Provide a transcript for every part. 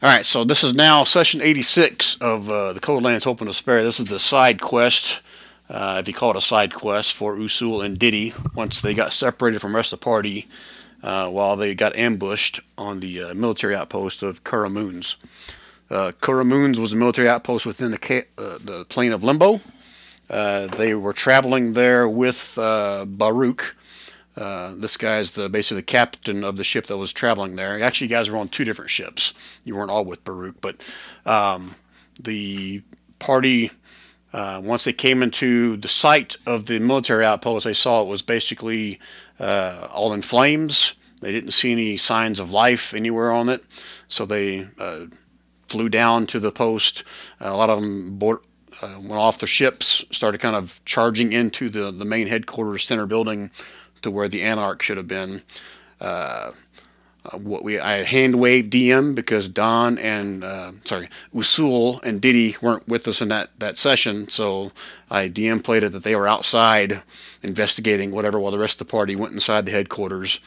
All right, so this is now session 86 of the Cold Lands Hope and Despair. This is the side quest, if you call it a side quest, for Usul and Diddy once they got separated from the rest of the party while they got ambushed on the military outpost of Kuramoons. Kuramoons was a military outpost within the plane of Limbo. They were traveling there with Baruch. This guy's basically the captain of the ship that was traveling there. Actually, you guys were on two different ships. You weren't all with Baruch, but um, the party, once they came into the site of the military outpost, they saw it was basically all in flames. They didn't see any signs of life anywhere on it, so they flew down to the post. A lot of them went off their ships, started kind of charging into the main headquarters center building to where the Anarch should have been. Uh, I hand waved DM because Don and Usul and Diddy weren't with us in that session, so I DM played it that they were outside investigating whatever while the rest of the party went inside the headquarters,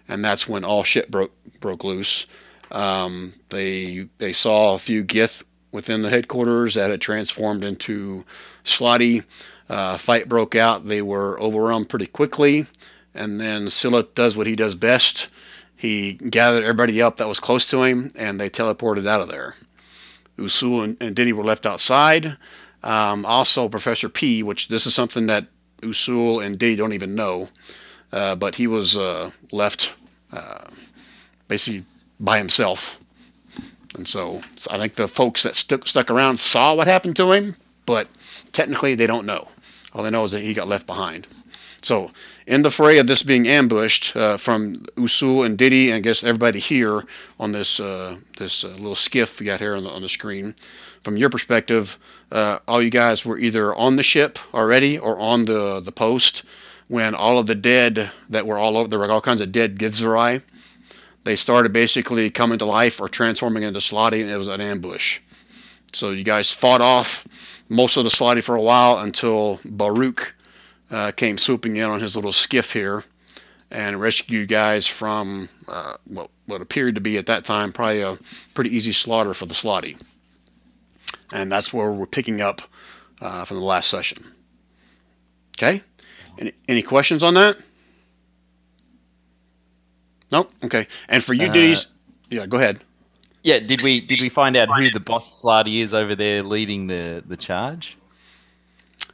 and that's when all shit broke loose. They saw a few Gith within the headquarters that had transformed into Slotty. Fight broke out. They were overrun pretty quickly, and then Scylla does what he does best. He gathered everybody up that was close to him, and they teleported out of there. Usul and Diddy were left outside. Also, Professor P, which this is something that Usul and Diddy don't even know, but he was left basically by himself. And so I think the folks that stuck around saw what happened to him, but technically they don't know. All they know is that he got left behind. So in the fray of this being ambushed from Usul and Diddy, and I guess everybody here on this little skiff we got here on the screen, from your perspective, all you guys were either on the ship already or on the post when all of the dead that were all over, there were all kinds of dead Githzerai. They started basically coming to life or transforming into Slotty, and it was an ambush. So you guys fought off most of the Slotty for a while until Baruch came swooping in on his little skiff here and rescued you guys from what appeared to be at that time probably a pretty easy slaughter for the Slotty. And that's where we're picking up from the last session. Okay? Any questions on that? Nope. Okay. And for you, Uh, Diddy's, yeah, go ahead. yeah, did we find out who the boss Slarty is over there leading the charge?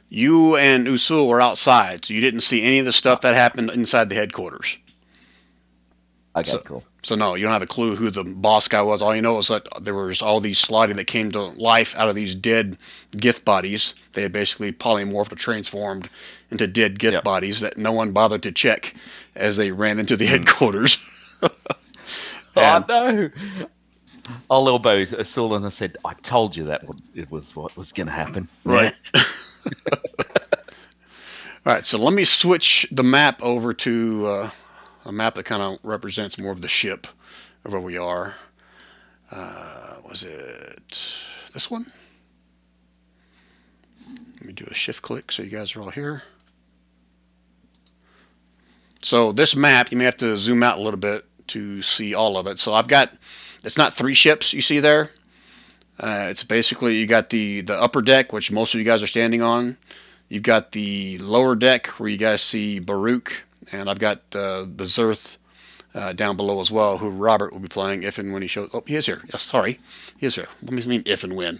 You and Usul were outside, so you didn't see any of the Oh, stuff that happened inside the headquarters. okay, So, cool. so no, you don't have a clue who the boss guy was. All you know is that there was all these Slotty that came to life out of these dead Gith bodies. They had basically polymorphed or transformed into dead Gith Yep. bodies that no one bothered to check as they ran into the Mm. headquarters. Oh And no! I'll elbow Saul and I said, "I told you that it was what was going to happen." Yeah. right. All right, so let me switch the map over to a map that kind of represents more of the ship of where we are. Was it this one? Let me do a shift click so you guys are all here. So this map, you may have to zoom out a little bit to see all of it. So I've got, it's not three ships you see there. It's basically you got the upper deck, which most of you guys are standing on. You've got the lower deck where you guys see Baruch, and I've got the Zerth down below as well, who Robert will be playing if and when he shows. Oh, he is here. Yes, sorry, he is here. What does mean if and when?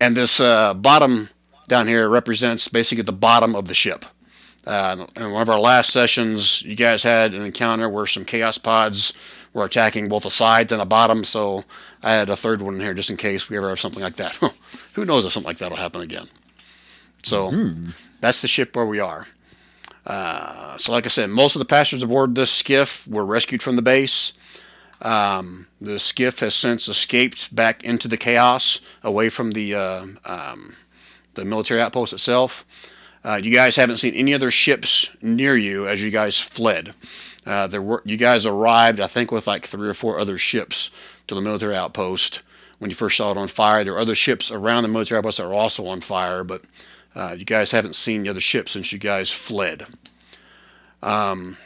And this bottom down here represents basically the bottom of the ship. In one of our last sessions, you guys had an encounter where some chaos pods were attacking both the sides and the bottom, so I had a third one in here just in case we ever have something like that. Who knows if something like that will happen again. So Hmm. that's the ship where we are. So like I said, most of the passengers aboard this skiff were rescued from the base. The skiff has since escaped back into the chaos, away from the military outpost itself. You guys haven't seen any other ships near you as you guys fled. You guys arrived, I think, with like 3 or 4 other ships to the military outpost when you first saw it on fire. There were other ships around the military outpost that were also on fire, but you guys haven't seen the other ships since you guys fled. Um,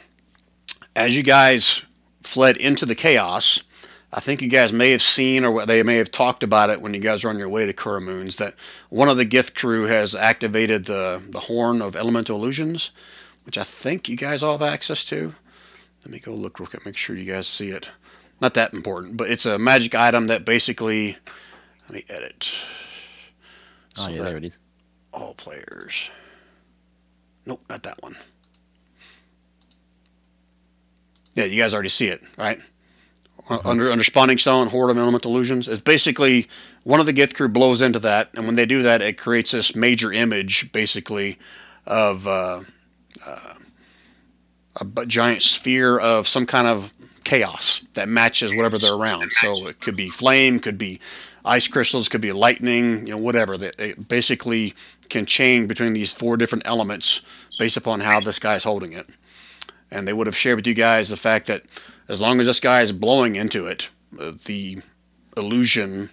as you guys fled into the chaos, I think you guys may have seen, or they may have talked about it when you guys are on your way to Kuramoons, that one of the Gith crew has activated the Horn of Elemental Illusions, which I think you guys all have access to. Let me go look real quick, make sure you guys see it. Not that important, but it's a magic item that basically, let me edit. Oh, yeah, there it is. All players. Nope, not that one. Yeah, you guys already see it, right? Under Spawning Stone, Horde of Elemental Illusions. It's basically one of the Gith crew blows into that, and when they do that, it creates this major image, basically, of a giant sphere of some kind of chaos that matches whatever they're around. So it could be flame, could be ice crystals, could be lightning, whatever. They basically can change between these 4 different elements based upon how this guy's holding it. And they would have shared with you guys the fact that as long as this guy is blowing into it, the illusion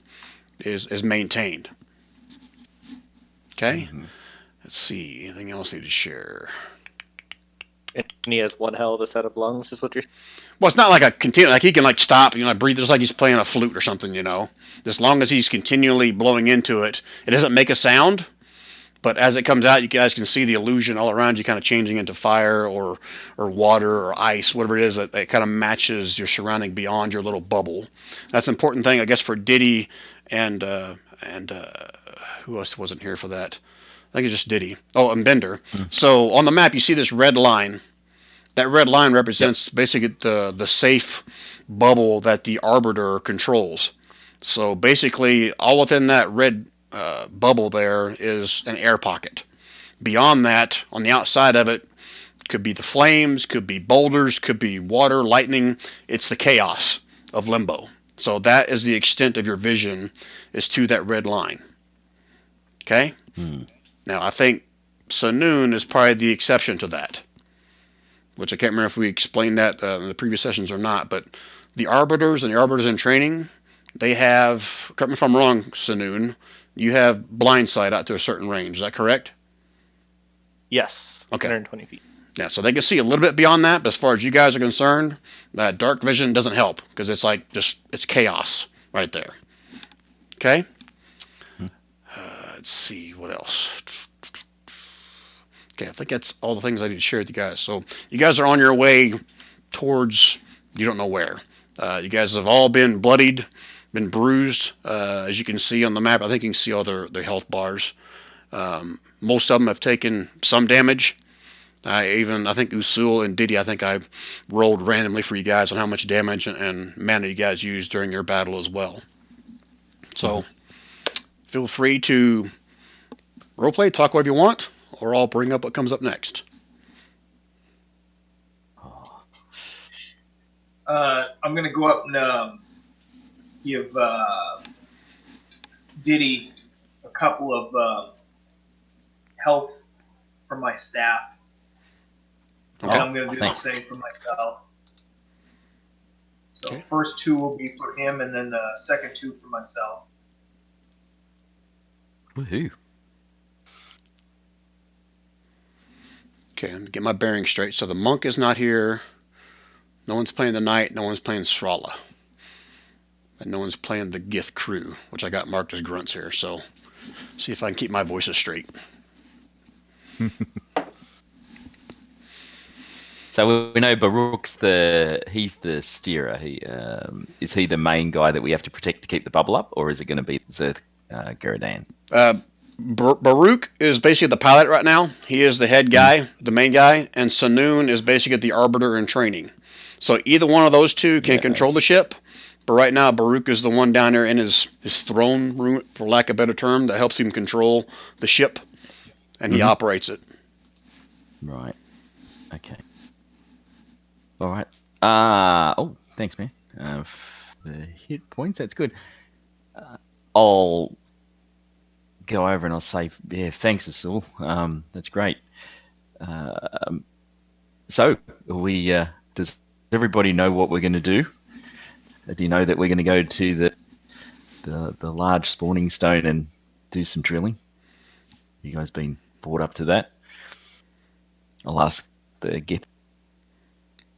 is maintained. Okay? Mm-hmm. Let's see. Anything else I need to share? And he has one hell of a set of lungs, is what you're... Well, it's not like a continual, like he can like stop, breathe, just like he's playing a flute or something, As long as he's continually blowing into it, it doesn't make a sound, but as it comes out, you guys can see the illusion all around you kind of changing into fire or water or ice, whatever it is that kind of matches your surrounding beyond your little bubble. That's an important thing, I guess, for Diddy and who else wasn't here for that? I think it's just Diddy. Oh, and Bender. Mm-hmm. So on the map, you see this red line. That red line represents basically the safe bubble that the Arbiter controls. So basically, all within that red bubble there is an air pocket. Beyond that, on the outside of it, could be the flames, could be boulders, could be water, lightning. It's the chaos of Limbo. So that is the extent of your vision, is to that red line. Okay? Now, I think Saloon is probably the exception to that, which I can't remember if we explained that in the previous sessions or not, but the Arbiters and the Arbiters in training, they have, correct me if I'm wrong, Saloon, you have blind sight out to a certain range. Is that correct? Yes. Okay. 120 feet. Yeah, so they can see a little bit beyond that, but as far as you guys are concerned, dark vision doesn't help because it's like it's chaos right there. Okay? Let's see, what else? Okay, I think that's all the things I need to share with you guys. So you guys are on your way towards, you don't know where. You guys have all been bloodied, been bruised. As you can see on the map, I think you can see all their health bars. Most of them have taken some damage. I think Usul and Diddy, I think I rolled randomly for you guys on how much damage and mana you guys used during your battle as well. So feel free to roleplay, talk whatever you want, or I'll bring up what comes up next. I'm going to go up and give Diddy a couple of health from my staff. Okay. And I'm going to do the same for myself. So first 2 will be for him, and then the second 2 for myself. Woohoo. Okay, I'm get my bearings straight. So the monk is not here. No one's playing the knight. No one's playing Srala. And no one's playing the Gith crew, which I got marked as grunts here. So see if I can keep my voices straight. So we know Baruch's he's the steerer. Is he the main guy that we have to protect to keep the bubble up, or is it going to be Zerth Garadan? Baruch is basically the pilot right now. He is the head guy, the main guy, and Saloon is basically the arbiter in training. So either one of those two can control the ship, but right now Baruch is the one down there in his throne room, for lack of a better term, that helps him control the ship, and he operates it. Right. Okay. All right. Thanks, man. For the hit points, that's good. I'll go over and I'll say, thanks, Usul. That's great. So, does everybody know what we're going to do? Do you know that we're going to go to the large spawning stone and do some drilling? You guys been brought up to that? I'll ask the Gith.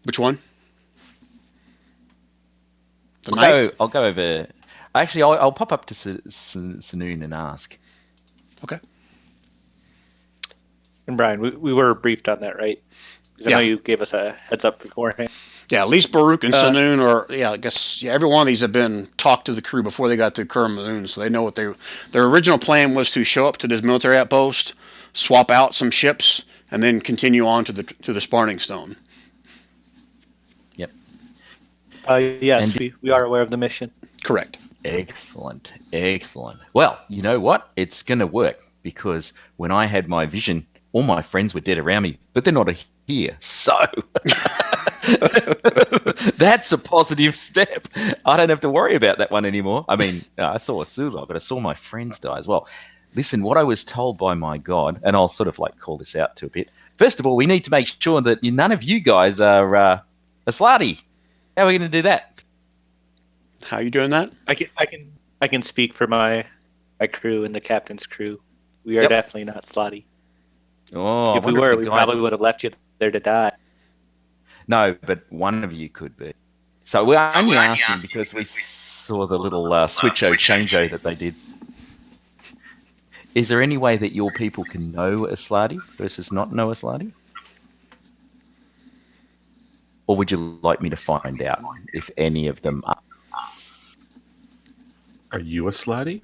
Which one? The night? I'll go over. Actually, I'll pop up to Saloon and ask. Okay. And Brian, we were briefed on that, right? Because I know you gave us a heads up beforehand. Yeah, at least Baruch and Saloon, or I guess every one of these have been talked to the crew before they got to Kerr-Maloon, so they know what their original plan was to show up to this military outpost, swap out some ships, and then continue on to the Sparning Stone. Yep. Yes, we are aware of the mission. Correct. Excellent. Well, you know what? It's going to work because when I had my vision, all my friends were dead around me, but they're not here. So that's a positive step. I don't have to worry about that one anymore. I mean, I saw Asula, but I saw my friends die as well. Listen, what I was told by my god, and I'll sort of like call this out to a bit. First of all, we need to make sure that none of you guys are Aslati. How are we going to do that? How are you doing that? I can speak for my crew and the captain's crew. We are definitely not slotty. Oh, if we were, we probably would have left you there to die. No, but one of you could be. So we're only asking because we saw the little switcho-chango that they did. Is there any way that your people can know Aslati versus not know Aslati? Or would you like me to find out if any of them are? Are you a slutty?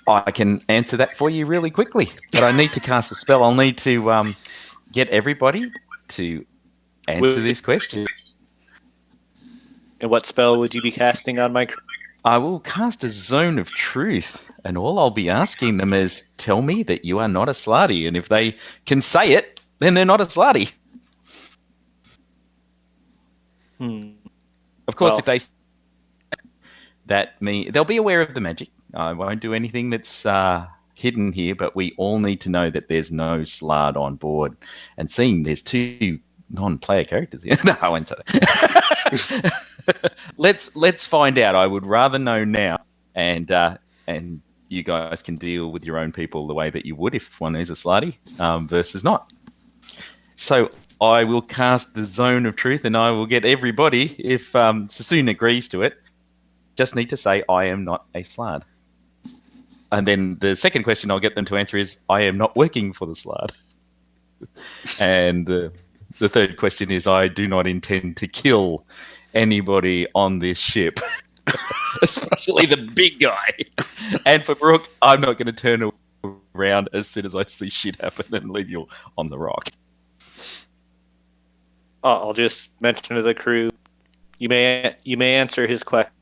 I can answer that for you really quickly, but I need to cast a spell. I'll need to get everybody to answer this question. And what spell would you be casting on my crew? I will cast a Zone of Truth, and all I'll be asking them is, tell me that you are not a slutty, and if they can say it, then they're not a slutty. Of course, if they they'll be aware of the magic. I won't do anything that's hidden here, but we all need to know that there's no Slard on board. And seeing there's 2 non-player characters here, no, I won't say that. Let's find out. I would rather know now, and you guys can deal with your own people the way that you would if one is a Slardy versus not. So I will cast the Zone of Truth, and I will get everybody, if Sassoon agrees to it, just need to say, I am not a Slard. And then the second question I'll get them to answer is, I am not working for the Slard. And the third question is, I do not intend to kill anybody on this ship, especially the big guy. And for Brooke, I'm not going to turn around as soon as I see shit happen and leave you on the rock. I'll just mention to the crew, you may answer his question.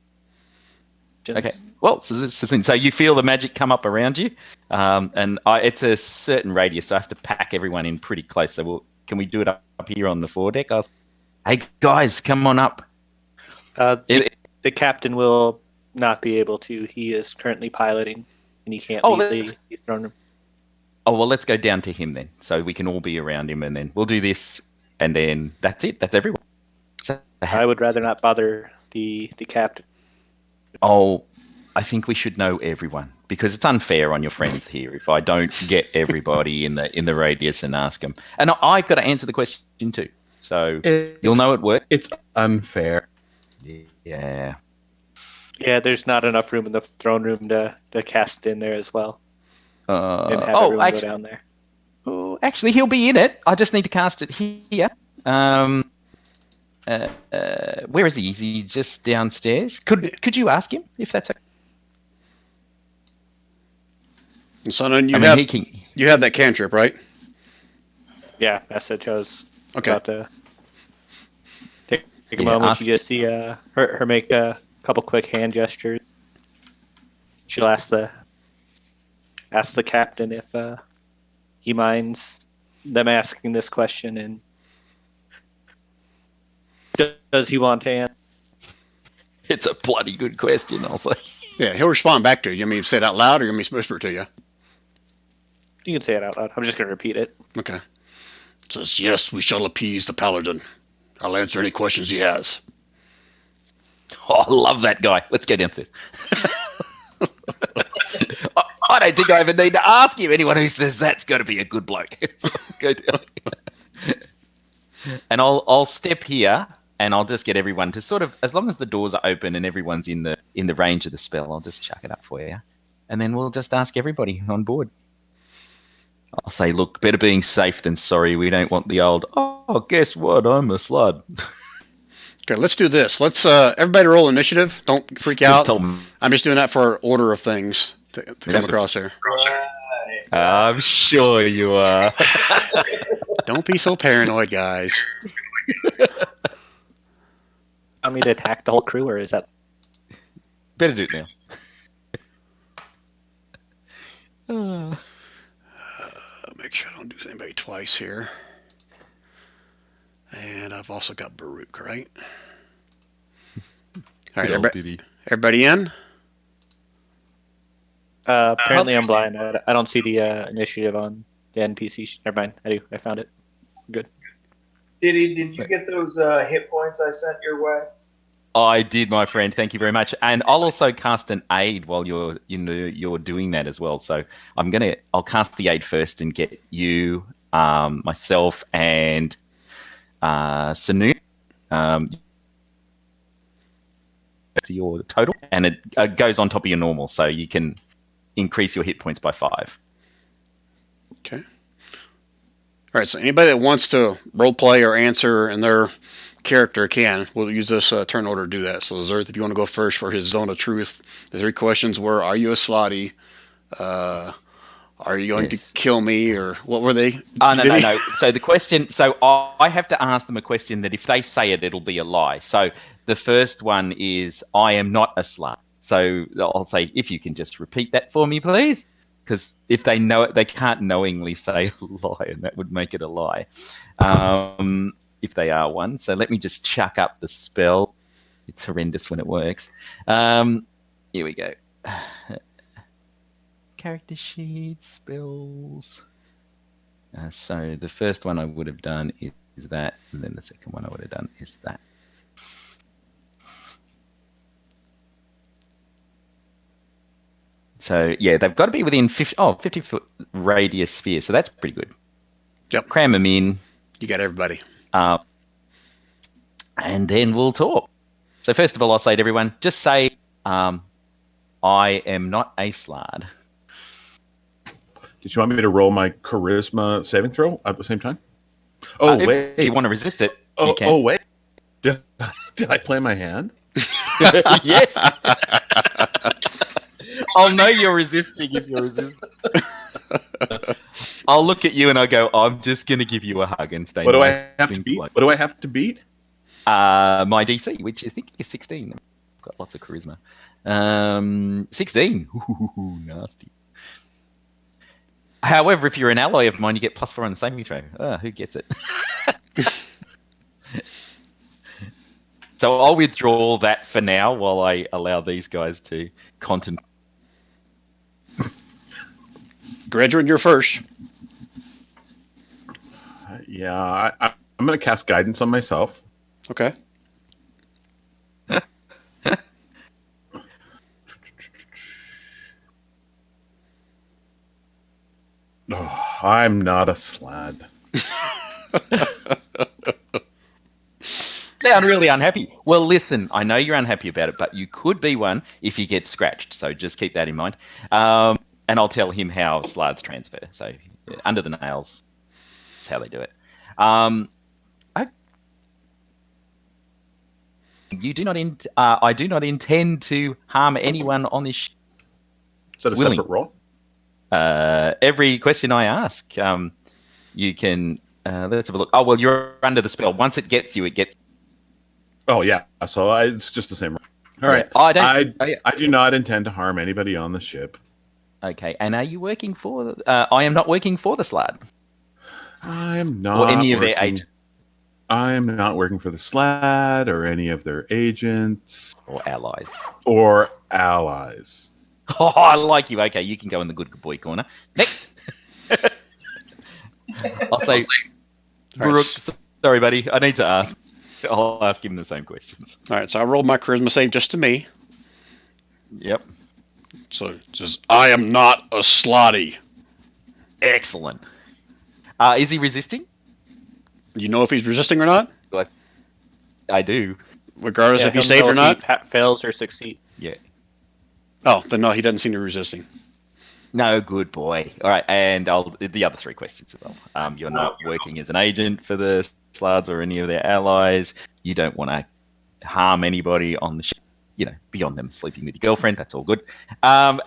Okay. Well, so you feel the magic come up around you, and it's a certain radius, so I have to pack everyone in pretty close. So can we do it up here on the foredeck? Hey, guys, come on up. The captain will not be able to. He is currently piloting, and he can't leave the throne room. Oh, well, let's go down to him then, so we can all be around him, and then we'll do this, and then that's it. That's everyone. So, I would rather not bother the captain. Oh, I think we should know everyone because it's unfair on your friends here if I don't get everybody in the radius and ask them. And I've got to answer the question too, so you'll know it works. It's unfair. Yeah. Yeah, there's not enough room in the throne room to cast in there as well. And have everyone go down there. Oh, actually, he'll be in it. I just need to cast it here. Where is he? Is he just downstairs? Could you ask him if that's okay? And so then you have that cantrip, right? Yeah, message. I was about to take a moment. You just see her make a couple quick hand gestures. She'll ask the captain if he minds them asking this question, and does he want to answer? It's a bloody good question, I'll say. Yeah, he'll respond back to you. You mean say it out loud, or you mean whisper it to you? You can say it out loud. I'm just going to repeat it. Okay. It says, yes, we shall appease the paladin. I'll answer any questions he has. Oh, I love that guy. Let's go downstairs. I don't think I even need to ask you. Anyone who says that's got to be a good bloke. So go down. And I'll step here and I'll just get everyone to sort of, as long as the doors are open and everyone's in the range of the spell, I'll just chuck it up for you, and then we'll just ask everybody on board. I'll say, look, better being safe than sorry. We don't want the old, oh, guess what? I'm a slud. Okay, let's do this. Let's everybody roll initiative. Don't freak out. I'm just doing that for order of things to come across here. I'm sure you are. Don't be so paranoid, guys. Want me to attack the whole crew, or is that? Better do it now. Make sure I don't do anybody twice here. And I've also got Baruch, right? All right, everybody in? Apparently I'm blind. I don't see the initiative on the NPC. Never mind. I do. I found it. Good. Did you get those hit points I sent your way? I did, my friend. Thank you very much. And I'll also cast an aid while you're doing that as well. So I'll cast the aid first and get you, myself, and Sanu to your total, and it goes on top of your normal, so you can increase your hit points by 5. Okay. All right. So anybody that wants to role play or answer in their character can. We'll use this turn order to do that. So Zerth, if you want to go first for his zone of truth, the 3 questions were: are you a slotty? Are you going to kill me, or what were they? No. So the question, I have to ask them a question that if they say it, it'll be a lie. So the first one is, I am not a slut. So I'll say, if you can just repeat that for me, please. Because if they know it, they can't knowingly say a lie, and that would make it a lie. If they are one. So let me just chuck up the spell. It's horrendous when it works. Here we go. Character sheet, spells. So the first one I would have done is that, and then the second one I would have done is that. So yeah, they've got to be within 50-foot radius sphere. So that's pretty good. Yep. Cram them in. You got everybody. And then we'll talk. So first of all, I'll say to everyone, just say, I am not a slard. Did you want me to roll my charisma saving throw at the same time? Oh, wait. If you want to resist it, you can. Oh, wait. Did I play my hand? Yes. I'll know you're resisting if you're resisting. I'll look at you and I go, I'm just going to give you a hug and stay. What do I have to beat? What do I have to beat? My DC, which I think is 16. I've got lots of charisma. 16. Ooh, nasty. However, if you're an ally of mine, you get +4 on the saving throw. Who gets it? So I'll withdraw that for now while I allow these guys to contemplate. Gredrin, you're first. Yeah, I'm going to cast guidance on myself. Okay. Oh, I'm not a slad. Sound really unhappy. Well, listen, I know you're unhappy about it, but you could be one if you get scratched. So just keep that in mind. And I'll tell him how slards transfer. So under the nails, that's how they do it. You do not. I do not intend to harm anyone on this. Is that a separate roll? Every question I ask, you can. Let's have a look. Oh well, you're under the spell. Once it gets you, it gets. Oh yeah, so it's just the same. All right. I do not intend to harm anybody on the ship. Okay, and are you working for? I am not working for the SLAD. I am not. Or any of their agents. I am not working for the SLAD or any of their agents or allies. Oh, I like you. Okay, you can go in the good boy corner. Next. I'll say, Baruch, sorry, buddy. I need to ask. I'll ask him the same questions. All right, so I rolled my charisma save just to me. Yep. So it says, I am not a slotty. Excellent. Is he resisting? You know if he's resisting or not? I do. Regardless if you save or not? Fails or succeed. Yeah. Oh, then no, he doesn't seem to be resisting. No, good boy. All right, and the other 3 questions as well. You're not working as an agent for the Slards or any of their allies. You don't want to harm anybody on the ship, beyond them sleeping with your girlfriend. That's all good. And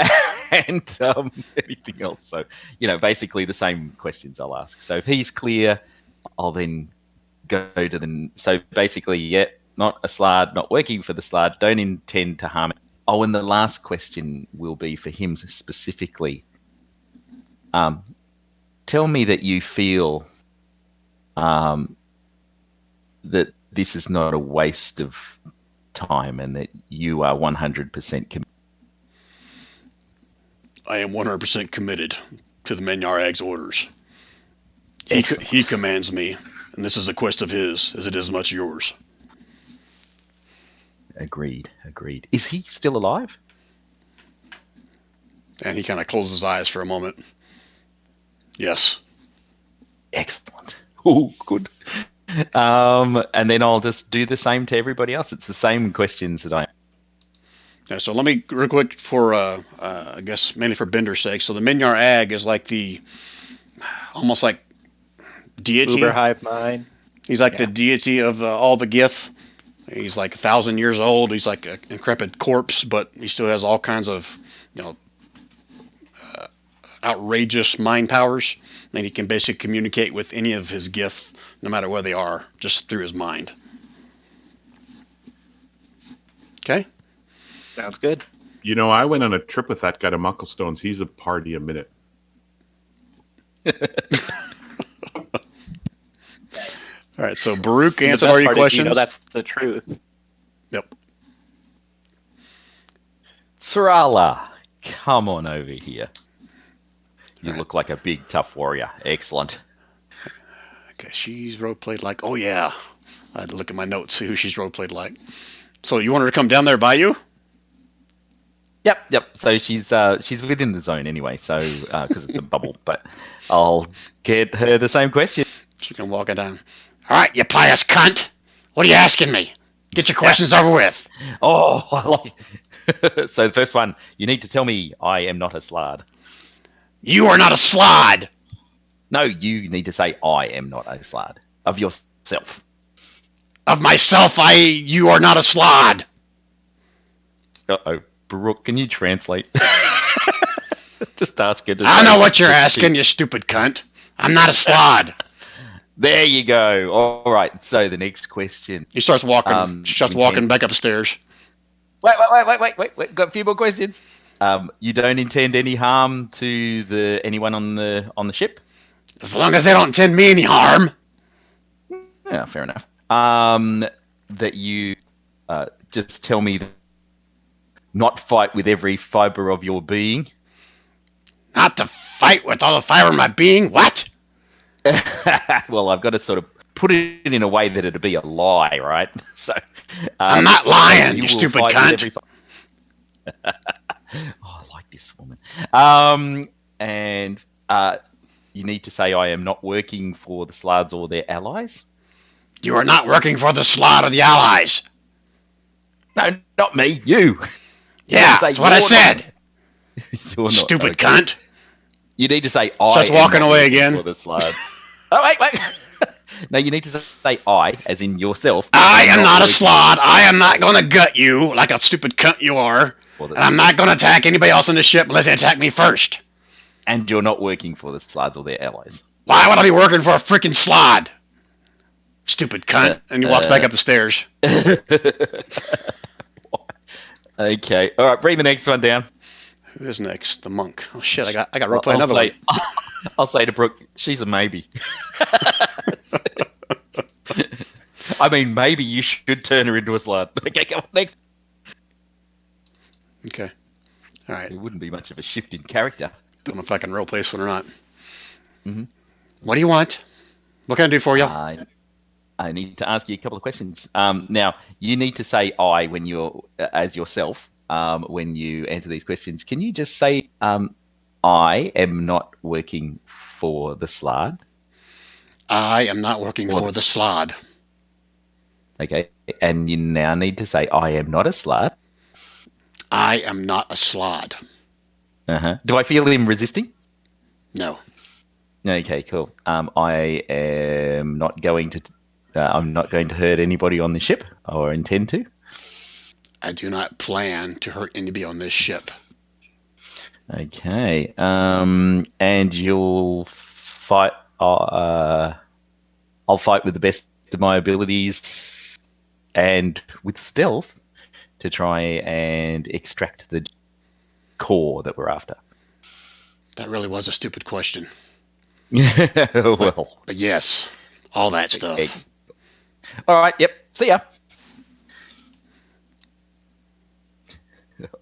anything else. So, basically the same questions I'll ask. So if he's clear, I'll then go to the... So basically, not a Slard, not working for the Slard, don't intend to harm it. Oh, and the last question will be for him specifically. Tell me that you feel that this is not a waste of time and that you are 100% committed. I am 100% committed to the Menyareg's orders. He commands me, and this is a quest of his, as it is much yours. Agreed. Is he still alive? And he kind of closes his eyes for a moment. Yes. Excellent. Oh, good. And then I'll just do the same to everybody else. It's the same questions that I... Yeah, so let me, real quick, for, I guess, mainly for Bender's sake. So the Menyar-Ag is like almost like deity. Uber hive mind. He's like the deity of all the Gith. He's like 1,000 years old. He's like an increpid corpse, but he still has all kinds of, outrageous mind powers. And he can basically communicate with any of his Gith, no matter where they are, just through his mind. Okay? Sounds good. I went on a trip with that guy to Mucklestones. He's a party a minute. All right, so Baruch answered all your questions. That's the truth. Yep. Sarala, come on over here. You look like a big, tough warrior. Excellent. Okay, she's role-played like... Oh, yeah. I had to look at my notes, see who she's role-played like. So you want her to come down there by you? Yep. So she's within the zone anyway, so because it's a bubble. But I'll get her the same question. She can walk it down. All right, you pious cunt. What are you asking me? Get your questions over with. Oh, I like... So the first one, you need to tell me I am not a Slard. You are not a Slard. No, you need to say I am not a Slard. Of yourself. Of myself, you are not a Slard. Uh-oh. Brooke, can you translate? Just ask her to I know what you're asking, you stupid cunt. I'm not a Slard. There you go. All right, so the next question. He starts walking. Starts walking back upstairs. Wait. Got a few more questions. You don't intend any harm to anyone on the ship? As long as they don't intend me any harm. Yeah, fair enough. That you just tell me not fight with every fiber of your being. Not to fight with all the fiber of my being? What? Well, I've got to sort of put it in a way that it'd be a lie, right? So I'm not lying, you stupid cunt. Oh, I like this woman. And you need to say I am not working for the Slards or their allies. You are not working for the Slard or the allies. No, not me. You. Yeah, that's what I said. Stupid cunt. You need to say I. Starts walking away again. For the Slards. Oh wait. No, you need to say I, as in yourself. I am not a Slard. I am not going to gut you like a stupid cunt you are. And I'm not going to attack anybody else on the ship unless they attack me first. And you're not working for the Slards or their allies. Why would I be working for a freaking Slard? Stupid cunt. And he walks back up the stairs. Okay. All right. Bring the next one down. Who is next? The monk. Oh shit! I got rope play another one. I'll say to Brooke, she's a maybe. I mean, maybe you should turn her into a Slard. Okay, come on, next. Okay. All right. It wouldn't be much of a shift in character. Don't know if I can role play this one or not. Mm-hmm. What do you want? What can I do for you? I need to ask you a couple of questions. Now, you need to say I when you're as yourself when you answer these questions. Can you just say I am not working for the Slard? I am not working for the Slard. Okay, and you now need to say, I am not a slard. I am not a slod. Do I feel him resisting? No. Okay, cool. I am not going to. I'm not going to hurt anybody on the ship, or intend to. I do not plan to hurt anybody on this ship. Okay. And you'll fight. I'll fight with the best of my abilities and with stealth to try and extract the core that we're after. That really was a stupid question. Well, but yes, all that stuff. All right. Yep. See ya.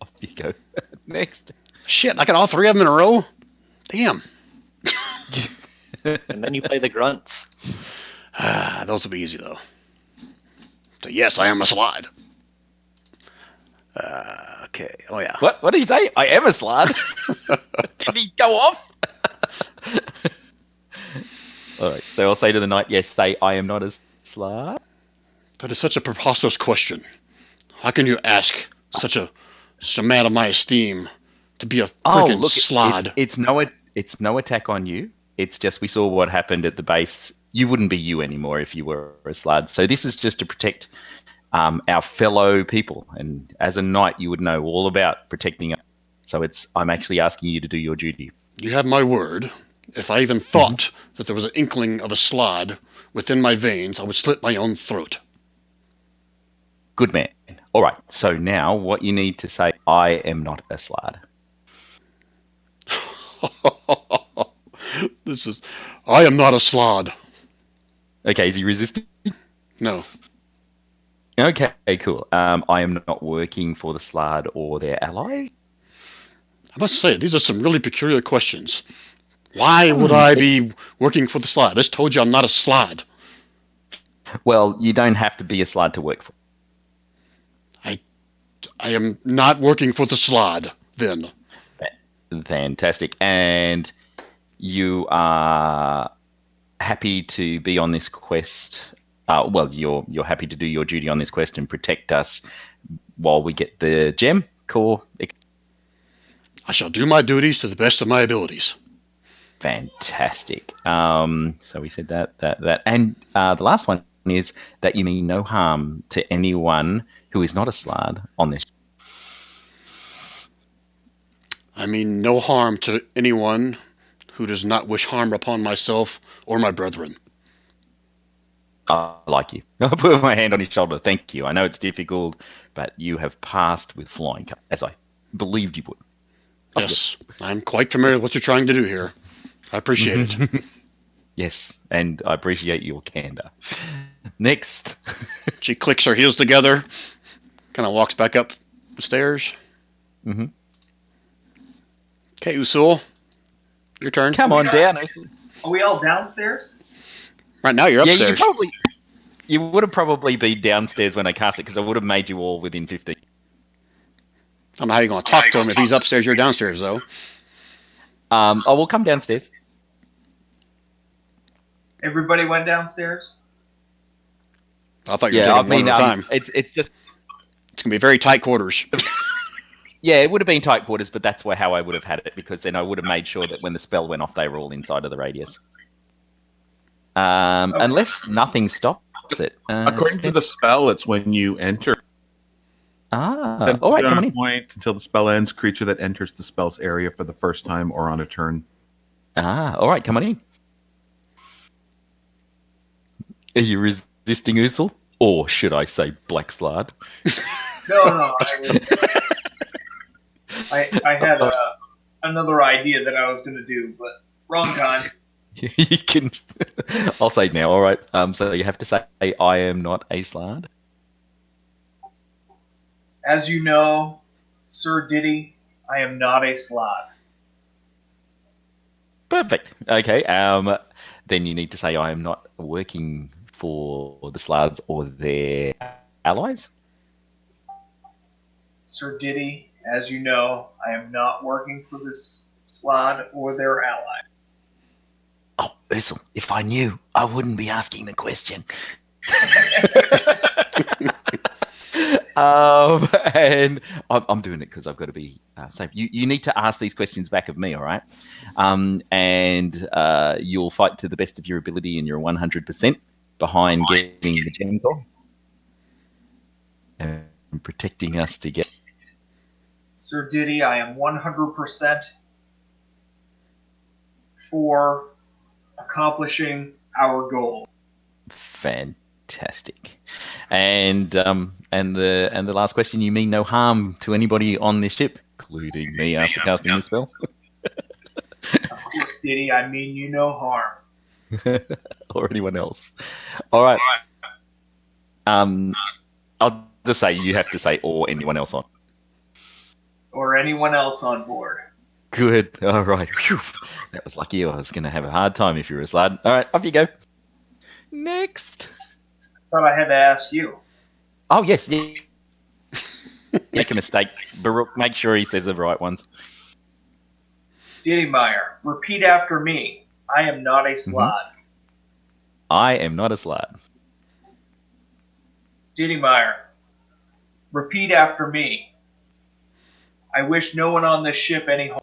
Off you go. Next. Shit, I got all three of them in a row? Damn. And then you play the grunts. Those will be easy, though. So, yes, I am a slide. Okay. Oh, yeah. What did he say? I am a slide. Did he go off? All right. So I'll say to the knight, yes, say I am not a slide. That is such a preposterous question. How can you ask such a man of my esteem to be a freaking slod? It's no attack on you. It's just we saw what happened at the base. You wouldn't be you anymore if you were a slud. So this is just to protect our fellow people. And as a knight, you would know all about protecting us. So I'm actually asking you to do your duty. You have my word. If I even thought that there was an inkling of a slod within my veins, I would slit my own throat. Good man. All right. So now what you need to say, I am not a slard. I am not a slod. Okay, is he resisting? No. Okay, cool. I am not working for the slard or their allies. I must say, these are some really peculiar questions. Why would I be working for the slard? I just told you I'm not a slod. Well, you don't have to be a slard to work for. I am not working for the slod, then. Fantastic. And you are happy to be on this quest. You're happy to do your duty on this quest and protect us while we get the gem core. I shall do my duties to the best of my abilities. Fantastic. So we said that. And the last one is that you mean no harm to anyone who is not a slard on this. I mean no harm to anyone who does not wish harm upon myself or my brethren. I like you. I'll put my hand on his shoulder. Thank you. I know it's difficult, but you have passed with flying colours, as I believed you would. Yes, I'm quite familiar with what you're trying to do here. I appreciate it. Yes, and I appreciate your candor. Next. She clicks her heels together, kind of walks back up the stairs. Mm-hmm. Okay, Usul, your turn. Come on down, Usul. Are we all downstairs? Right now you're upstairs. Yeah, you would have probably been downstairs when I cast it because I would have made you all within 15. I don't know how you're going to talk to him if he's upstairs. You're downstairs, though. We'll come downstairs. Everybody went downstairs? I thought you were taking one at a time. It's just... It's going to be very tight quarters. Yeah, it would have been tight quarters, but that's how I would have had it because then I would have made sure that when the spell went off, they were all inside of the radius. Okay. Unless nothing stops it. According to the spell, it's when you enter. All right, come on in. Point until the spell ends, creature that enters the spell's area for the first time or on a turn. All right, come on in. Are you resisting Usul? Or should I say Black Slard? No. I had another idea that I was going to do, but wrong time. You can. I'll say now. All right. So you have to say, "I am not a slard." As you know, Sir Diddy, I am not a slod. Perfect. Okay. Then you need to say, "I am not working for the Slards or their allies." Sir Diddy, as you know, I am not working for this slod or their ally. Oh, Usul, if I knew, I wouldn't be asking the question. And I'm doing it because I've got to be safe. You need to ask these questions back of me, all right? And you'll fight to the best of your ability, and you're 100% behind getting the gem core and protecting us to get. Sir Diddy, I am 100% for accomplishing our goal. Fantastic. And the last question, you mean no harm to anybody on this ship, including me after casting the spell? Of course, Diddy, I mean you no harm. Or anyone else. All right. I'll just say you have to say or anyone else on. Or anyone else on board. Good. All right. Whew. That was lucky. I was going to have a hard time if you were a slide. All right. Off you go. Next. Thought I had to ask you. Oh, yes. Yeah. Make a mistake. Baruch, make sure he says the right ones. Diddy Meyer, repeat after me. I am not a slod. I am not a slod. Diddy Meyer, repeat after me. I wish no one on this ship any harm.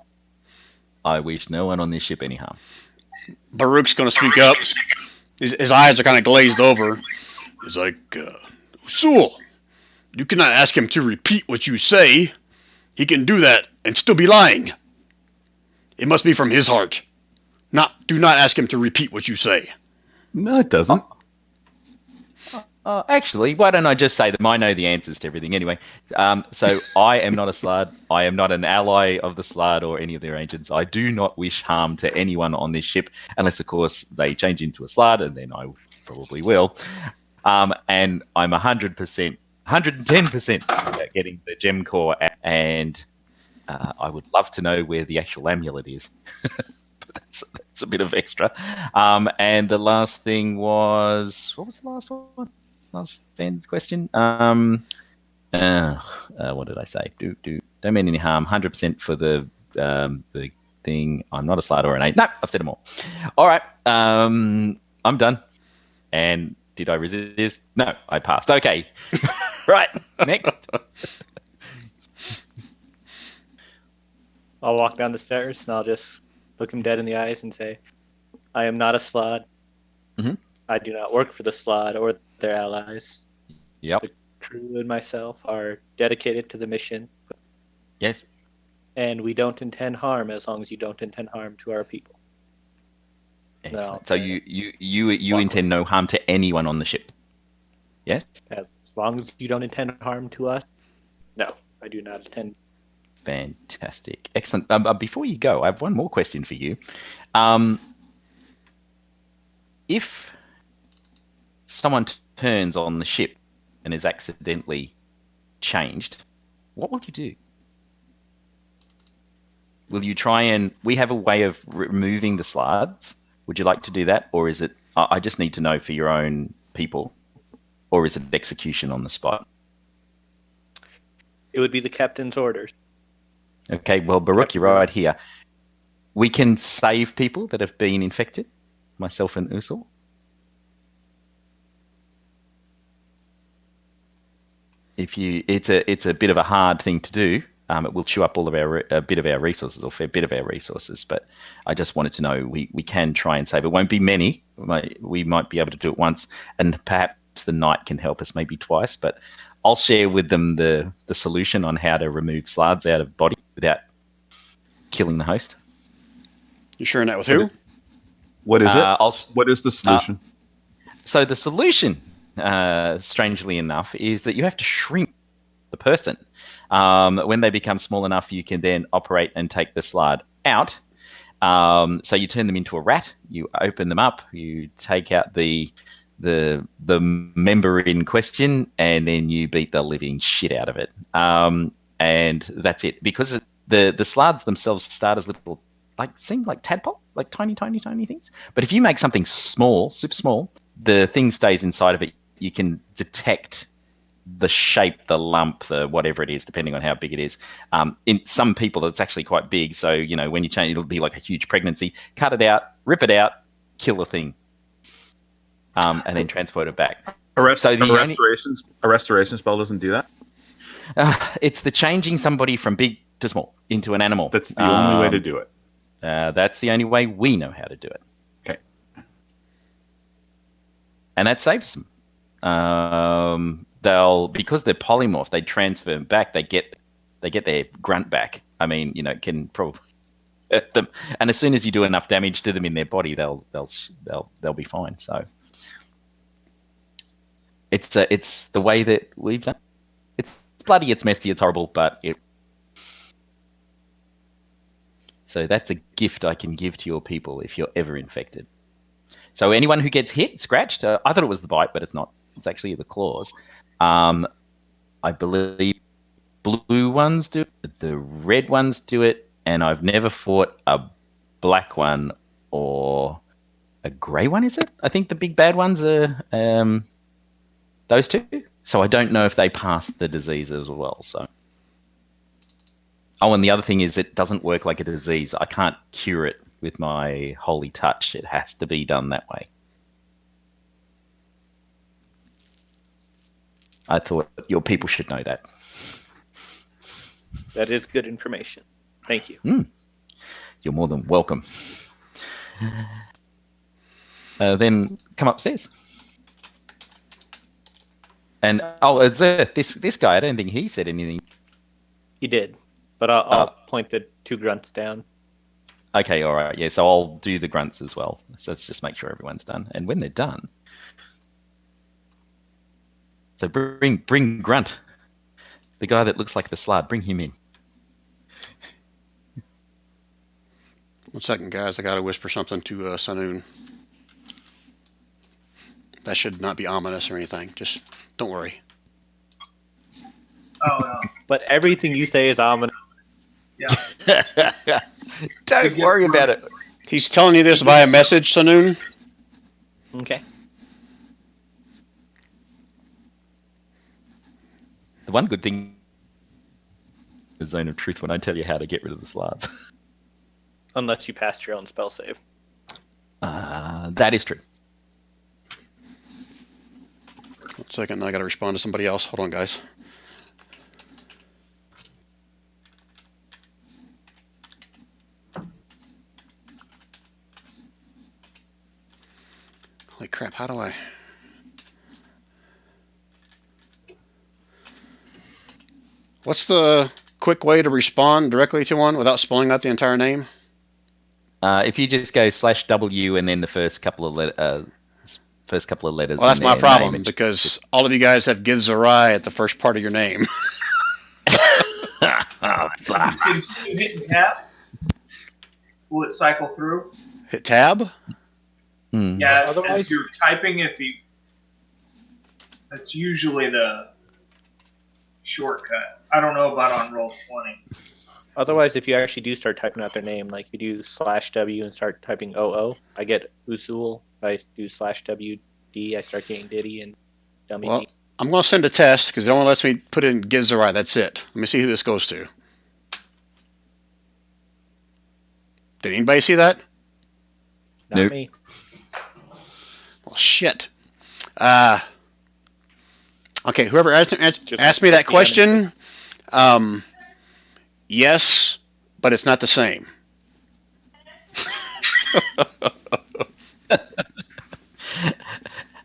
I wish no one on this ship any harm. Baruch's going to speak up. His eyes are kind of glazed over. He's like, Usul, you cannot ask him to repeat what you say. He can do that and still be lying. It must be from his heart. Do not ask him to repeat what you say. No, it doesn't. Actually, why don't I just say that I know the answers to everything anyway? So I am not a slud. I am not an ally of the slud or any of their agents. I do not wish harm to anyone on this ship, unless, of course, they change into a slud, and then I probably will. And I'm 100%, 110% about getting the gem core, and I would love to know where the actual amulet is. But that's a bit of extra. And the last thing was, what was the last one? Last question. What did I say? Don't mean any harm. 100% for the thing. I'm not a slide or an 8. No, I've said them all. All right. I'm done. And did I resist? No, I passed. Okay. Right. Next. I'll walk down the stairs and I'll just look him dead in the eyes and say, I am not a slod. I do not work for the slod or their allies. Yep. The crew and myself are dedicated to the mission. Yes. And we don't intend harm as long as you don't intend harm to our people. Excellent. No, so you intend no harm to anyone on the ship? Yes? As long as you don't intend harm to us? No, I do not intend. Fantastic. Excellent. Before you go, I have one more question for you. If someone turns on the ship and is accidentally changed, what will you do? Will you try and... We have a way of removing the slides. Would you like to do that? Or is it... I just need to know for your own people. Or is it execution on the spot? It would be the captain's orders. Okay, well, Baruch, you're right here. We can save people that have been infected. Myself and Usul. It's a bit of a hard thing to do. It will chew up all of a bit of our resources, or a fair bit of our resources. But I just wanted to know we can try and save. It won't be many. We might be able to do it once, and perhaps the knight can help us maybe twice. But I'll share with them the solution on how to remove slides out of body without killing the host. You sharing that with who? What is it? What is the solution? So the solution, strangely enough, is that you have to shrink the person. When they become small enough, you can then operate and take the slide out. So you turn them into a rat. You open them up. You take out the member in question, and then you beat the living shit out of it. And that's it. Because the slides themselves start as little, seem like tadpole, like tiny things. But if you make something small, super small, the thing stays inside of it. You can detect the shape, the lump, the whatever it is, depending on how big it is. In some people, it's actually quite big. So, when you change, it'll be like a huge pregnancy. Cut it out, rip it out, kill the thing, and then transport it back. A restoration spell doesn't do that? It's the changing somebody from big to small into an animal. That's the only way to do it. That's the only way we know how to do it. Okay. And that saves them. Because they're polymorph, they transfer back. They get their grunt back. I mean, can probably hurt them. And as soon as you do enough damage to them in their body, they'll be fine. So it's the way that we've done. It's bloody, it's messy, it's horrible, but it. So that's a gift I can give to your people if you're ever infected. So anyone who gets hit, scratched, I thought it was the bite, but it's not. It's actually the claws. I believe blue ones do it, the red ones do it, and I've never fought a black one or a grey one, is it? I think the big bad ones are those two. So I don't know if they pass the disease as well. So. Oh, and the other thing is it doesn't work like a disease. I can't cure it with my holy touch. It has to be done that way. I thought your people should know that. That is good information. Thank you. You're more than welcome. Then come upstairs. And it's this guy. I don't think he said anything. He did, but I'll point the 2 grunts down. Okay, all right. Yeah, so I'll do the grunts as well. So let's just make sure everyone's done. And when they're done, so bring Grunt, the guy that looks like the Slard. Bring him in. 1 second, guys. I gotta whisper something to Sanoon. That should not be ominous or anything. Just don't worry. Oh no. But everything you say is ominous. Yeah. Don't worry about it. He's telling you this via message, Sanoon. Okay. The one good thing is Zone of Truth when I tell you how to get rid of the Slards. Unless you passed your own spell save. That is true. 1 second, I gotta respond to somebody else. Hold on, guys. Holy crap, how do I... What's the quick way to respond directly to one without spelling out the entire name? If you just go /W and then the first couple of letters. Well, that's my problem, because all of you guys have Gizzerai at the first part of your name. You hit tab? Will it cycle through? Hit tab? Yeah, otherwise if you're typing, that's usually the shortcut. I don't know about on Roll20. Otherwise, if you actually do start typing out their name, like you do /W and start typing OO, I get Usul. If I do /WD, I start getting Diddy and Dummy. Well, I'm going to send a test because it only lets me put in Gizzerai. That's it. Let me see who this goes to. Did anybody see that? Not nope. Me. Well, shit. Okay, whoever asked me that question, yes, but it's not the same.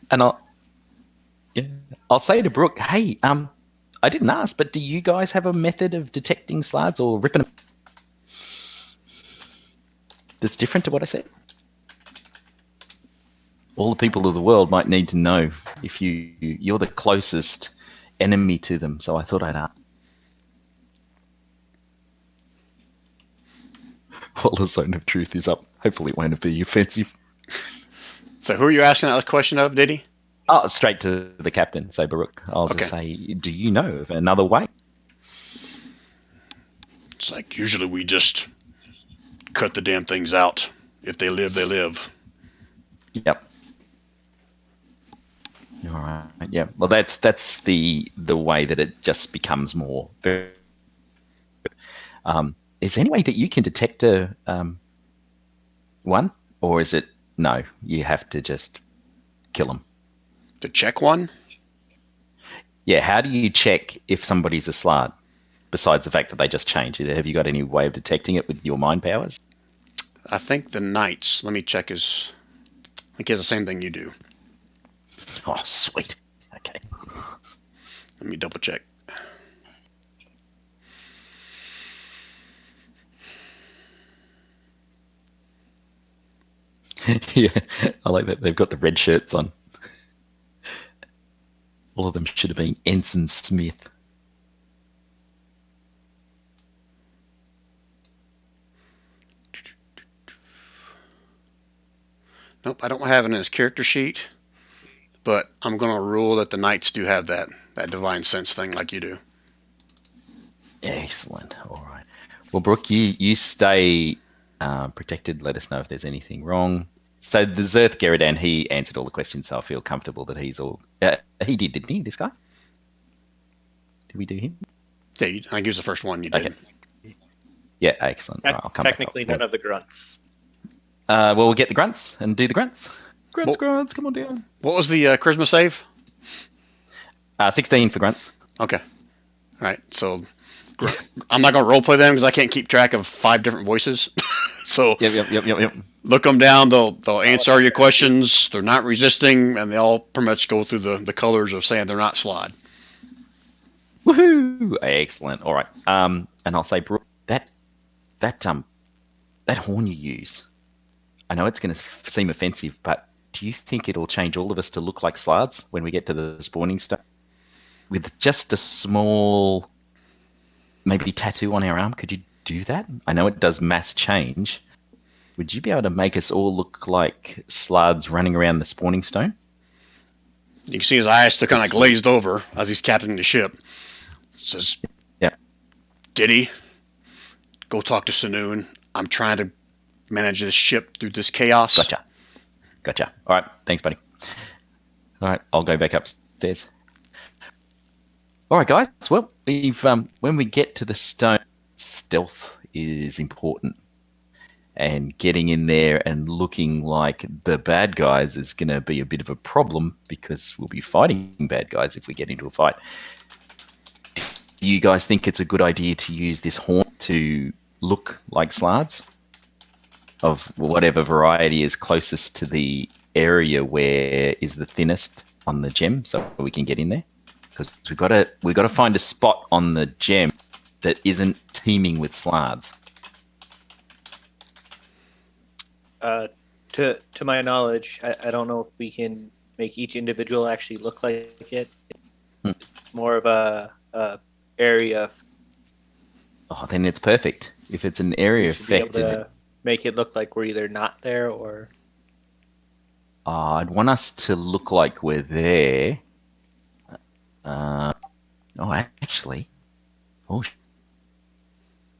And I'll say to Brooke, hey, I didn't ask, but do you guys have a method of detecting Slards or ripping them that's different to what I said? All the people of the world might need to know if you're the closest enemy to them, so I thought I'd ask. Well, the Zone of Truth is up. Hopefully it won't be offensive. So who are you asking that question of, Diddy? Oh, straight to the captain, so Baruch. I'll just say, do you know of another way? It's like, usually we just cut the damn things out. If they live, they live. Yep. All right. Yeah. Well, that's the way that it just becomes more. Is there any way that you can detect a one, or is it no? You have to just kill them. To check one? Yeah, how do you check if somebody's a slard, besides the fact that they just changed it? Have you got any way of detecting it with your mind powers? I think the Knights, let me check I think he has the same thing you do. Oh, sweet. Okay. Let me double check. Yeah, I like that. They've got the red shirts on. All of them should have been Ensign Smith. Nope, I don't have it in his character sheet, but I'm going to rule that the Knights do have that divine sense thing like you do. Excellent. All right. Well, Brooke, you stay protected. Let us know if there's anything wrong. So the Zerth Geradan, he answered all the questions, so I feel comfortable that he's all... he did, didn't he, this guy? Did we do him? Yeah, I think he was the first one you did. Okay. Yeah, excellent. Right, I'll come technically, none of the grunts. Well, we'll get the grunts and do the grunts. Grunts, come on down. What was the charisma save? 16 for grunts. Okay. All right, so I'm not going to roleplay them because I can't keep track of 5 different voices. So Yep. Look them down. They'll answer your questions. They're not resisting, and they all pretty much go through the colors of saying they're not slod. Woohoo! Excellent. All right. And I'll say, Brooke, that horn you use, I know it's going to seem offensive, but do you think it'll change all of us to look like slards when we get to the spawning stone? With just a small, maybe tattoo on our arm, could you do that? I know it does mass change. Would you be able to make us all look like slards running around the spawning stone? You can see his eyes still kind of glazed over as he's captaining the ship. Says, "Yeah, Diddy, go talk to Senoon. I'm trying to manage this ship through this chaos." Gotcha. All right, thanks, buddy. All right, I'll go back upstairs. All right, guys. Well, we've when we get to the stone, stealth is important, and getting in there and looking like the bad guys is going to be a bit of a problem because we'll be fighting bad guys if we get into a fight. Do you guys think it's a good idea to use this horn to look like slards of whatever variety is closest to the area where is the thinnest on the gem, so we can get in there? Because we've got to find a spot on the gem that isn't teeming with slards. To my knowledge, I don't know if we can make each individual actually look like it. It's more of a area. Oh, then it's perfect. If it's an area effect, make it look like we're either not there or. I'd want us to look like we're there. Actually. Oh,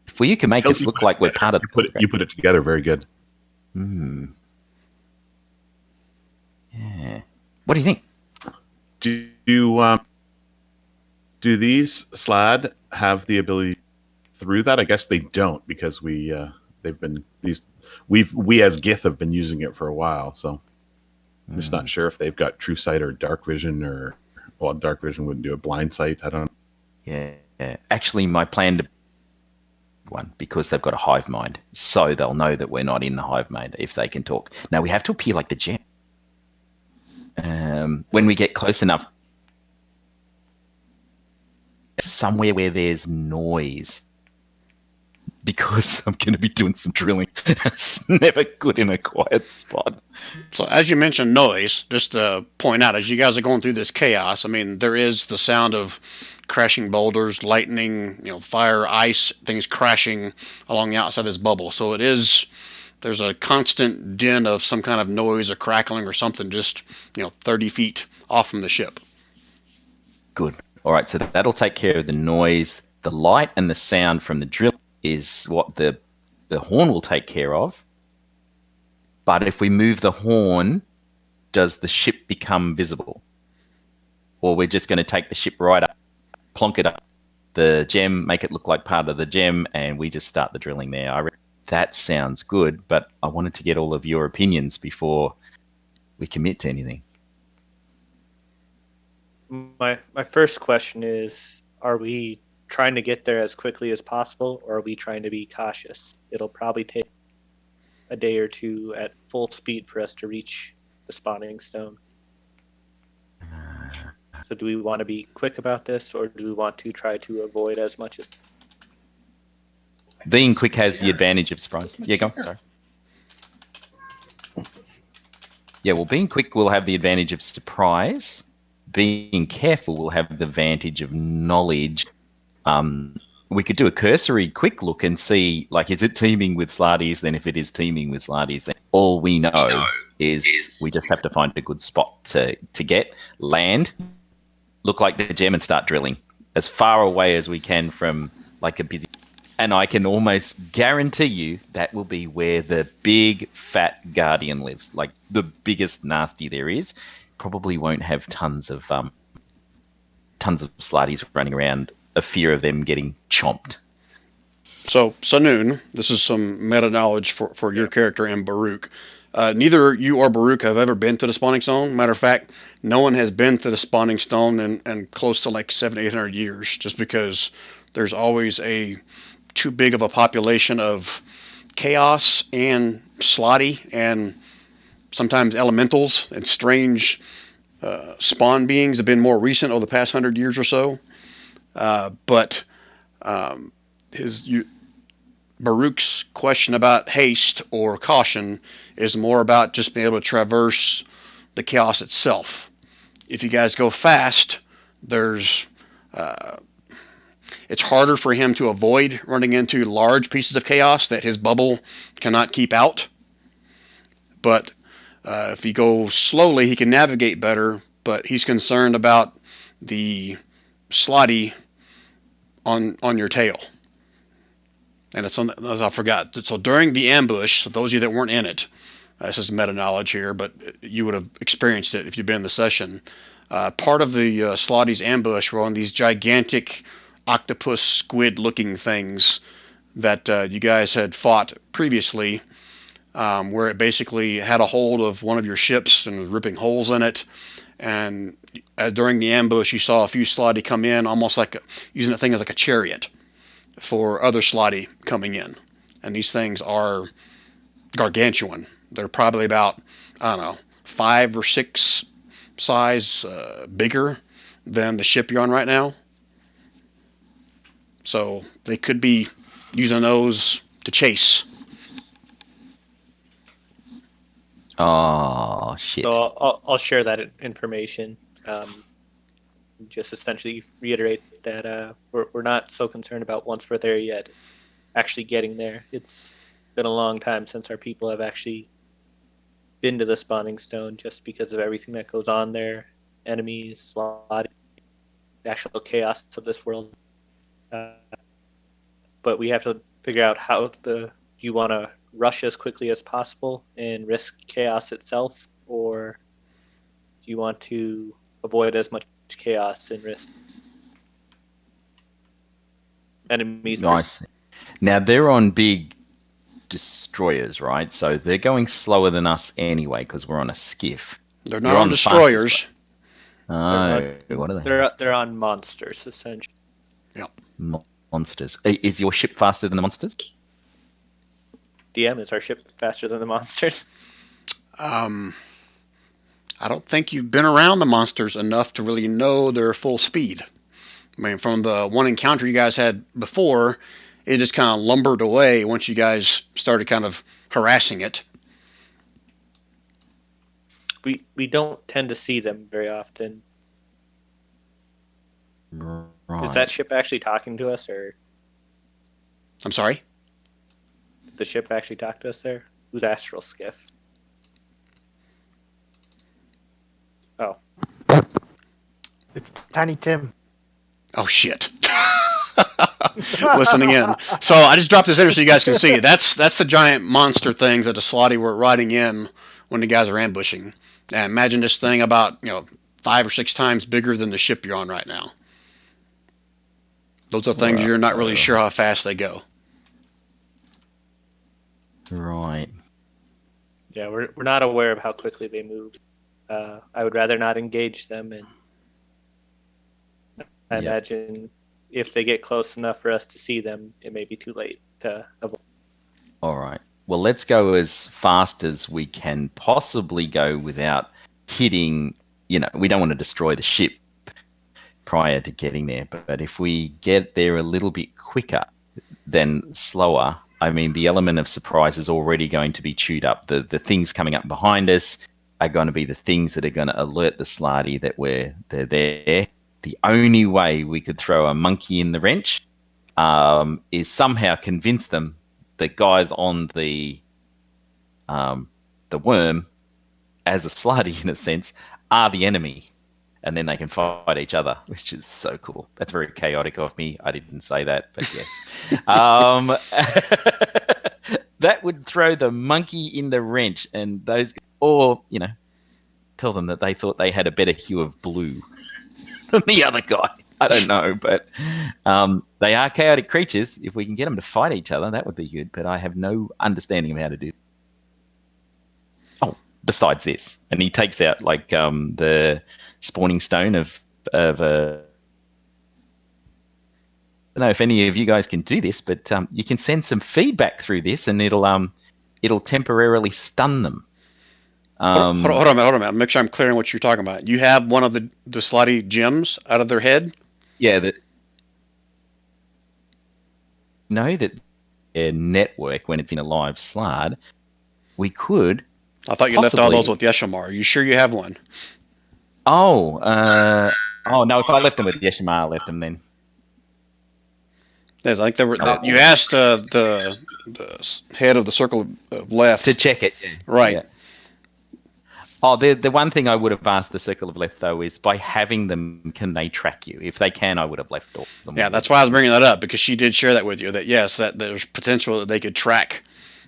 if you can make us look like we're part of. You put it together very good. Yeah. What do you think? Do these slad have the ability through that? I guess they don't because we as Gith have been using it for a while, so I'm just not sure if they've got true sight or dark vision dark vision wouldn't do a blind sight. I don't know. Yeah. Actually, my plan to one because they've got a hive mind, so they'll know that we're not in the hive mind if they can talk. Now we have to appear like the gem. When we get close enough, somewhere where there's noise, because I'm going to be doing some drilling. It's never good in a quiet spot. So as you mentioned noise, just to point out, as you guys are going through this chaos, I mean, there is the sound of crashing boulders, lightning, fire, ice, things crashing along the outside of this bubble. So there's a constant din of some kind of noise or crackling or something just, 30 feet off from the ship. Good. All right, so that'll take care of the noise. The light and the sound from the drill is what the horn will take care of. But if we move the horn, does the ship become visible? Or we're just going to take the ship right up, plonk it up, the gem, make it look like part of the gem, and we just start the drilling there. I reckon that sounds good, but I wanted to get all of your opinions before we commit to anything. my first question is: are we trying to get there as quickly as possible, or are we trying to be cautious? It'll probably take a day or two at full speed for us to reach the spawning stone. So do we want to be quick about this, or do we want to try to avoid as much as... Being quick has the advantage of surprise. Yeah, go on. Sorry. Yeah, well, being quick will have the advantage of surprise. Being careful will have the advantage of knowledge. We could do a cursory quick look and see, like, is it teeming with Slarties? Then if it is teeming with Slarties, then all we know is we just have to find a good spot to get, land, look like the gem and start drilling as far away as we can from, like, a busy... And I can almost guarantee you that will be where the big fat guardian lives, like the biggest nasty there is. Probably won't have tons of Slarties running around, a fear of them getting chomped. So, Sanoon, this is some meta knowledge for your character and Baruch. Neither you or Baruch have ever been to the spawning stone. Matter of fact, no one has been to the spawning stone in close to like 700-800 years, just because there's always too big of a population of chaos and slotty and sometimes elementals and strange spawn beings have been more recent over the past 100 years or so. But Baruch's question about haste or caution is more about just being able to traverse the chaos itself. If you guys go fast, it's harder for him to avoid running into large pieces of chaos that his bubble cannot keep out. But if you go slowly, he can navigate better, but he's concerned about the slotty on your tail. And it's something I forgot. So during the ambush, so those of you that weren't in it, this is meta knowledge here, but you would have experienced it if you've been in the session. Part of the slotty's ambush were on these gigantic octopus squid looking things that you guys had fought previously, where it basically had a hold of one of your ships and was ripping holes in it. And during the ambush, you saw a few slotty come in, almost like using the thing as like a chariot for other slotty coming in. And these things are gargantuan. They're probably about, 5 or 6 size bigger than the ship you're on right now. So they could be using those to chase. Oh, shit. So I'll share that information. Just essentially reiterate that we're not so concerned about once we're there yet, actually getting there. It's been a long time since our people have actually been to the spawning stone, just because of everything that goes on there, enemies, the actual chaos of this world. But we have to figure out how do you want to rush as quickly as possible and risk chaos itself, or do you want to avoid as much chaos and risk enemies? Nice. Now they're on big destroyers, right? So they're going slower than us anyway because we're on a skiff. They're not on destroyers. What are they? They're on monsters, essentially. Yeah. Monsters. Is your ship faster than the monsters? DM, is our ship faster than the monsters? I don't think you've been around the monsters enough to really know their full speed. I mean, from the one encounter you guys had before, it just kind of lumbered away once you guys started kind of harassing it. We don't tend to see them very often. Right. Is that ship actually talking to us, or I'm sorry? did the ship actually talk to us there? Who's Astral Skiff? Oh. It's Tiny Tim. Oh, shit. Listening in. So I just dropped this in so you guys can see. That's the giant monster things that the slotty were riding in when the guys are ambushing. And imagine this thing about 5 or 6 times bigger than the ship you're on right now. Those are things you're not really sure how fast they go. Right. Yeah, we're not aware of how quickly they move. I would rather not engage them and I imagine if they get close enough for us to see them, it may be too late to avoid. All right. Well, let's go as fast as we can possibly go without hitting, we don't want to destroy the ship prior to getting there. But if we get there a little bit quicker than slower, I mean, the element of surprise is already going to be chewed up. The things coming up behind us are going to be the things that are going to alert the Slarty that they're there. The only way we could throw a monkey in the wrench is somehow convince them the guys on the worm, as a Slarty in a sense, are the enemy, and then they can fight each other, which is so cool. That's very chaotic of me. I didn't say that, but yes. That would throw the monkey in the wrench, and tell them that they thought they had a better hue of blue than the other guy. I don't know, but they are chaotic creatures. If we can get them to fight each other, that would be good, but I have no understanding of how to do that. Oh, besides this. And he takes out the spawning stone of I don't know if any of you guys can do this, but you can send some feedback through this, and it'll temporarily stun them. Hold on a minute. Make sure I'm clear on what you're talking about. You have one of the Slarty gems out of their head? Yeah, that their network, when it's in a live slard, we could. I thought you left all those with Yeshimar. Are you sure you have one? Oh no! If I left them with Yeshimar, I left them then. Yes, I think there were. You asked the head of the Circle of Left to check it, right? Yeah. Oh, the one thing I would have asked the Circle of Left, though, is by having them, can they track you? If they can, I would have left all of them. Yeah, that's why I was bringing that up, because she did share that with you, that yes, that there's potential that they could track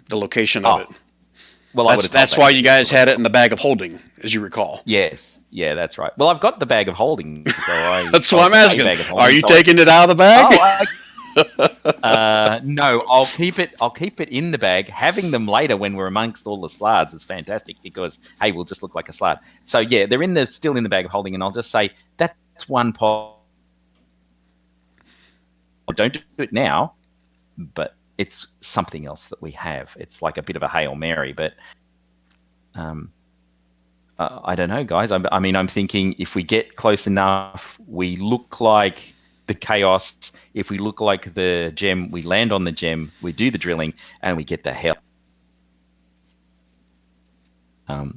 the location of it. Well, that's why you guys had it in the bag of holding, as you recall. Yes. Yeah, that's right. Well, I've got the bag of holding. So that's what I'm asking. Are you taking it out of the bag? No, I'll keep it in the bag. Having them later when we're amongst all the slards is fantastic, because hey, we'll just look like a slard. So yeah, they're still in the bag of holding, and I'll just say that's one pot. Don't do it now, but it's something else that we have. It's like a bit of a Hail Mary, but I don't know, guys. I mean, I'm thinking if we get close enough, we look like the chaos. If we look like the gem, we land on the gem, we do the drilling, and we get the hell.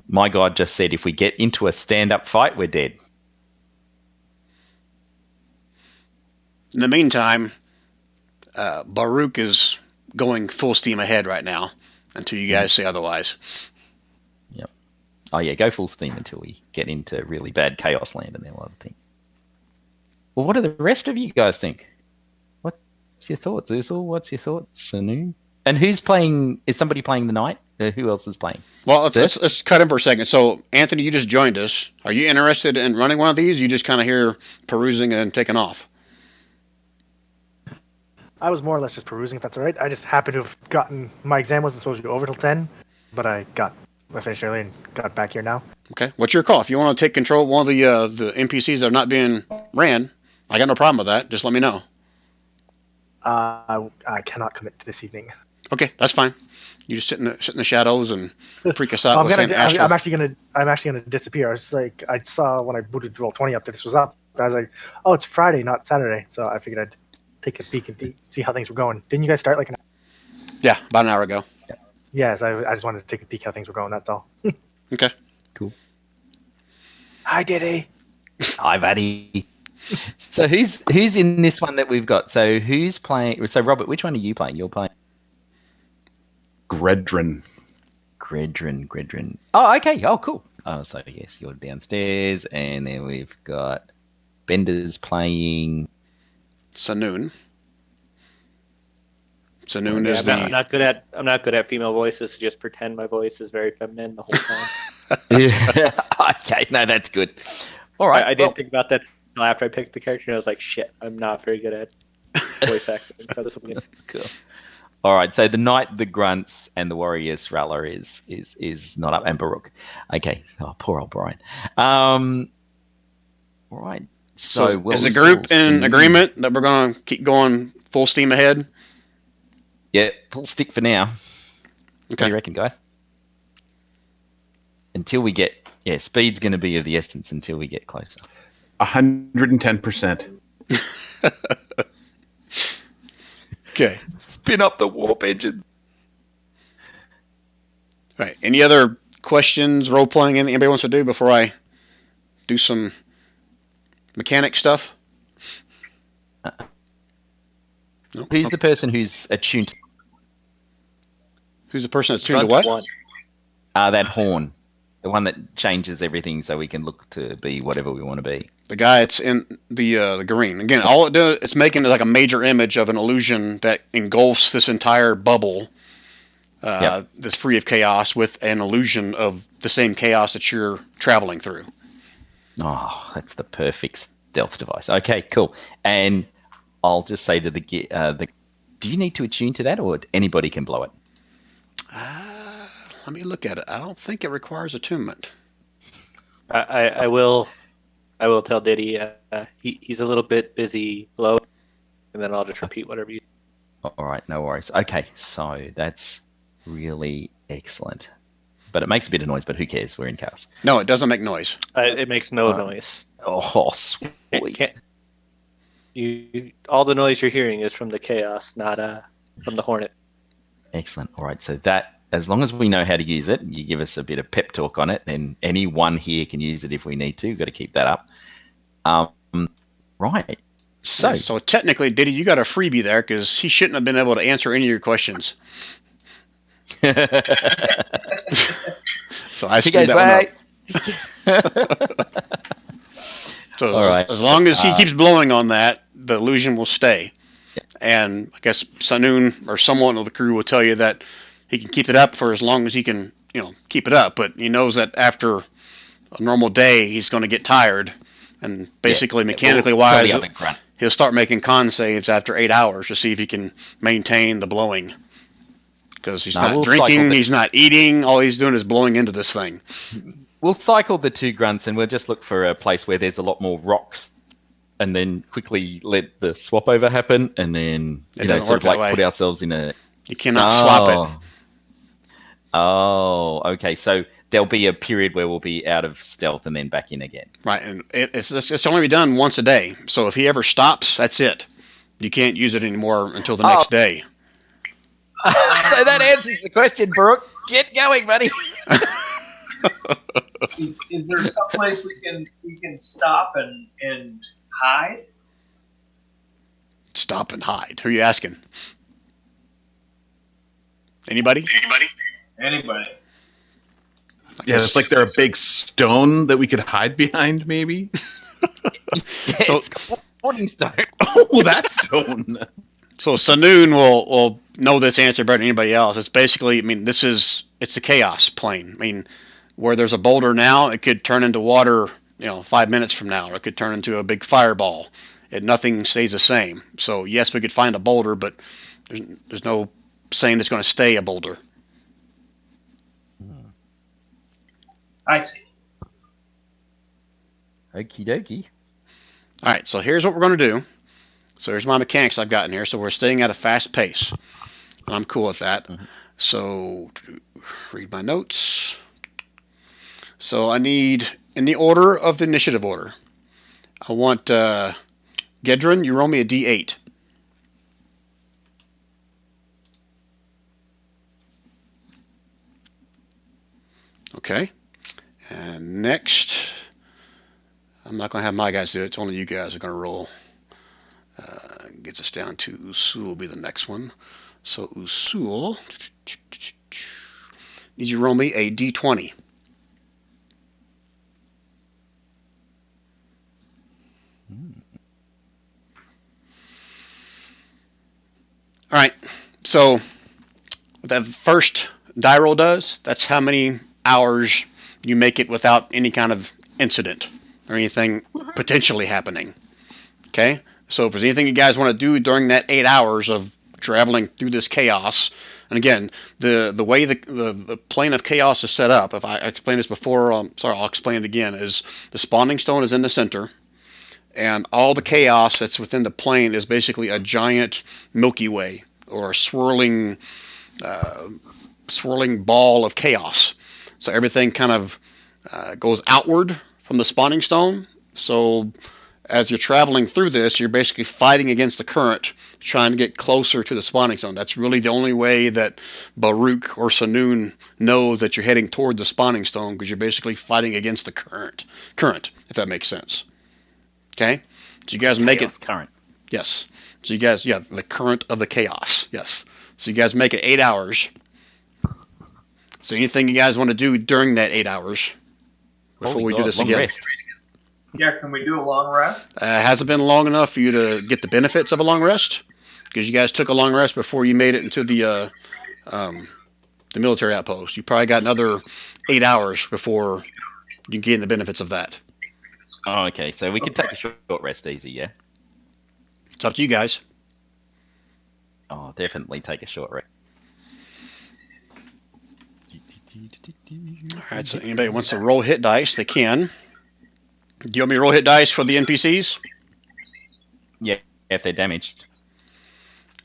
My god just said if we get into a stand-up fight, we're dead. In the meantime, Baruch is going full steam ahead right now until you guys say otherwise. Yep. Oh yeah, go full steam until we get into really bad chaos land, and then we'll have a thing. Well, what do the rest of you guys think? What's your thoughts, Usul? What's your thoughts, Sanu? And who's playing? Is somebody playing the knight? Who else is playing? Well, let's cut in for a second. So, Anthony, you just joined us. Are you interested in running one of these? You just kind of here perusing and taking off? I was more or less just perusing, if that's all right. I just happened to have gotten... My exam wasn't supposed to go over till 10, but I finished early and got back here now. Okay. What's your call? If you want to take control of one of the NPCs that are not being ran, I got no problem with that. Just let me know. I cannot commit to this evening. Okay, that's fine. You just sit in the shadows and freak us out. I'm actually gonna disappear. I saw when I booted Roll20 up that this was up. I was like, oh, it's Friday, not Saturday. So I figured I'd take a peek and see how things were going. Didn't you guys start like an? Yeah, about an hour ago. Yeah, so I just wanted to take a peek how things were going. That's all. Okay. Cool. Hi, Diddy. Hi, buddy. So who's in this one that we've got? So who's playing? So Robert, which one are you playing? You're playing Gredrin. Oh, okay. Oh, cool. Oh, so yes, you're downstairs, and then we've got Bender's playing Sanoon. Sanoon is I'm not good at female voices. So just pretend my voice is very feminine the whole time. Yeah. Okay. No, that's good. All right. I didn't think about that after I picked the character, and I was like, shit, I'm not very good at voice acting. So this will be good. That's cool. All right, so the knight, the grunts, and the warrior Rattler is not up, and Baruch. Okay, oh, poor old Brian. All right, So Will is the group in agreement that we're going to keep going full steam ahead? Yeah, full stick for now. What do Okay. you reckon, guys? Until we get, speed's going to be of the essence until we get closer. 110%. Okay. Spin up the warp engine. All right. Any other questions, role playing, anything anybody wants to do before I do some mechanic stuff? No? Who's the person who's attuned to Who's the person that's tuned to what? One. that horn? The one that changes everything so we can look to be whatever we want to be. The guy that's in the green. Again, all it does, it's making like a major image of an illusion that engulfs this entire bubble that's free of chaos, with an illusion of the same chaos that you're traveling through. Oh, that's the perfect stealth device. Okay, cool. And I'll just say to the do you need to attune to that, or anybody can blow it? Let me look at it. I don't think it requires attunement. I will tell Diddy he's a little bit busy below, and then I'll just repeat whatever you. All right, no worries. Okay, so that's really excellent. But it makes a bit of noise, but who cares? We're in chaos. No, it doesn't make noise. It makes no noise. Oh, sweet. All the noise you're hearing is from the chaos, not from the Hornet. Excellent. All right, so that, as long as we know how to use it, you give us a bit of pep talk on it, then anyone here can use it if we need to. We've got to keep that up. Right. So technically, Diddy, you got a freebie there because he shouldn't have been able to answer any of your questions. So I screwed that one up. So all right. As long as he keeps blowing on that, the illusion will stay. Yeah. And I guess Sanoon or someone of the crew will tell you that he can keep it up for as long as he can, keep it up. But he knows that after a normal day, he's going to get tired. And basically, mechanically wise, he'll start making con saves after 8 hours to see if he can maintain the blowing. Because he's not drinking, he's not eating, all he's doing is blowing into this thing. We'll cycle the 2 grunts and we'll just look for a place where there's a lot more rocks, and then quickly let the swap over happen, and then sort of like put ourselves in a. You cannot swap it. Oh, okay. So there'll be a period where we'll be out of stealth and then back in again. Right, and it's only be done once a day. So if he ever stops, that's it. You can't use it anymore until the next day. So that answers the question, Brooke. Get going, buddy. Is there some place we can stop and hide? Stop and hide. Who are you asking? Anybody? Anybody. Yeah, it's like they're a big stone that we could hide behind, maybe. It's called Morning Stone. Oh, that stone. So Sanoon will know this answer better than anybody else. It's basically, it's a chaos plane. Where there's a boulder now, it could turn into water, 5 minutes from now, or it could turn into a big fireball. Nothing stays the same. So yes, we could find a boulder, but there's no saying it's going to stay a boulder. I see. Okie dokie. All right, so here's what we're going to do. So here's my mechanics I've got in here. So we're staying at a fast pace. And I'm cool with that. Mm-hmm. So read my notes. So I need, in the order of the initiative order, I want Gedron, you roll me a D8. Okay. And next, I'm not going to have my guys do it. It's only you guys are going to roll. Gets us down to Usul will be the next one. So Usul, need you roll me a D20. All right. So what that first die roll does, that's how many hours you make it without any kind of incident or anything potentially happening. Okay? So if there's anything you guys want to do during that 8 hours of traveling through this chaos, and again, the way the plane of chaos is set up, if I explained this before, I'll explain it again, is the spawning stone is in the center, and all the chaos that's within the plane is basically a giant Milky Way or a swirling ball of chaos. So everything kind of goes outward from the spawning stone. So as you're traveling through this, you're basically fighting against the current, trying to get closer to the spawning zone. That's really the only way that Baruch or Sanoon knows that you're heading toward the spawning stone, because you're basically fighting against the current, if that makes sense. Okay? So you guys make it current. Yes. So you guys, the current of the chaos. Yes. So you guys make it 8 hours. So anything you guys want to do during that 8 hours before we do this again? Rest. Yeah, can we do a long rest? Hasn't been long enough for you to get the benefits of a long rest, because you guys took a long rest before you made it into the military outpost. You probably got another 8 hours before you gain the benefits of that. Oh, okay. So we could take a short rest easy, yeah? It's up to you guys. Oh, definitely take a short rest. All right, so anybody wants to roll hit dice, they can. Do you want me to roll hit dice for the NPCs? Yeah, if they're damaged.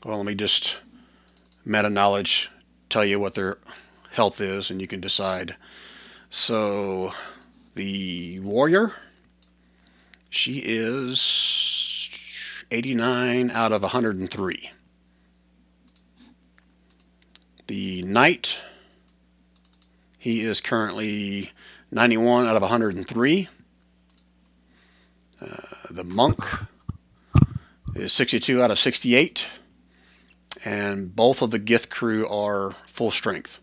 Well, let me just meta knowledge tell you what their health is, and you can decide. So the warrior, she is 89 out of 103. The knight, he is currently 91 out of 103. The monk is 62 out of 68. And both of the Gith crew are full strength.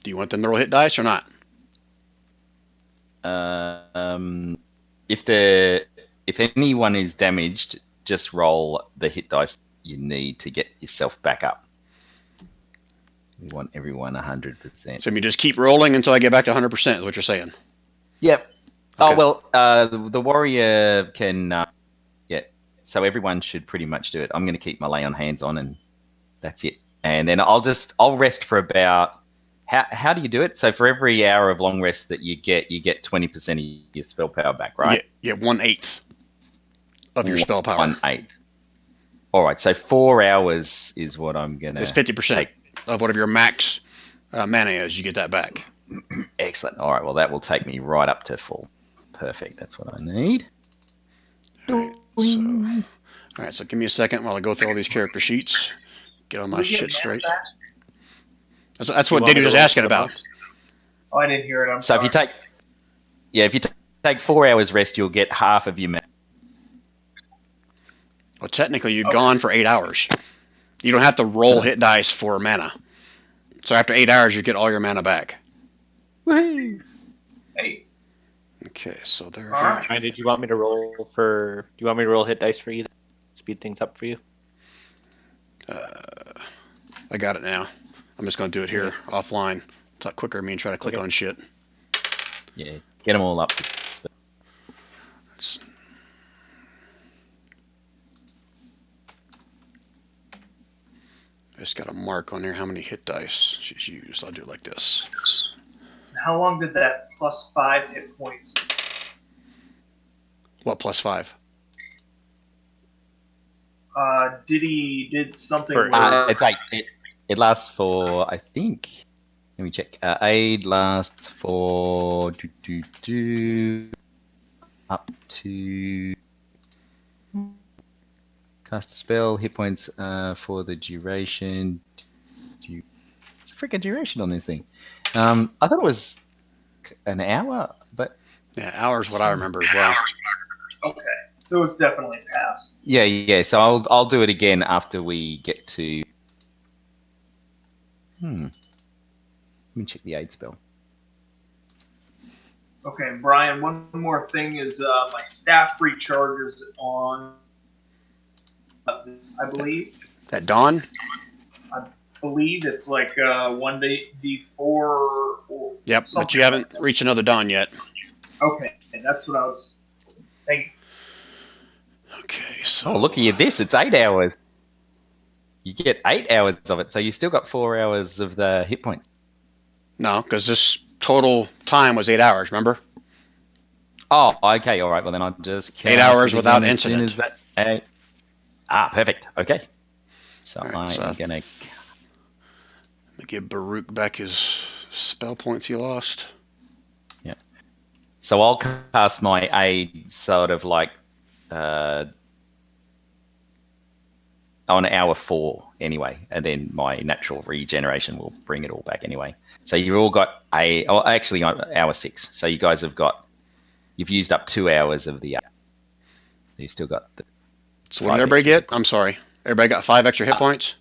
Do you want them to roll hit dice or not? If anyone is damaged, just roll the hit dice you need to get yourself back up. We want everyone 100%. So you just keep rolling until I get back to 100% is what you're saying? Yep. Okay. Oh, well, the warrior can... so everyone should pretty much do it. I'm going to keep my lay on hands on, and that's it. And then I'll rest for about... How do you do it? So for every hour of long rest that you get 20% of your spell power back, right? Yeah, 1/8 of your spell power. 1/8. All right, so 4 hours is what I'm going to... It's 50% of whatever your max mana is. You get that back. Excellent. All right, well, that will take me right up to full. Perfect. That's what I need. All right, so give me a second while I go through all these character sheets. Get all my shit straight. That's what Diddy was asking about. Oh, I didn't hear it. I'm sorry. If you take 4 hours rest, you'll get half of your mana. Well, technically, you've gone for 8 hours. You don't have to roll hit dice for mana. So after 8 hours, you get all your mana back. Woohoo! Hey. Okay, so there. All right. Ryan, do you want me to roll hit dice for you? Speed things up for you? I got it now. I'm just going to do it here offline. It's a lot quicker than me trying to click on shit. Yeah, get them all up. I just got a mark on there how many hit dice she's used. I'll do it like this. How long did that +5 hit points? What +5? Did something For- where It's 8. It lasts for, I think. Let me check. Aid lasts for up to cast a spell, hit points for the duration. It's a freaking duration on this thing. I thought it was an hour, but Yeah, hour's what I remember as well. okay, so it's definitely passed. yeah. So I'll do it again after we get to. Let me check the aid spell. Okay, Brian. One more thing is my staff recharges on. I believe That dawn? it's like 1d4. Yep, but you haven't reached another dawn yet. Okay, that's what I was thinking. Okay, so Oh, look at this. It's 8 hours. You get 8 hours of it, so you still got 4 hours of the hit points. no, because this total time was 8 hours. Remember? Oh, okay, all right. Well, then I'll just 8 cast hours it without again as soon incident. as that. Perfect. Okay. So All right, I'm gonna. Let me give Baruch back his spell points he lost. Yeah. So I'll cast my aid sort of like on hour 4 anyway, and then my natural regeneration will bring it all back anyway. So you all got actually on hour 6. So you guys you've used up 2 hours of the. You've still got the. So what did everybody get? I'm sorry. Everybody got 5 extra hit points?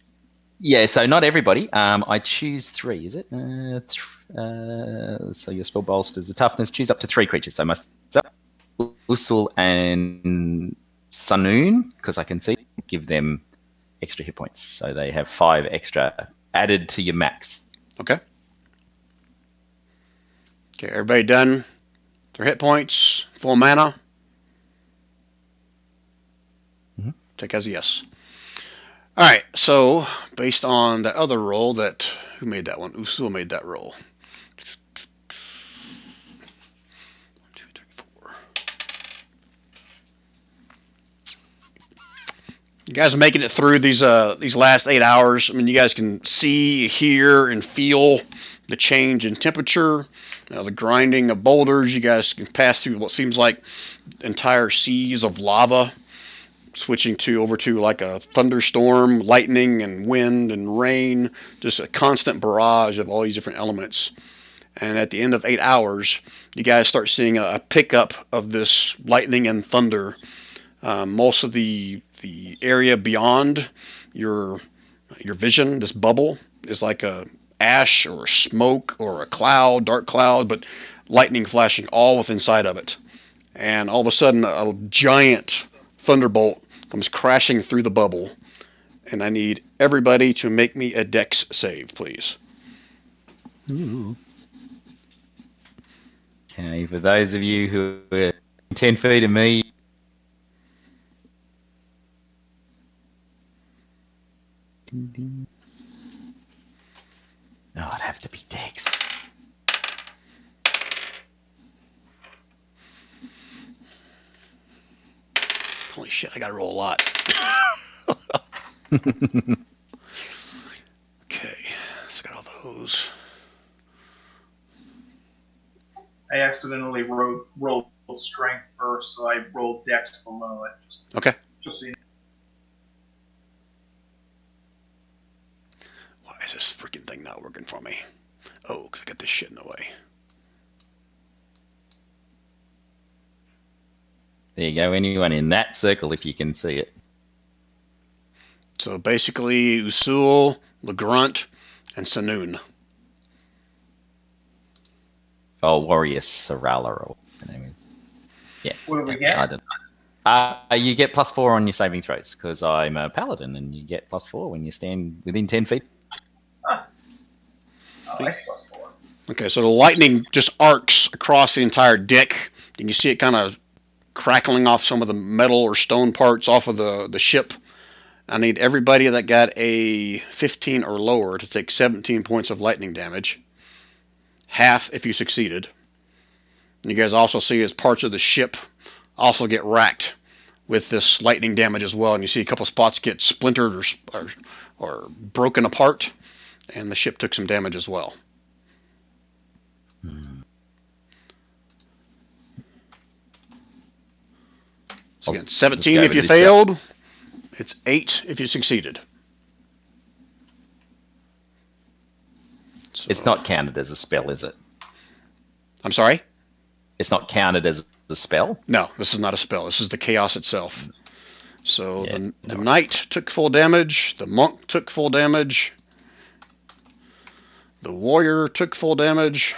Yeah, so not everybody. I choose 3, is it? So your spell bolsters the toughness. Choose up to 3 creatures. So myself, Usul, and Sanoon, because I can see, give them extra hit points. So they have 5 extra added to your max. Okay. Okay, everybody done their hit points, full mana? Mm-hmm. Take as a yes. All right, so based on the other roll who made that one? Usul made that roll. 1, 2, 3, 4. You guys are making it through these last 8 hours. I mean, you guys can see, hear, and feel the change in temperature, the grinding of boulders. You guys can pass through what seems like entire seas of lava, switching over to like a thunderstorm, lightning and wind and rain, just a constant barrage of all these different elements. And at the end of 8 hours, you guys start seeing a pickup of this lightning and thunder. Most of the area beyond your vision, this bubble, is like a ash or smoke or a cloud, dark cloud, but lightning flashing all within inside of it. And all of a sudden, a giant thunderbolt comes crashing through the bubble, and I need everybody to make me a dex save, please. Ooh. Okay, for those of you who are 10 feet of me, oh, it'd have to be dex. Holy shit, I gotta roll a lot. Okay, so I got all those. I accidentally rolled strength first, so I rolled dex below it. Okay. Just so you know. Why is this freaking thing not working for me? Oh, because I got this shit in the way. There you go. Anyone in that circle, if you can see it. So basically, Usul, LeGrunt, and Sanoon. Oh, Warrior Sarala, or whatever her name is. Yeah. What do we get? I don't know. You get +4 on your saving throws, because I'm a paladin, and you get +4 when you stand within 10 feet. Huh. I like +4. Okay, so the lightning just arcs across the entire deck, and you see it kind of crackling off some of the metal or stone parts off of the ship. I need everybody that got a 15 or lower to take 17 points of lightning damage. Half if you succeeded. And you guys also see as parts of the ship also get racked with this lightning damage as well. And you see a couple spots get splintered or broken apart. And the ship took some damage as well. So again, 17 if you failed. It's 8 if you succeeded. So, it's not counted as a spell, is it? I'm sorry? It's not counted as a spell? No, this is not a spell. This is the chaos itself. So yeah, the knight took full damage. The monk took full damage. The warrior took full damage.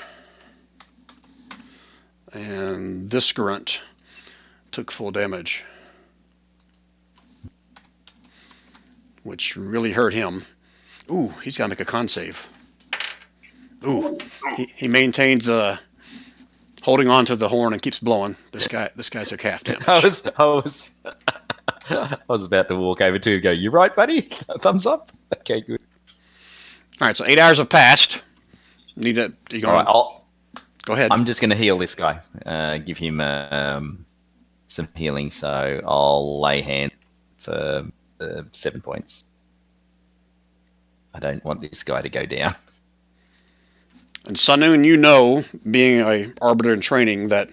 And this grunt took full damage, which really hurt him. Ooh, he's got to make a con save. Ooh, he maintains holding on to the horn and keeps blowing. This guy took half damage. I was about to walk over to you and go, "You right, buddy? Thumbs up." Okay, good. All right, so 8 hours have passed. All right, Go ahead. I'm just going to heal this guy. Give him some healing. So I'll lay hand for 7 points. I don't want this guy to go down. And Saloon, you know, being a arbiter in training, that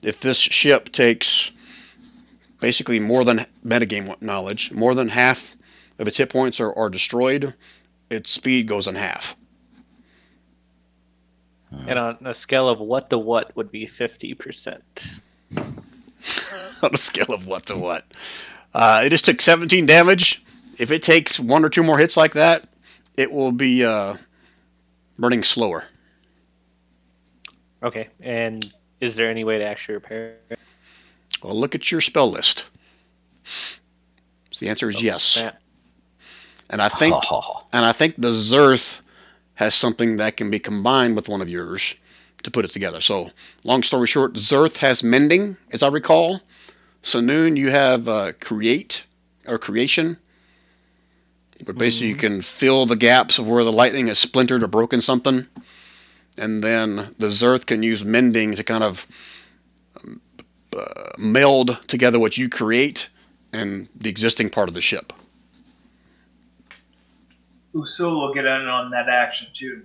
if this ship takes basically more than metagame knowledge, more than half of its hit points are destroyed, its speed goes in half. And on a scale of what to what would be 50%? On a scale of what to what? It just took 17 damage. If it takes 1 or 2 more hits like that, it will be burning slower. Okay, and is there any way to actually repair it? Well, look at your spell list. So the answer is yes. Yeah. And I think the Zerth has something that can be combined with one of yours to put it together. So, long story short, Zerth has mending, as I recall. Saloon, you have create or creation. But basically, you can fill the gaps of where the lightning has splintered or broken something. And then the Zerth can use mending to kind of meld together what you create and the existing part of the ship. Usul will get in on that action too,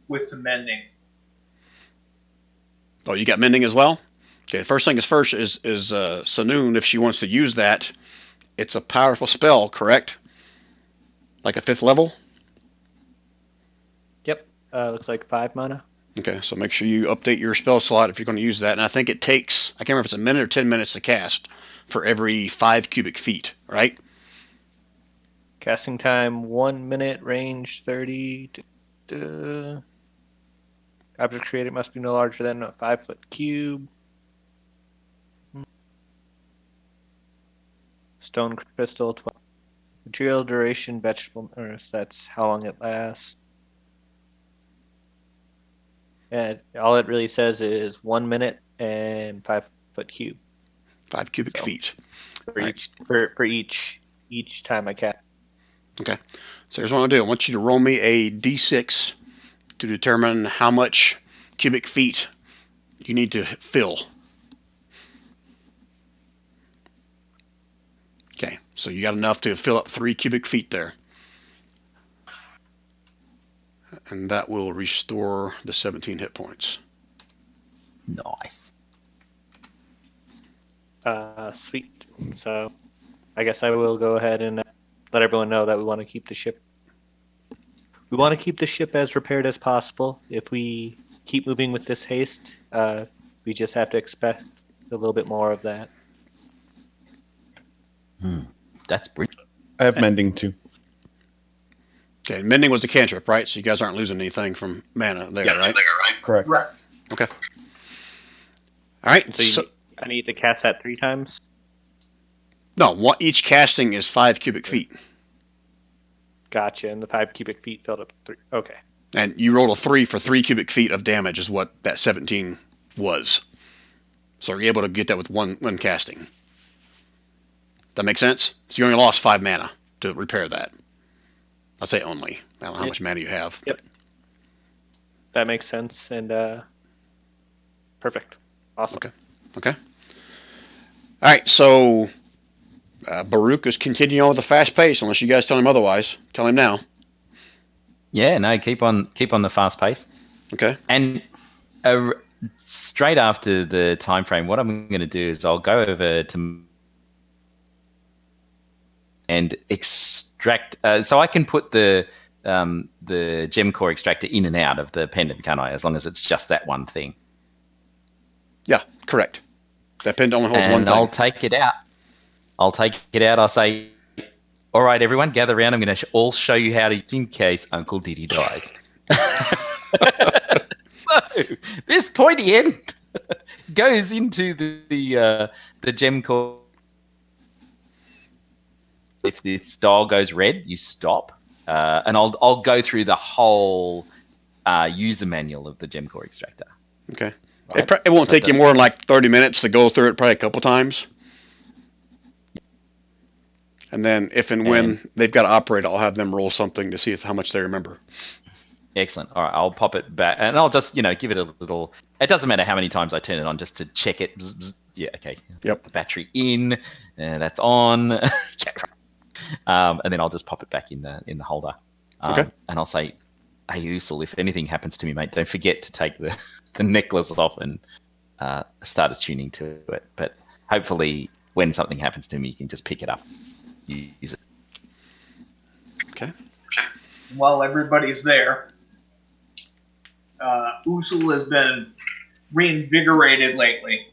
with some mending. Oh, you got mending as well? Okay, first thing is first is Saloon, if she wants to use that, it's a powerful spell, correct? Like a 5th level? Yep, looks like 5 mana. Okay, so make sure you update your spell slot if you're going to use that. And I think it takes, I can't remember if it's a minute or 10 minutes to cast for every 5 cubic feet, right? Casting time 1 minute, range 30. Object created must be no larger than a 5-foot cube. Stone crystal 12. Material duration vegetable earth. That's how long it lasts. And all it really says is 1 minute and 5-foot cube. 5 cubic feet. For each time I cast. Okay. So here's what I'll do. I want you to roll me a d6 to determine how much cubic feet you need to fill. Okay. So you got enough to fill up 3 cubic feet there. And that will restore the 17 hit points. Nice. Sweet. So I guess I will go ahead and let everyone know that we want to keep the ship. We want to keep the ship as repaired as possible. If we keep moving with this haste, we just have to expect a little bit more of that. That's brilliant. I have mending too. Okay, mending was the cantrip, right? So you guys aren't losing anything from mana there, right? Correct. Right. Okay. All right. So I need to cast that 3 times? No, each casting is 5 cubic feet. Gotcha. And the 5 cubic feet filled up 3. Okay. And you rolled a 3 for 3 cubic feet of damage is what that 17 was. So you're able to get that with one casting. That make sense? So you only lost 5 mana to repair that. I say only. I don't know how much mana you have. Yep. That makes sense. And perfect. Awesome. Okay. All right, so Baruch is continuing on with a fast pace, unless you guys tell him otherwise. Tell him now. Yeah, no, keep on the fast pace. Okay. And straight after the time frame, what I'm going to do is I'll go over to and extract. So I can put the gem core extractor in and out of the pendant, can't I? As long as it's just that one thing. Yeah, correct. That pendant only holds one thing. I'll take it out. I'll say, all right, everyone, gather around. I'm going to all show you how to, in case Uncle Diddy dies. So, this pointy end goes into the gem core. If this dial goes red, you stop. And I'll go through the whole user manual of the gem core extractor. Okay. Right? It won't take you more than like 30 minutes to go through it, probably a couple times. And then if and when they've got to operate, I'll have them roll something to see how much they remember. Excellent. All right, I'll pop it back, and I'll just give it a little. It doesn't matter how many times I turn it on, just to check it. Bzz, bzz. Yeah, okay. Yep. The battery in, that's on. And then I'll just pop it back in the holder. Okay. And I'll say, "Hey, Usul, if anything happens to me, mate, don't forget to take the necklace off and start attuning to it. But hopefully, when something happens to me, you can just pick it up, use it." Okay. While everybody's there, Usul has been reinvigorated lately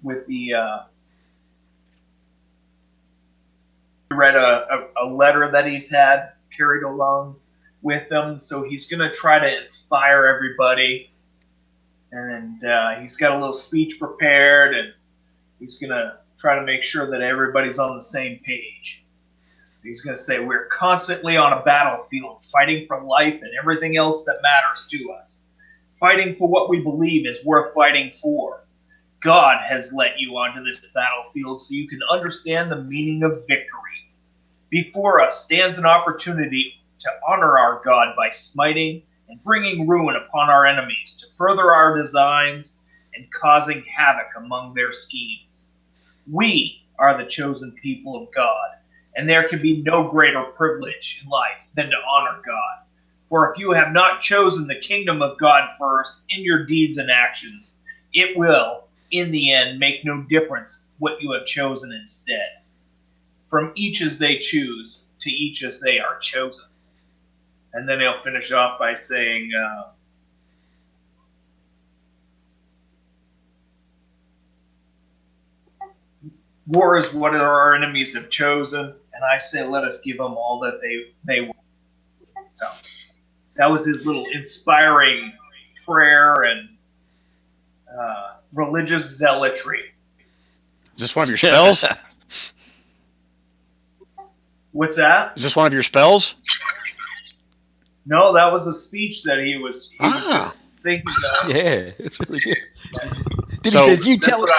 with the. Read a letter that he's had carried along with him, so he's going to try to inspire everybody. And he's got a little speech prepared, and he's going to try to make sure that everybody's on the same page. He's going to say, we're constantly on a battlefield, fighting for life and everything else that matters to us. Fighting for what we believe is worth fighting for. God has let you onto this battlefield so you can understand the meaning of victory. Before us stands an opportunity to honor our God by smiting and bringing ruin upon our enemies, to further our designs and causing havoc among their schemes. We are the chosen people of God, and there can be no greater privilege in life than to honor God. For if you have not chosen the kingdom of God first in your deeds and actions, it will, in the end, make no difference what you have chosen instead. From each as they choose, to each as they are chosen. And then he'll finish off by saying, war is what our enemies have chosen, and I say let us give them all that they want. So that was his little inspiring prayer and religious zealotry. Is this one of your spells? What's that? Is this one of your spells? No, that was a speech that he was just thinking about. Yeah, it's really good. He says, "You tell it."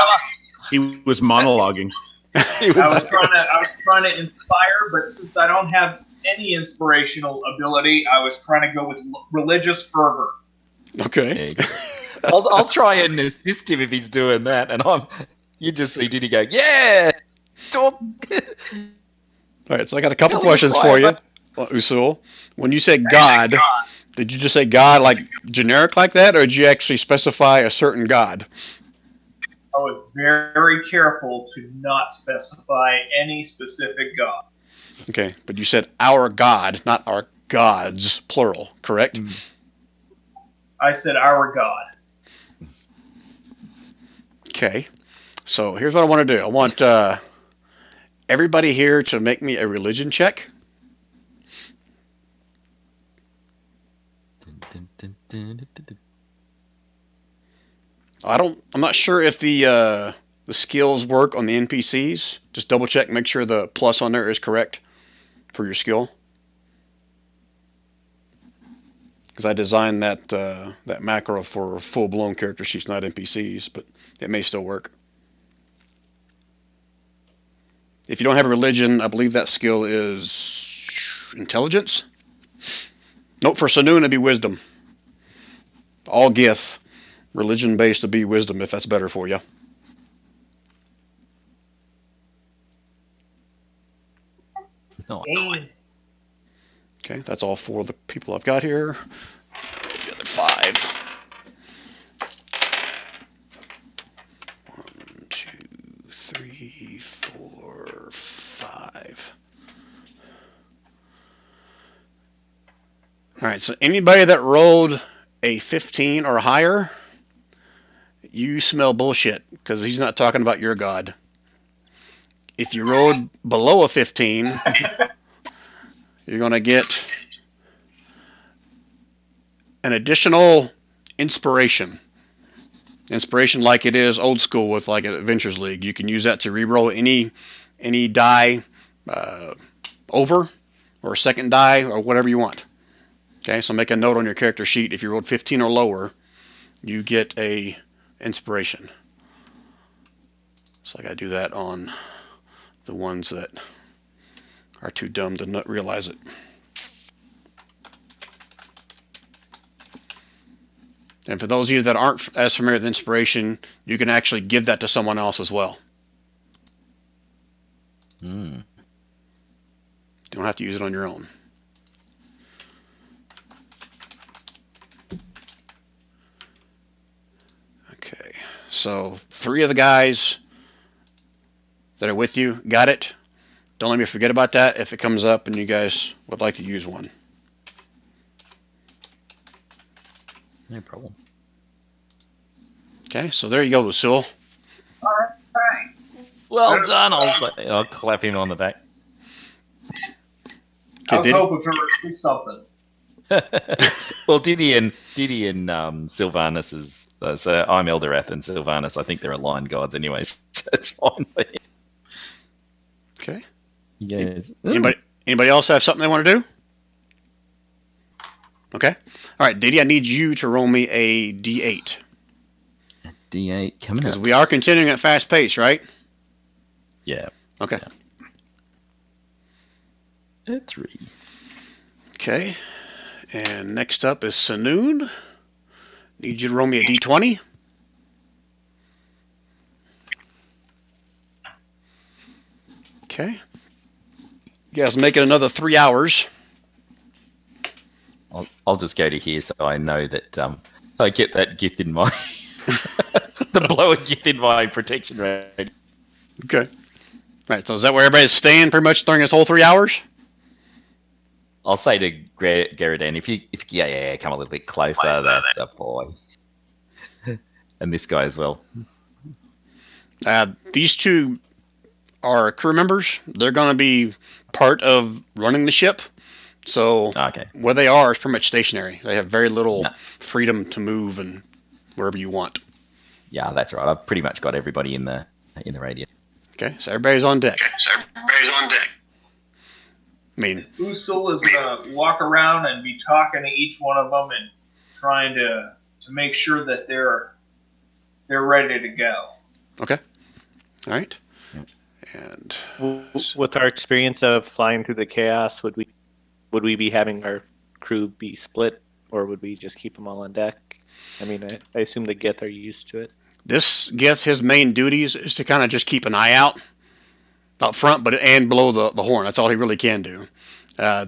He was monologuing. I was trying to inspire, but since I don't have any inspirational ability, I was trying to go with religious fervor. Okay. I'll try and assist him if he's doing that, and you just see Diddy go, "Yeah, talk." All right, so I got a couple questions for you, Usul. When you said God, did you just say God like generic like that, or did you actually specify a certain God? I was very careful to not specify any specific God. Okay, but you said our God, not our gods, plural, correct? I said our God. Okay, so here's what I want to do. I want everybody here to make me a religion check. I'm not sure if the skills work on the NPCs. Just double check, make sure the plus on there is correct for your skill. Because I designed that macro for full-blown character sheets, not NPCs, but it may still work. If you don't have a religion, I believe that skill is intelligence. Nope, for Saloon it'd be wisdom. All Gith, religion-based would be wisdom if that's better for you. No. Okay, that's all four of the people I've got here. The other five. 1, 2, 3, 4, 5. All right, so anybody that rolled a 15 or higher, you smell bullshit because he's not talking about your God. If you rolled below a 15, you're going to get an additional inspiration. Inspiration like it is old school with like an Adventures League. You can use that to re-roll any die over or a second die or whatever you want. Okay, so make a note on your character sheet. If you rolled 15 or lower, you get a inspiration. So I got to do that on the ones that are too dumb to not realize it. And for those of you that aren't as familiar with inspiration, you can actually give that to someone else as well. Mm. You don't have to use it on your own. Okay, so 3 of the guys that are with you got it. Don't let me forget about that if it comes up and you guys would like to use one. No problem. Okay, so there you go, Lucille. All right. Well done. I'll clap him on the back. I was hoping for at least something. Well, Diddy and Sylvanas is so I'm Eldorath and Sylvanas. I think they're aligned gods, anyways. So it's fine for him. Okay. Yes. Anybody else have something they want to do? Okay. All right, Diddy, I need you to roll me a D8. D8 coming Because up. we are continuing at fast pace, right? Yeah. Okay. A 3. Okay. And next up is Senoon. Need you to roll me a D20. Okay. You guys make it another 3 hours. I'll just go to here so I know that I get that gift in my the blower gift in my protection rate. Okay. Right. So is that where everybody's staying pretty much during this whole 3 hours? I'll say to Garridan, if you come a little bit closer, that's a boy. And this guy as well. These 2 are crew members. They're going to be part of running the ship. So Okay. where they are is pretty much stationary. They have very little freedom to move and wherever you want. Yeah, that's right. I've pretty much got everybody in the radio. Okay, so everybody's on deck. I mean, Usul is gonna walk around and be talking to each one of them and trying to make sure that they're ready to go. okay. All right. And With our experience of flying through the chaos, would we be having our crew be split, or would we just keep them all on deck? I mean, I assume the Gith are used to it. this Gith, his main duties is to kind of just keep an eye out front, and below the horn. That's all he really can do.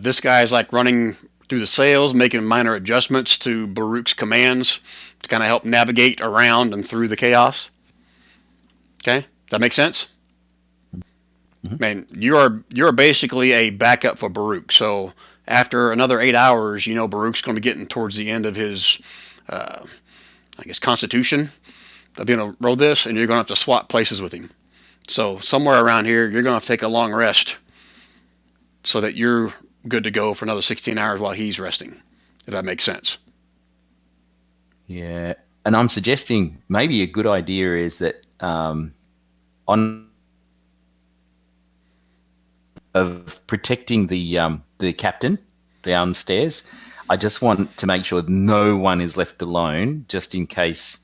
This guy is like running through the sails, making minor adjustments to Baruch's commands to kind of help navigate around and through the chaos. Okay, does that make sense? Mm-hmm. Man, you're basically a backup for Baruch. So after another 8 hours, Baruch's going to be getting towards the end of his, constitution of being able to roll this, and you're going to have to swap places with him. So somewhere around here, you're going to have to take a long rest so that you're good to go for another 16 hours while he's resting, if that makes sense. Yeah, and I'm suggesting maybe a good idea is that of protecting the captain downstairs. I just want to make sure no one is left alone, just in case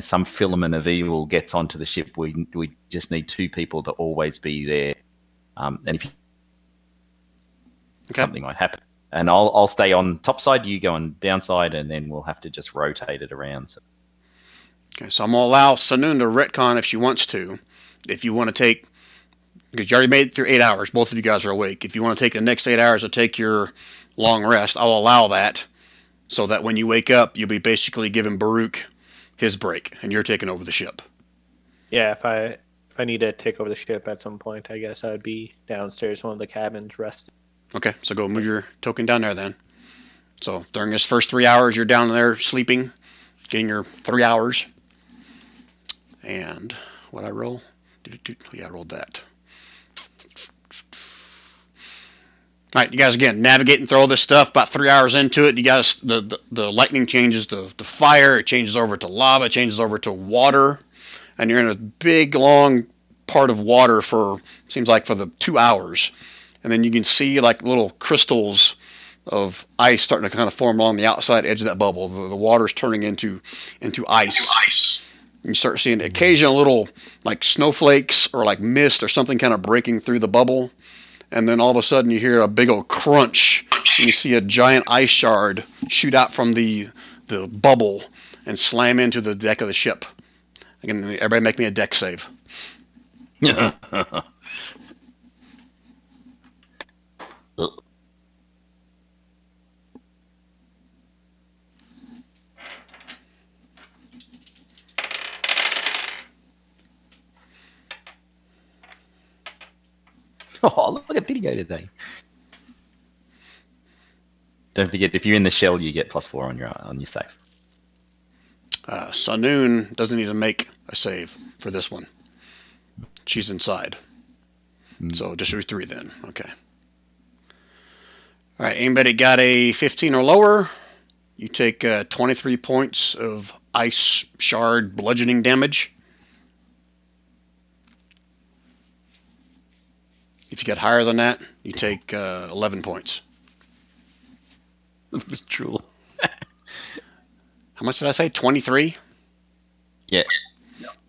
some filament of evil gets onto the ship. We just need 2 people to always be there, and if something might happen, and I'll stay on top side, you go on downside, and then we'll have to just rotate it around. So. Okay, so I'm going to allow Senoon to retcon if she wants to. If you want to take, because you already made it through 8 hours, both of you guys are awake. If you want to take the next 8 hours to take your long rest, I'll allow that, so that when you wake up, you'll be basically giving Baruch his break, and you're taking over the ship. Yeah, if I need to take over the ship at some point, I guess I would be downstairs, one of the cabins, resting. Okay, so go move your token down there then. So during this first 3 hours, you're down there sleeping, getting your 3 hours. And what I roll? Yeah, I rolled that. All right, you guys, again, navigating through all this stuff. About 3 hours into it, you guys, the lightning changes to fire. It changes over to lava. It changes over to water. And you're in a big, long part of water seems like for the 2 hours. And then you can see like little crystals of ice starting to kind of form along the outside edge of that bubble. The water's turning into ice. And you start seeing occasional little like snowflakes or like mist or something kind of breaking through the bubble. And then all of a sudden you hear a big old crunch, and you see a giant ice shard shoot out from the bubble, and slam into the deck of the ship. Again, everybody make me a deck save. Oh, look at Diddy go today. Don't forget, if you're in the shell, you get +4 on your save. Saloon doesn't need to make a save for this one. She's inside. So just do 3 then. Okay. All right. Anybody got a 15 or lower? You take 23 points of ice shard bludgeoning damage. If you get higher than that, you take 11 points. It was true. How much did I say? 23? Yeah.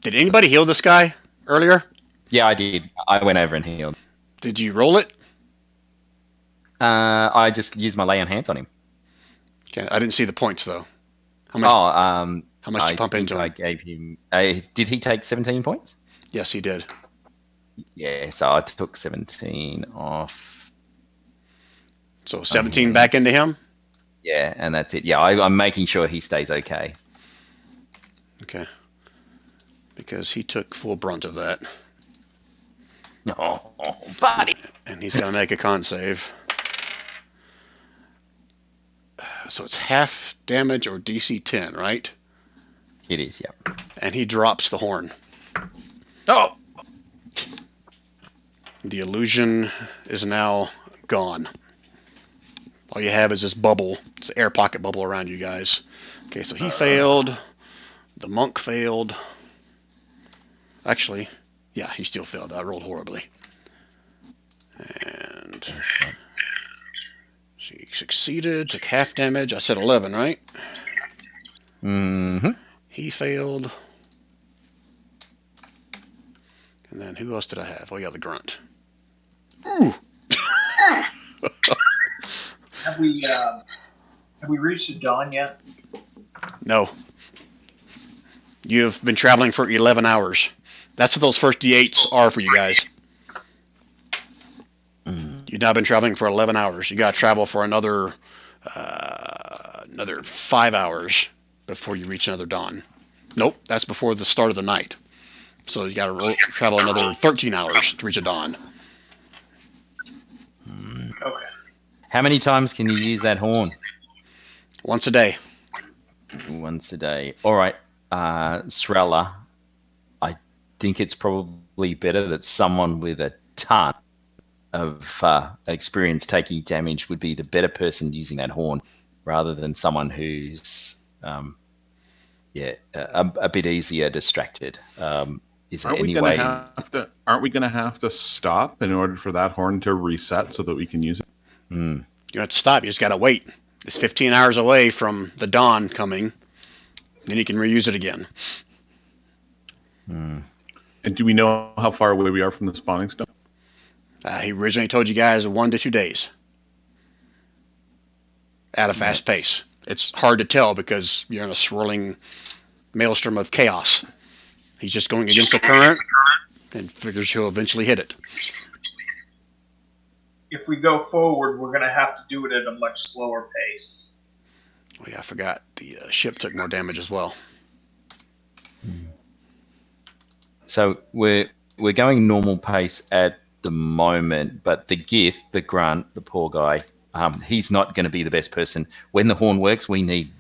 Did anybody heal this guy earlier? Yeah, I did. I went over and healed. Did you roll it? I just used my lay on hands on him. Okay, I didn't see the points though. How much did you pump into him? I gave him. Did he take 17 points? Yes, he did. Yeah, so I took 17 off. So 17 back into him? Yeah, and that's it. Yeah, I'm making sure he stays okay. Okay. Because he took full brunt of that. Oh, buddy. And he's going to make a con save. So it's half damage or DC 10, right? It is, yeah. And he drops the horn. Oh! The illusion is now gone. All you have is this bubble. It's an air pocket bubble around you guys. Okay, so he failed. The monk failed. Actually, yeah, he still failed. I rolled horribly. And she succeeded, took half damage. I said 11, right? Mm-hmm. He failed. And then who else did I have? Oh, yeah, the grunt. Ooh! Have we reached the dawn yet? No. You've been traveling for 11 hours. That's what those first D8s are for you guys. You've now been traveling for 11 hours. You got to travel for another 5 hours before you reach another dawn. Nope, that's before the start of the night. So you got to travel another 13 hours to reach a dawn. Okay. How many times can you use that horn? Once a day. Once a day. All right. Srella, I think it's probably better that someone with a ton of experience taking damage would be the better person using that horn rather than someone who's a bit easier distracted. Is there any way? Aren't we going to have to stop in order for that horn to reset so that we can use it? You don't have to stop. You just got to wait. It's 15 hours away from the dawn coming. Then you can reuse it again. And do we know how far away we are from the spawning stone? He originally told you guys 1 to 2 days. At a fast pace. It's hard to tell because you're in a swirling maelstrom of chaos. He's just going against the current and figures he'll eventually hit it. If we go forward, we're going to have to do it at a much slower pace. Oh yeah, I forgot. The ship took more damage as well. So we're going normal pace at the moment, but the Gith, the grunt, the poor guy, he's not going to be the best person. When the horn works, we need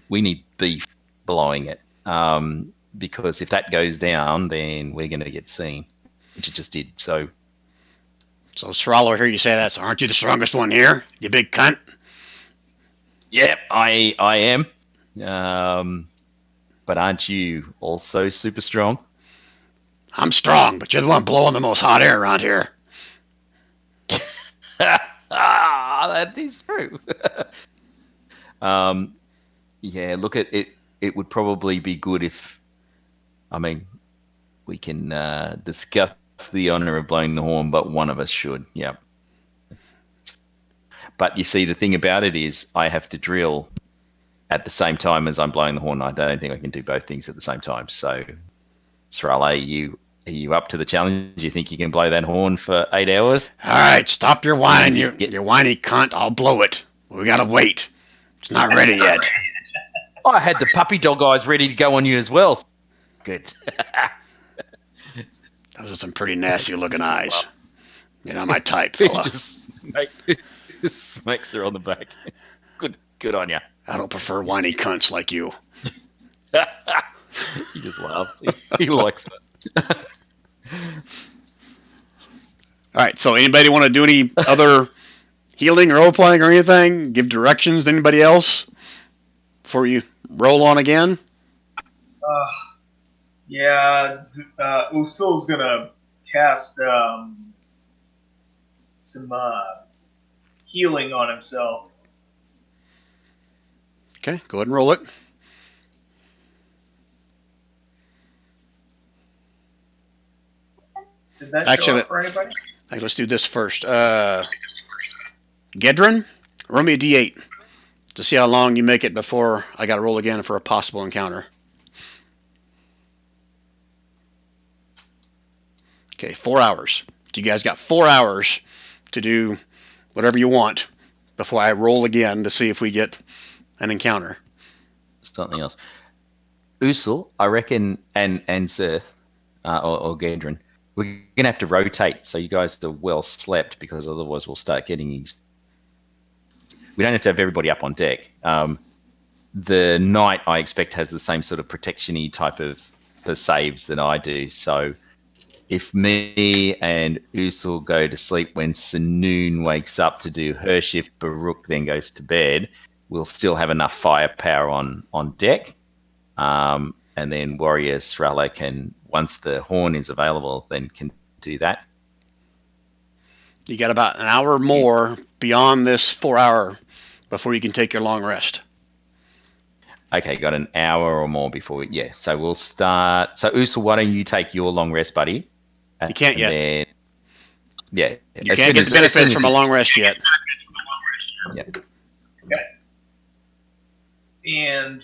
beef blowing it. Because if that goes down, then we're going to get seen, which it just did. So Srallo, I hear you say that. So aren't you the strongest one here, you big cunt? Yep, I am. But aren't you also super strong? I'm strong, but you're the one blowing the most hot air around here. That is true. Yeah, look at it. It would probably be good if, we can discuss the honor of blowing the horn, but one of us should. Yeah. But you see, the thing about it is I have to drill at the same time as I'm blowing the horn. I don't think I can do both things at the same time. So, Srala, are you up to the challenge? You think you can blow that horn for 8 hours? All right, stop your whining, you whiny cunt. I'll blow it. We gotta wait. It's not ready yet. I had the puppy dog eyes ready to go on you as well. Good. Those are some pretty nasty looking eyes. You're not my type, fella. Just smacks her on the back. Good on you. I don't prefer whiny cunts like you. He just laughs. He likes it. All right, so anybody want to do any other healing or role-playing or anything? Give directions to anybody else before you roll on again? Usul's gonna cast some healing on himself. Okay, go ahead and roll it. Did that show up for anybody? Let's do this first. Gedrin, roll me a d8 to see how long you make it before I got to roll again for a possible encounter. Okay, 4 hours. So you guys got 4 hours to do whatever you want before I roll again to see if we get an encounter. Something else. Usul, I reckon, and Zerth, or Gedrin, we're going to have to rotate so you guys are well slept, because otherwise we'll start getting... We don't have to have everybody up on deck. The knight, I expect, has the same sort of protection-y type of the saves that I do. So if me and Usul go to sleep when Sanoon wakes up to do her shift, Baruch then goes to bed, we'll still have enough firepower on deck. And then Warrior Srala can, once the horn is available, then can do that. You got about an hour more beyond this 4 hour before you can take your long rest. Okay, got an hour or more before yeah. So we'll start. So Usul, why don't you take your long rest, buddy? You can't yet. Then, yeah. You can't get the benefits from a long rest yet. Yeah. Okay. And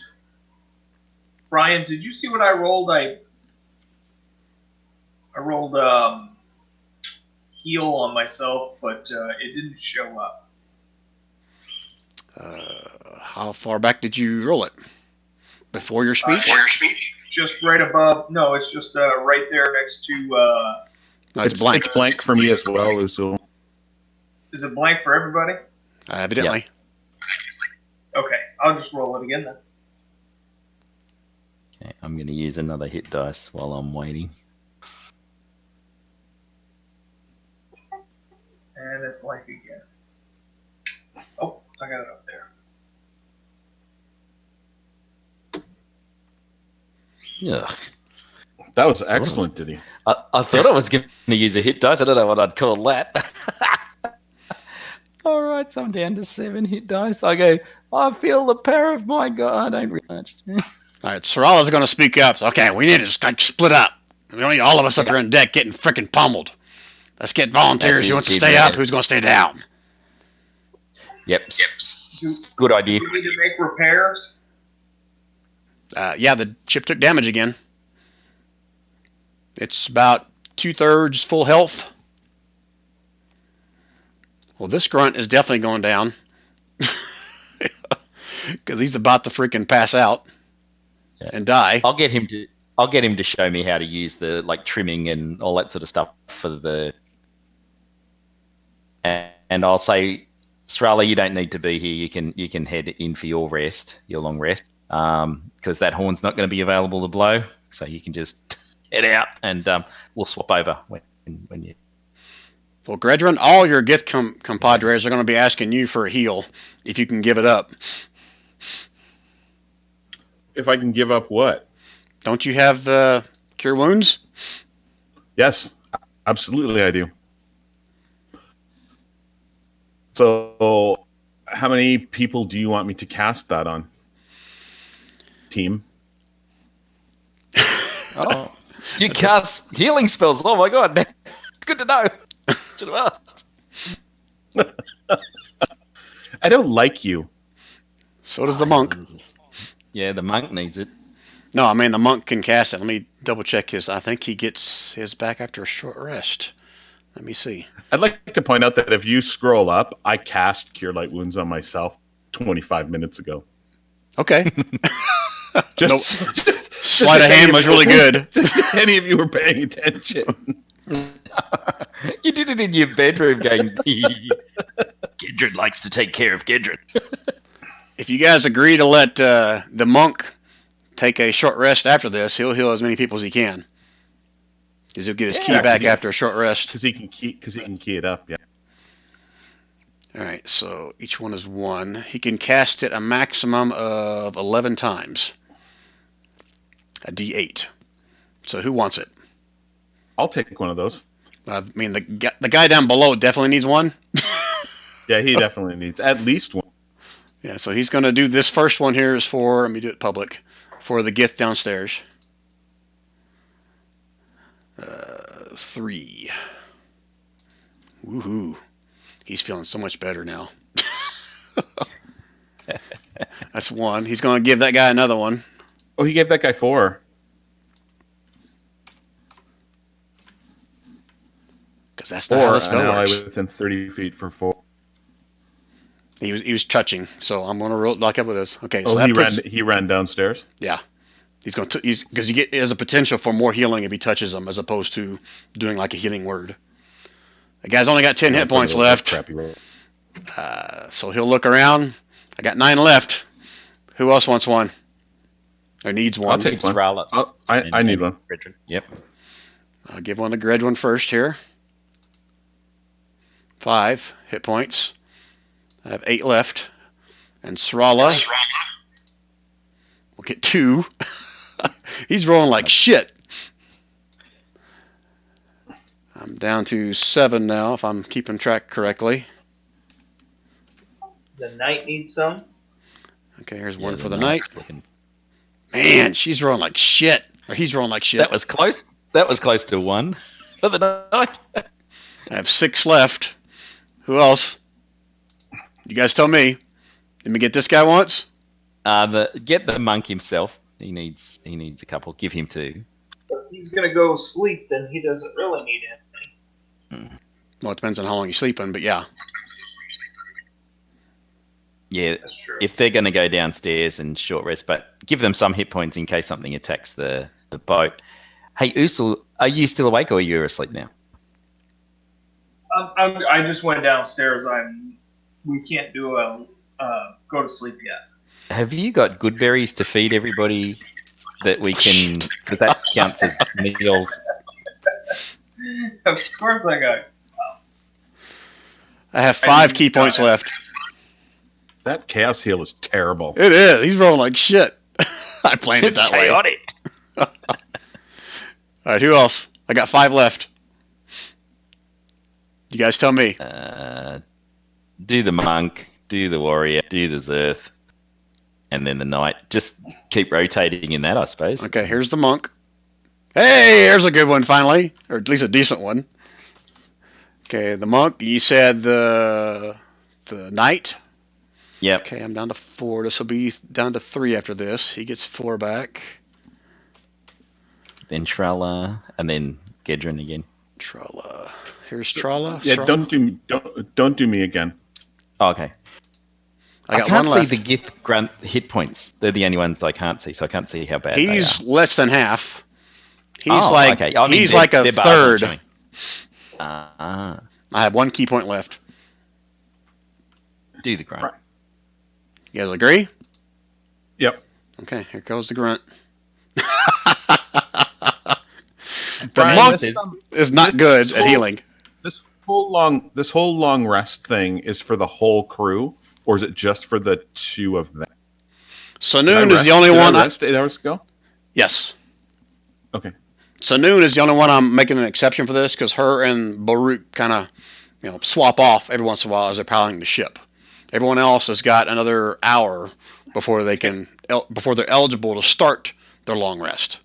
Brian, did you see what I rolled? I rolled heal on myself, but it didn't show up. How far back did you roll it? Before your speech? Just right above. No, it's just right there next to. No, it's blank. It's blank for me as well, Usul. Is it blank for everybody? Evidently. Yep. Okay, I'll just roll it again then. Okay, I'm going to use another hit dice while I'm waiting. And it's blank again. Oh, I got it up there. Yeah. That was excellent, Diddy. I thought I was going to use a hit dice. I don't know what I'd call that. All right, so I'm down to 7 hit dice. I go, I feel the power of my God. I don't really much. All right, Sarala's going to speak up. So, okay, we need to split up. We don't need all of us up here on deck getting freaking pummeled. Let's get volunteers. Who wants to stay up? Who's going to stay down? Yep. Good idea. Do we need to make repairs? Yeah, the ship took damage again. It's about 2/3 full health. Well, this grunt is definitely going down. Because he's about to freaking pass out and die. I'll get him to show me how to use the trimming and all that sort of stuff for the. And I'll say, Srala, you don't need to be here. You can head in for your rest, your long rest, because that horn's not going to be available to blow. So you can just head out, and we'll swap over when you. Well, Gedrin, all your Gith compadres are going to be asking you for a heal if you can give it up. If I can give up what? Don't you have cure wounds? Yes, absolutely I do. So, how many people do you want me to cast that on? Team? Oh, you cast healing spells. Oh my God, it's good to know. Should have asked. I don't like you. So does the monk. Yeah, the monk needs it. No, I mean the monk can cast it. Let me double check his. I think he gets his back after a short rest. Let me see. I'd like to point out that if you scroll up, I cast Cure Light Wounds on myself 25 minutes ago. Okay. Just Sleight of hand was really good. Just if any of you were paying attention. You did it in your bedroom going, Gedrin likes to take care of Gedrin. If you guys agree to let the monk take a short rest after this, he'll heal as many people as he can. Because he'll get his key back after a short rest. Because he can key it up, yeah. All right, so each one is 1. He can cast it a maximum of 11 times. A D8. So who wants it? I'll take one of those. I mean, the guy down below definitely needs one. Yeah, he definitely needs at least one. Yeah, so he's going to do this first one here is for, let me do it public, for the Gith downstairs. 3. Woohoo. He's feeling so much better now. That's 1. He's going to give that guy another one. Oh, he gave that guy 4. Because that's not how the spell an ally works. within 30 feet for 4. He was touching, so I'm going to roll like up with this. Okay, so he ran downstairs. Yeah, he's going to because he has a potential for more healing if he touches them, as opposed to doing like a healing word. The guy's only got 10 hit points left, so he'll look around. I got 9 left. Who else wants one? Or needs one? I'll take one. I need one. Gedrin. Yep. I'll give one to Gredwin first here. 5 hit points. I have 8 left. And Srala will get 2. He's rolling like shit. I'm down to 7 now, if I'm keeping track correctly. The knight needs some. Okay, here's one for the knight. Man, she's rolling like shit. Or he's rolling like shit. That was close. That was close to 1 for the knight. I have 6 left. Who else? You guys tell me. Let me get this guy once. Get the monk himself. He needs a couple. Give him 2. If he's gonna go sleep, then he doesn't really need anything. Well, it depends on how long you're sleeping, but yeah. Yeah, That's true. if they're going to go downstairs and short rest, but give them some hit points in case something attacks the boat. Hey, Usul, are you still awake or are you asleep now? I just went downstairs. We can't do a go to sleep yet. Have you got good berries to feed everybody that we can? Because that counts as meals. Of course, I got. I have 5 key points left. That chaos heal is terrible. It is. He's rolling like shit. I planned it that way. Chaotic. All right, who else? I got 5 left. You guys tell me. Do the monk, do the warrior, do the Zerth, and then the knight. Just keep rotating in that, I suppose. Okay, here's the monk. Hey, here's a good one finally, or at least a decent one. Okay, the monk. You said the knight. Yep. Okay, I'm down to 4. This will be down to 3 after this. He gets 4 back. Then Shrala, and then Gedrin again. Trala. Here's Trala. Yeah, Srala. don't do me again. Oh, okay. I got can't one left. see the Gith grunt hit points. They're the only ones I can't see, so I can't see how bad He's they are. less than half. He's okay. I mean, he's like a they're third. bargain showing. I have 1 key point left. Do the grunt. Right. You guys agree? Yep. Okay, here goes the grunt. The Brian, monk this- is not good this at whole- healing. This whole long rest thing is for the whole crew, or is it just for the 2 of them? Sanoon is the only Did I one. rest 8 hours ago? Yes. Okay. Sanoon is the only one I'm making an exception for this because her and Baruch kind of, swap off every once in a while as they're piloting the ship. Everyone else has got another hour before before they're eligible to start their long rest.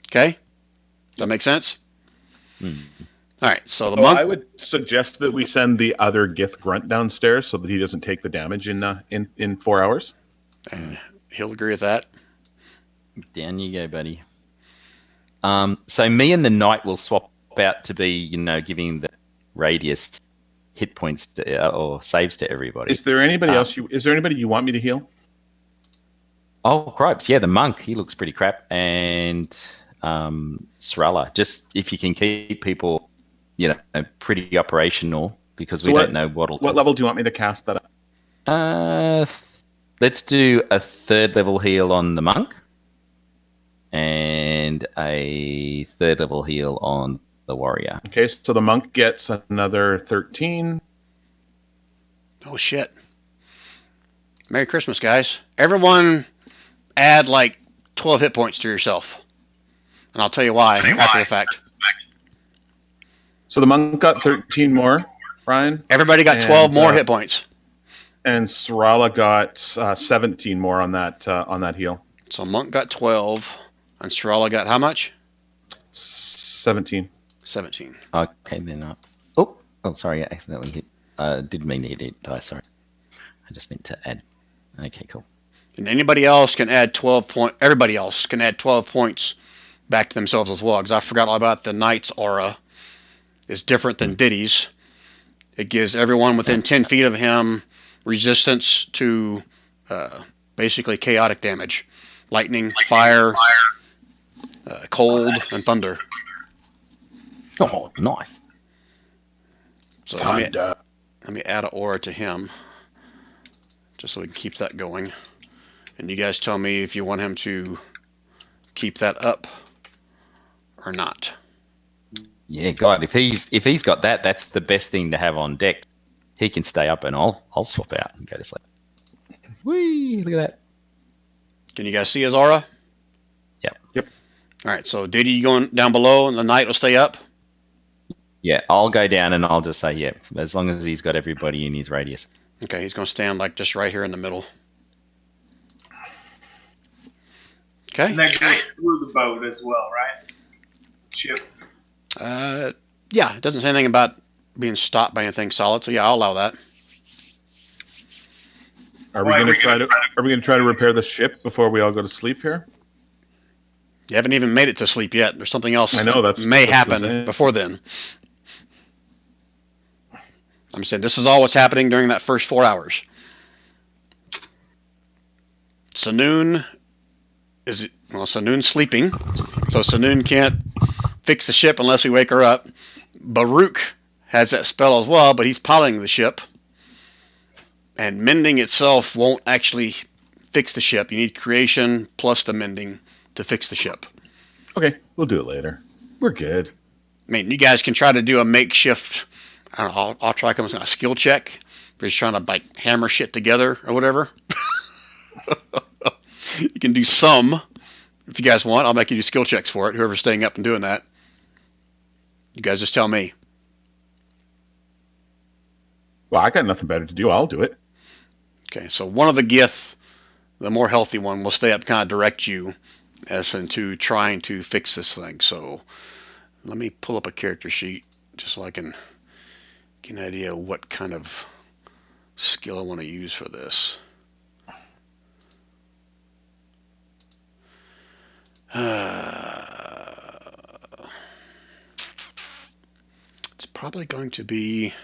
Okay? Does that make sense? Hmm. All right, so the So monk. I would suggest that we send the other Gith grunt downstairs so that he doesn't take the damage in 4 hours. He'll agree with that. Down you go, buddy. So me and the knight will swap out to be, giving the radius hit points or saves to everybody. Is there anybody else? Is there anybody you want me to heal? Oh, cripes! Yeah, the monk. He looks pretty crap, and Srala. Just if you can keep people, pretty operational because we don't know what'll. What level do you want me to cast that at? Let's do a 3rd level heal on the monk, and a 3rd level heal on the warrior. Okay, so the monk gets another 13. Oh shit! Merry Christmas, guys! Everyone, add like 12 hit points to yourself, and I'll tell you why after the fact. So the monk got 13 more, Brian. Everybody got 12 more hit points. And Srala got 17 more on that heal. So Monk got 12, and Srala got how much? 17. 17. Okay, then up. Oh, sorry, I accidentally hit. Didn't mean to hit it. Sorry. I just meant to add. Okay, cool. And anybody else can add 12 points. Everybody else can add 12 points back to themselves as well, because I forgot all about the Knight's aura. It's different than Diddy's. It gives everyone within 10 feet of him resistance to basically chaotic damage. Lightning, fire, cold, and thunder. Oh, nice. So let me add an aura to him, just so we can keep that going. And you guys tell me if you want him to keep that up or not. Yeah, God, if he's got that, that's the best thing to have on deck. He can stay up, and I'll swap out and go to sleep. Whee! Look at that. Can you guys see his aura? Yep. All right, so Diddy going down below, and the Knight will stay up? Yeah, I'll go down, and I'll just say, yeah, as long as he's got everybody in his radius. Okay, he's going to stand like just right here in the middle. Okay. And that goes through the boat as well, right? Ship. Yeah, it doesn't say anything about being stopped by anything solid, so yeah, I'll allow that. Are we going to try to repair the ship before we all go to sleep here? You haven't even made it to sleep yet. There's something else I know, that's happen before then. I'm saying this is all what's happening during that first 4 hours. Senoon Senoon's sleeping, so Senoon can't fix the ship unless we wake her up. Baruch has that spell as well, but he's piloting the ship. And mending itself won't actually fix the ship. You need creation plus the mending to fix the ship. Okay, we'll do it later. We're good. I mean, you guys can try to do a makeshift. I don't know, I'll try a skill check. If you're just trying to like hammer shit together or whatever. You can do some if you guys want. I'll make you do skill checks for it. Whoever's staying up and doing that. You guys just tell me. Well, I got nothing better to do. I'll do it. Okay, so one of the Gith, the more healthy one, will stay up, kind of direct you as into trying to fix this thing. So let me pull up a character sheet just so I can get an idea of what kind of skill I want to use for this. It's probably going to be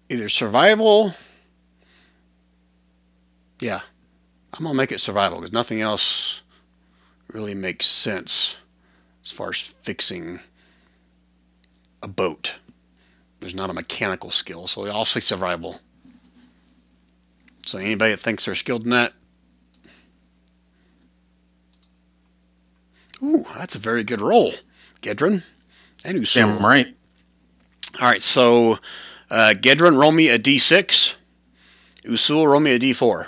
either survival. Yeah, I'm gonna make it survival because nothing else really makes sense as far as fixing a boat. There's not a mechanical skill, so I'll say survival. So anybody that thinks they're skilled in that? Ooh, that's a very good roll, Gedron and Usul. Damn right. All right, so Gedron, roll me a d6. Usul, roll me a d4.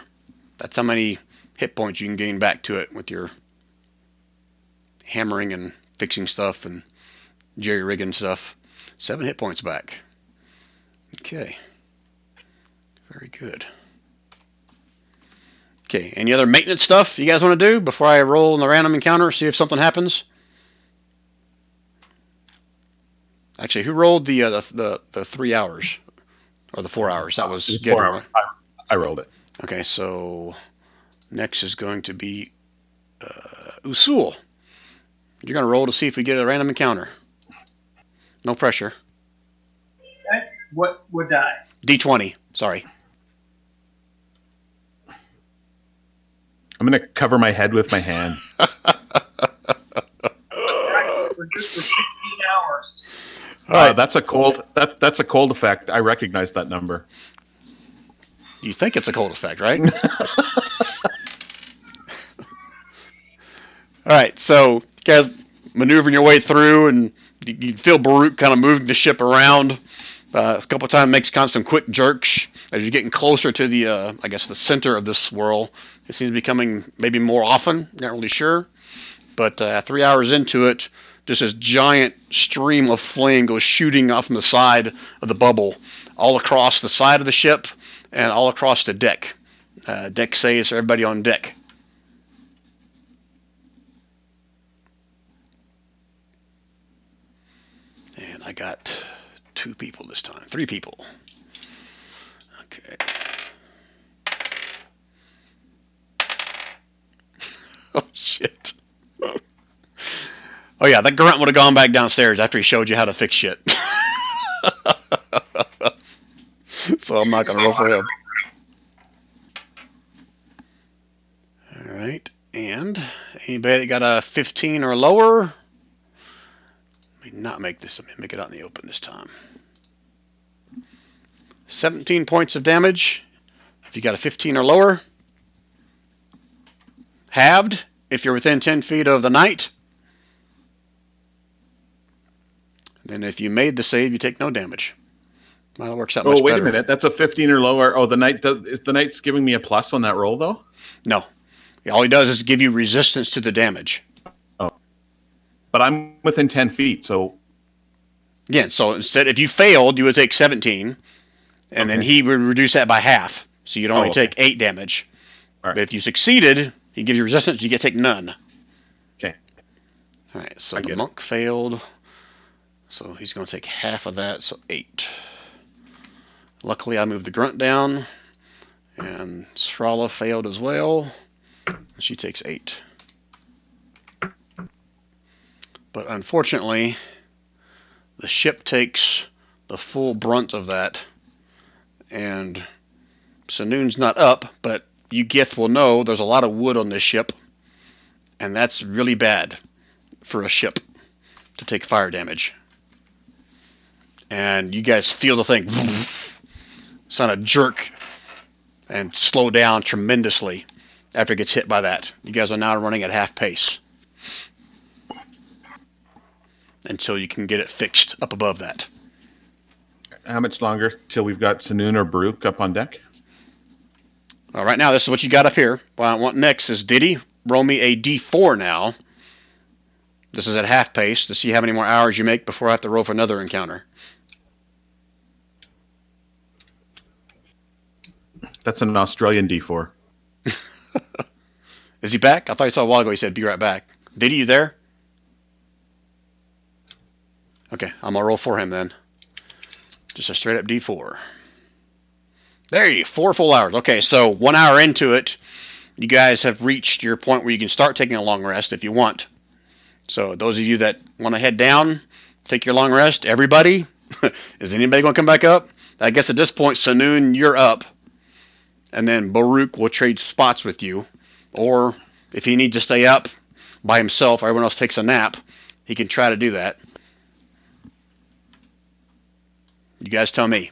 That's how many hit points you can gain back to it with your hammering and fixing stuff and jerry-rigging stuff. 7 hit points back. Okay. Very good. Okay, any other maintenance stuff you guys want to do before I roll in the random encounter, see if something happens? Actually, who rolled the 3 hours or the 4 hours? That was 4 Gideon, hours. right? I rolled it. Okay, so next is going to be Usul. You're going to roll to see if we get a random encounter. No pressure. Okay. What die? D20. Sorry. I'm going to cover my head with my hand. We're good for 16 hours. All right. That's a cold. That's a cold effect. I recognize that number. You think it's a cold effect, right? All right, so you guys maneuvering your way through, and you feel Baruch kind of moving the ship around. A couple of times makes kind of some quick jerks as you're getting closer to the, I guess, the center of this swirl. It seems to be coming maybe more often. Not really sure, but 3 hours into it, just this giant stream of flame goes shooting off from the side of the bubble, all across the side of the ship and all across the deck. Deck saves for everybody on deck. And I got 2 people this time. 3 people. Okay. Oh, shit. Oh, yeah, that grunt would have gone back downstairs after he showed you how to fix shit. So I'm not going to roll for him. All right. And anybody that got a 15 or lower? Let me not make this. Let me make it out in the open this time. 17 points of damage if you got a 15 or lower. Halved if you're within 10 feet of the knight. Then if you made the save, you take no damage. Well, that works out much better. Oh, wait a minute. That's a 15 or lower. Oh, is the knight's giving me a plus on that roll, though? No. All he does is give you resistance to the damage. Oh. But I'm within 10 feet, so... Again, so instead, if you failed, you would take 17, and then he would reduce that by half. So you'd only take 8 damage. All right. But if you succeeded, he'd give you resistance, you get to take none. Okay. All right, so the monk failed. So he's going to take half of that, so 8. Luckily, I moved the grunt down, and Strala failed as well. She takes 8. But unfortunately, the ship takes the full brunt of that, and Senoon's not up, but you Gith will know there's a lot of wood on this ship, and that's really bad for a ship to take fire damage. And you guys feel the thing sound a jerk and slow down tremendously after it gets hit by that. You guys are now running at half pace until you can get it fixed up above that. How much longer till we've got Senoon or Baruch up on deck? Right now, this is what you got up here. What I want next is Diddy. Roll me a D4 now. This is at half pace to see how many more hours you make before I have to roll for another encounter. That's an Australian D4. Is he back? I thought I saw a while ago he said, be right back. Diddy, you there? Okay, I'm going to roll for him then. Just a straight up D4. There you go, 4 full hours. Okay, so 1 hour into it, you guys have reached your point where you can start taking a long rest if you want. So those of you that want to head down, take your long rest. Everybody? Is anybody going to come back up? I guess at this point, Senoon, you're up. And then Baruch will trade spots with you. Or if he needs to stay up by himself, everyone else takes a nap, he can try to do that. You guys tell me.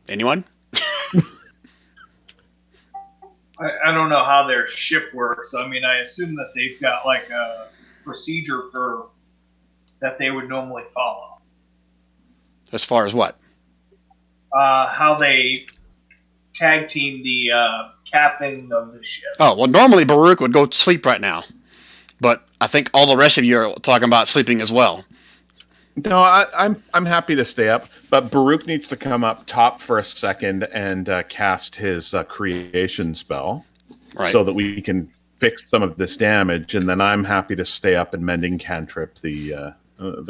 Anyone? I don't know how their ship works. I mean, I assume that they've got like a procedure for that they would normally follow. As far as what? How they tag team the captain of the ship. Oh, well, normally Baruch would go to sleep right now. But I think all the rest of you are talking about sleeping as well. No, I'm happy to stay up, but Baruch needs to come up top for a second and cast his creation spell, Right. so that we can fix some of this damage, and then I'm happy to stay up and mending cantrip the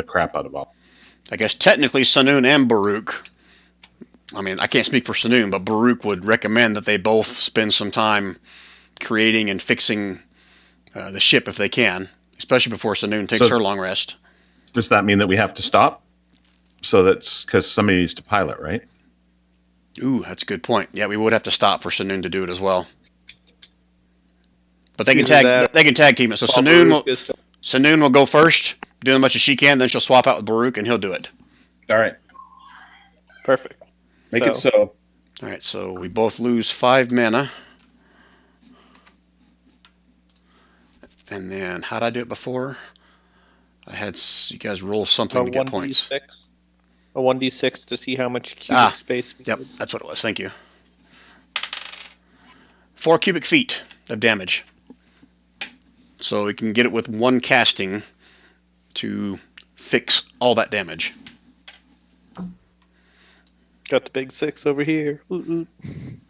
crap out of all. I guess technically Senoon and Baruch. I mean, I can't speak for Senoon, but Baruch would recommend that they both spend some time creating and fixing the ship if they can, especially before Senoon takes her long rest. Does that mean that we have to stop? So that's because somebody needs to pilot, right? Ooh, that's a good point. Yeah, we would have to stop for Senoon to do it as well. But they can tag team it. So Senoon will go first, do as much as she can, then she'll swap out with Baruch and he'll do it. All right. Perfect. Make it so. All right, so we both lose 5 mana. And then, how'd I do it before? I had you guys roll something to get points. A 1d6 to see how much cubic space. Yep, that's what it was. Thank you. 4 cubic feet of damage. So we can get it with 1 casting to fix all that damage. Got the big 6 over here. Ooh.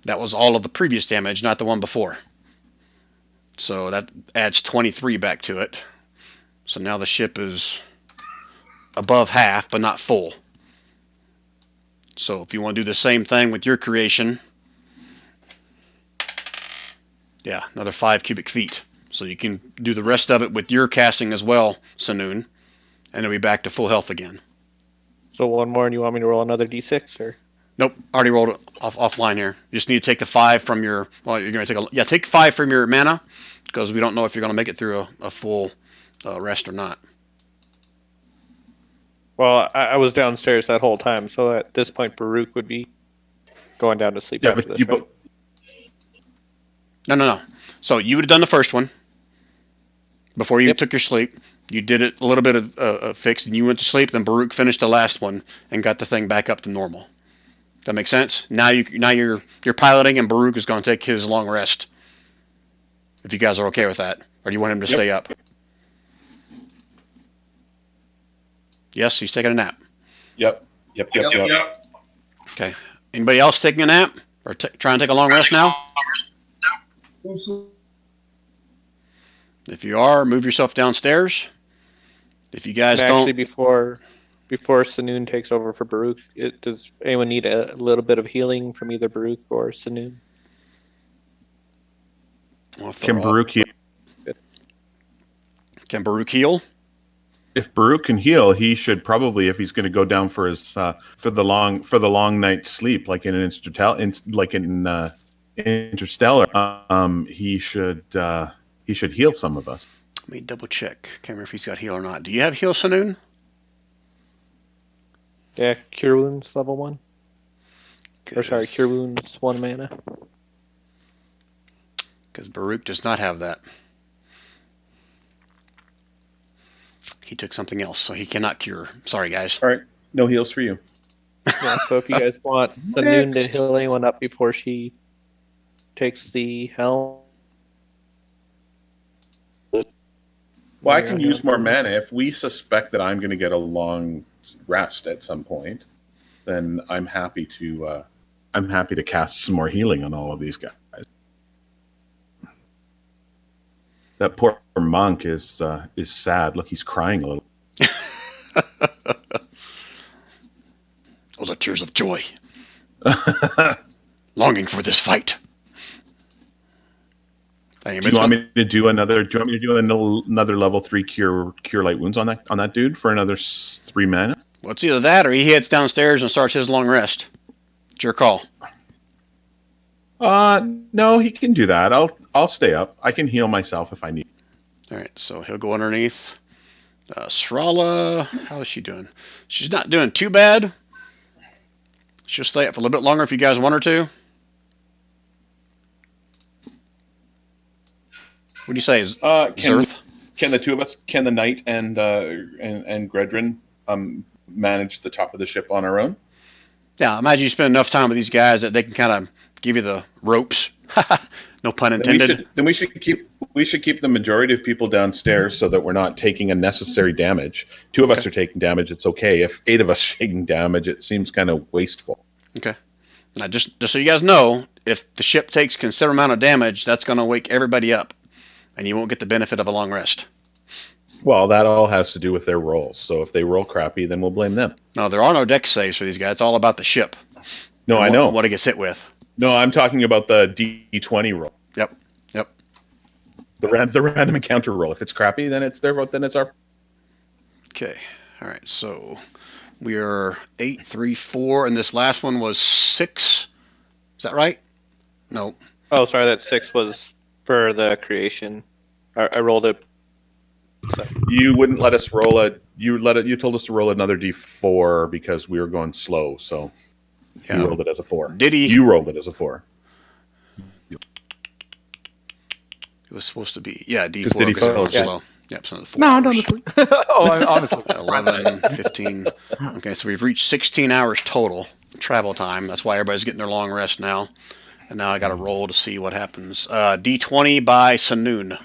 That was all of the previous damage, not the one before. So that adds 23 back to it. So now the ship is above half, but not full. So if you want to do the same thing with your creation, yeah, another 5 cubic feet. So you can do the rest of it with your casting as well, Senoon, and it'll be back to full health again. So one more, and you want me to roll another d6, or? Nope, already rolled it offline here. You just need to take the 5 from your. Well, you're going to take 5 from your mana, because we don't know if you're going to make it through a full rest or not. Well, I was downstairs that whole time, so at this point, Baruch would be going down to sleep after this, right? No. So you would have done the first one before you took your sleep. You did it a little bit of fix, and you went to sleep. Then Baruch finished the last one and got the thing back up to normal. That makes sense. Now you're piloting, and Baruch is going to take his long rest. If you guys are okay with that, or do you want him to stay up? Yes, he's taking a nap. Yep. Okay. Anybody else taking a nap or trying to take a long rest now? If you are, move yourself downstairs. If you guys don't... Actually, before Senoon takes over for Baruch, does anyone need a little bit of healing from either Baruch or Senoon? Well, can Baruch heal? Can Baruch heal? If Baruch can heal, he should probably, if he's going to go down for his for the long night's sleep, like in Interstellar, he should heal some of us. Let me double check. Can't remember if he's got heal or not. Do you have heal, Senoon? Yeah, Cure Wounds level 1. Or sorry, Cure Wounds 1 mana. Because Baruch does not have that. He took something else, so he cannot cure. Sorry, guys. All right, no heals for you. Yeah, so if you guys want Senoon to heal anyone up before she takes the helm. Well, I can use more mana. If we suspect that I'm going to get a long rest at some point, then I'm happy to cast some more healing on all of these guys. That poor monk is sad. Look, he's crying a little. Those are tears of joy. Longing for this fight. Do you want me to do another? Do you want me to do another level 3 cure light wounds on that dude for another 3 mana? Well, it's either that or he heads downstairs and starts his long rest. It's your call. No, he can do that. I'll stay up. I can heal myself if I need. All right, so he'll go underneath. Srala, how is she doing? She's not doing too bad. She'll stay up for a little bit longer if you guys want her to. What do you say? Can the two of us, can the knight and Gredrin manage the top of the ship on our own? Yeah, imagine you spend enough time with these guys that they can kind of give you the ropes. No pun intended. Then we should keep the majority of people downstairs so that we're not taking unnecessary damage. 2 of us are taking damage. It's okay. If 8 of us are taking damage, it seems kind of wasteful. Okay. Now, just so you guys know, if the ship takes a considerable amount of damage, that's going to wake everybody up, and you won't get the benefit of a long rest. Well, that all has to do with their rolls. So if they roll crappy, then we'll blame them. No, there are no dex saves for these guys. It's all about the ship. No, I know. What it gets hit with. No, I'm talking about the D20 roll. Yep. The random encounter roll. If it's crappy, then it's their vote. Then it's our. Okay. All right. So we are 8, 3, 4, and this last one was 6. Is that right? No. Oh, sorry. That 6 was for the creation. I rolled it. So. You wouldn't let us roll a. You told us to roll another D4 because we were going slow. So you rolled it as a 4. Did he? You rolled it as a 4. It was supposed to be, D4 Did he because it was fail? slow. Yep, so the 4 No, hours. honestly. Oh, honestly. 11, 15. Okay, so we've reached 16 hours total travel time. That's why everybody's getting their long rest now. And now I got to roll to see what happens. D20 by Sanoon.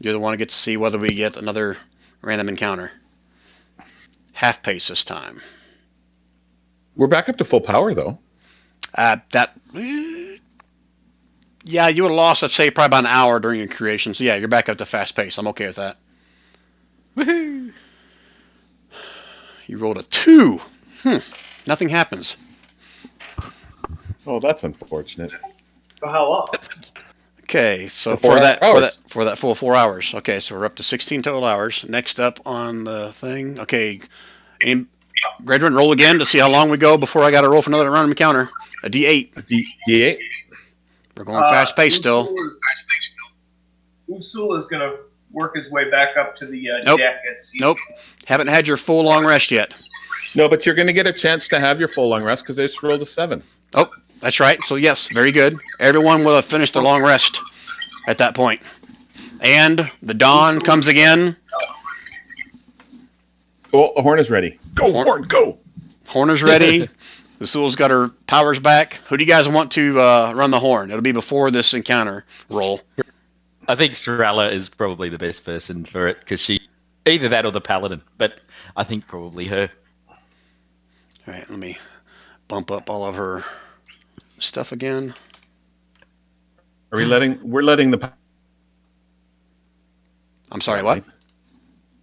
You're the one who gets to see whether we get another random encounter. Half pace this time. We're back up to full power, though. Yeah, you would have lost, let's say, probably about an hour during your creation. So yeah, you're back up to fast pace. I'm okay with that. Woohoo! You rolled a 2. Nothing happens. Oh, that's unfortunate. For how long? Okay, so For 4 hours. for that full 4 hours. Okay, so we're up to 16 total hours. Next up on the thing. Okay, Gredwin, roll again to see how long we go before I got to roll for another random encounter. A D8. D8. We're going fast pace still. Usul is going to work his way back up to the Nope. deck. Nope. Haven't had your full long rest yet. No, but you're going to get a chance to have your full long rest because they just rolled a 7. Oh, that's right. So yes, very good. Everyone will have finished their long rest at that point. And the dawn comes again. Oh, the horn is ready. Go, horn, go! Horner's ready. Usul's got her powers back. Who do you guys want to run the horn? It'll be before this encounter roll. I think Sorella is probably the best person for it because she either that or the paladin, but I think probably her. All right, let me bump up all of her stuff again. Are we letting? We're letting the. I'm sorry, what?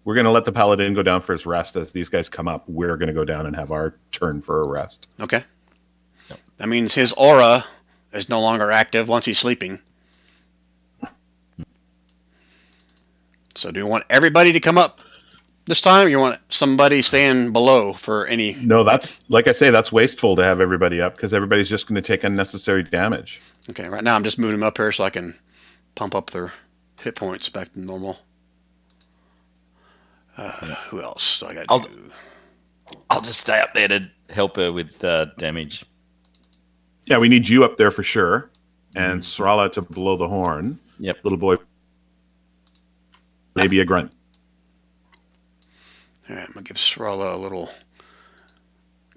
We're going to let the paladin go down for his rest as these guys come up. We're going to go down and have our turn for a rest. Okay. That means his aura is no longer active once he's sleeping. So do you want everybody to come up this time, or you want somebody staying below for any... No, that's, like I say, that's wasteful to have everybody up because everybody's just going to take unnecessary damage. Okay, right now I'm just moving them up here so I can pump up their hit points back to normal. Who else do I got to do? I'll just stay up there to help her with damage. Yeah, we need you up there for sure. And Sorella to blow the horn. Yep. Little boy. Maybe a grunt. All right, I'm going to give Sorella a little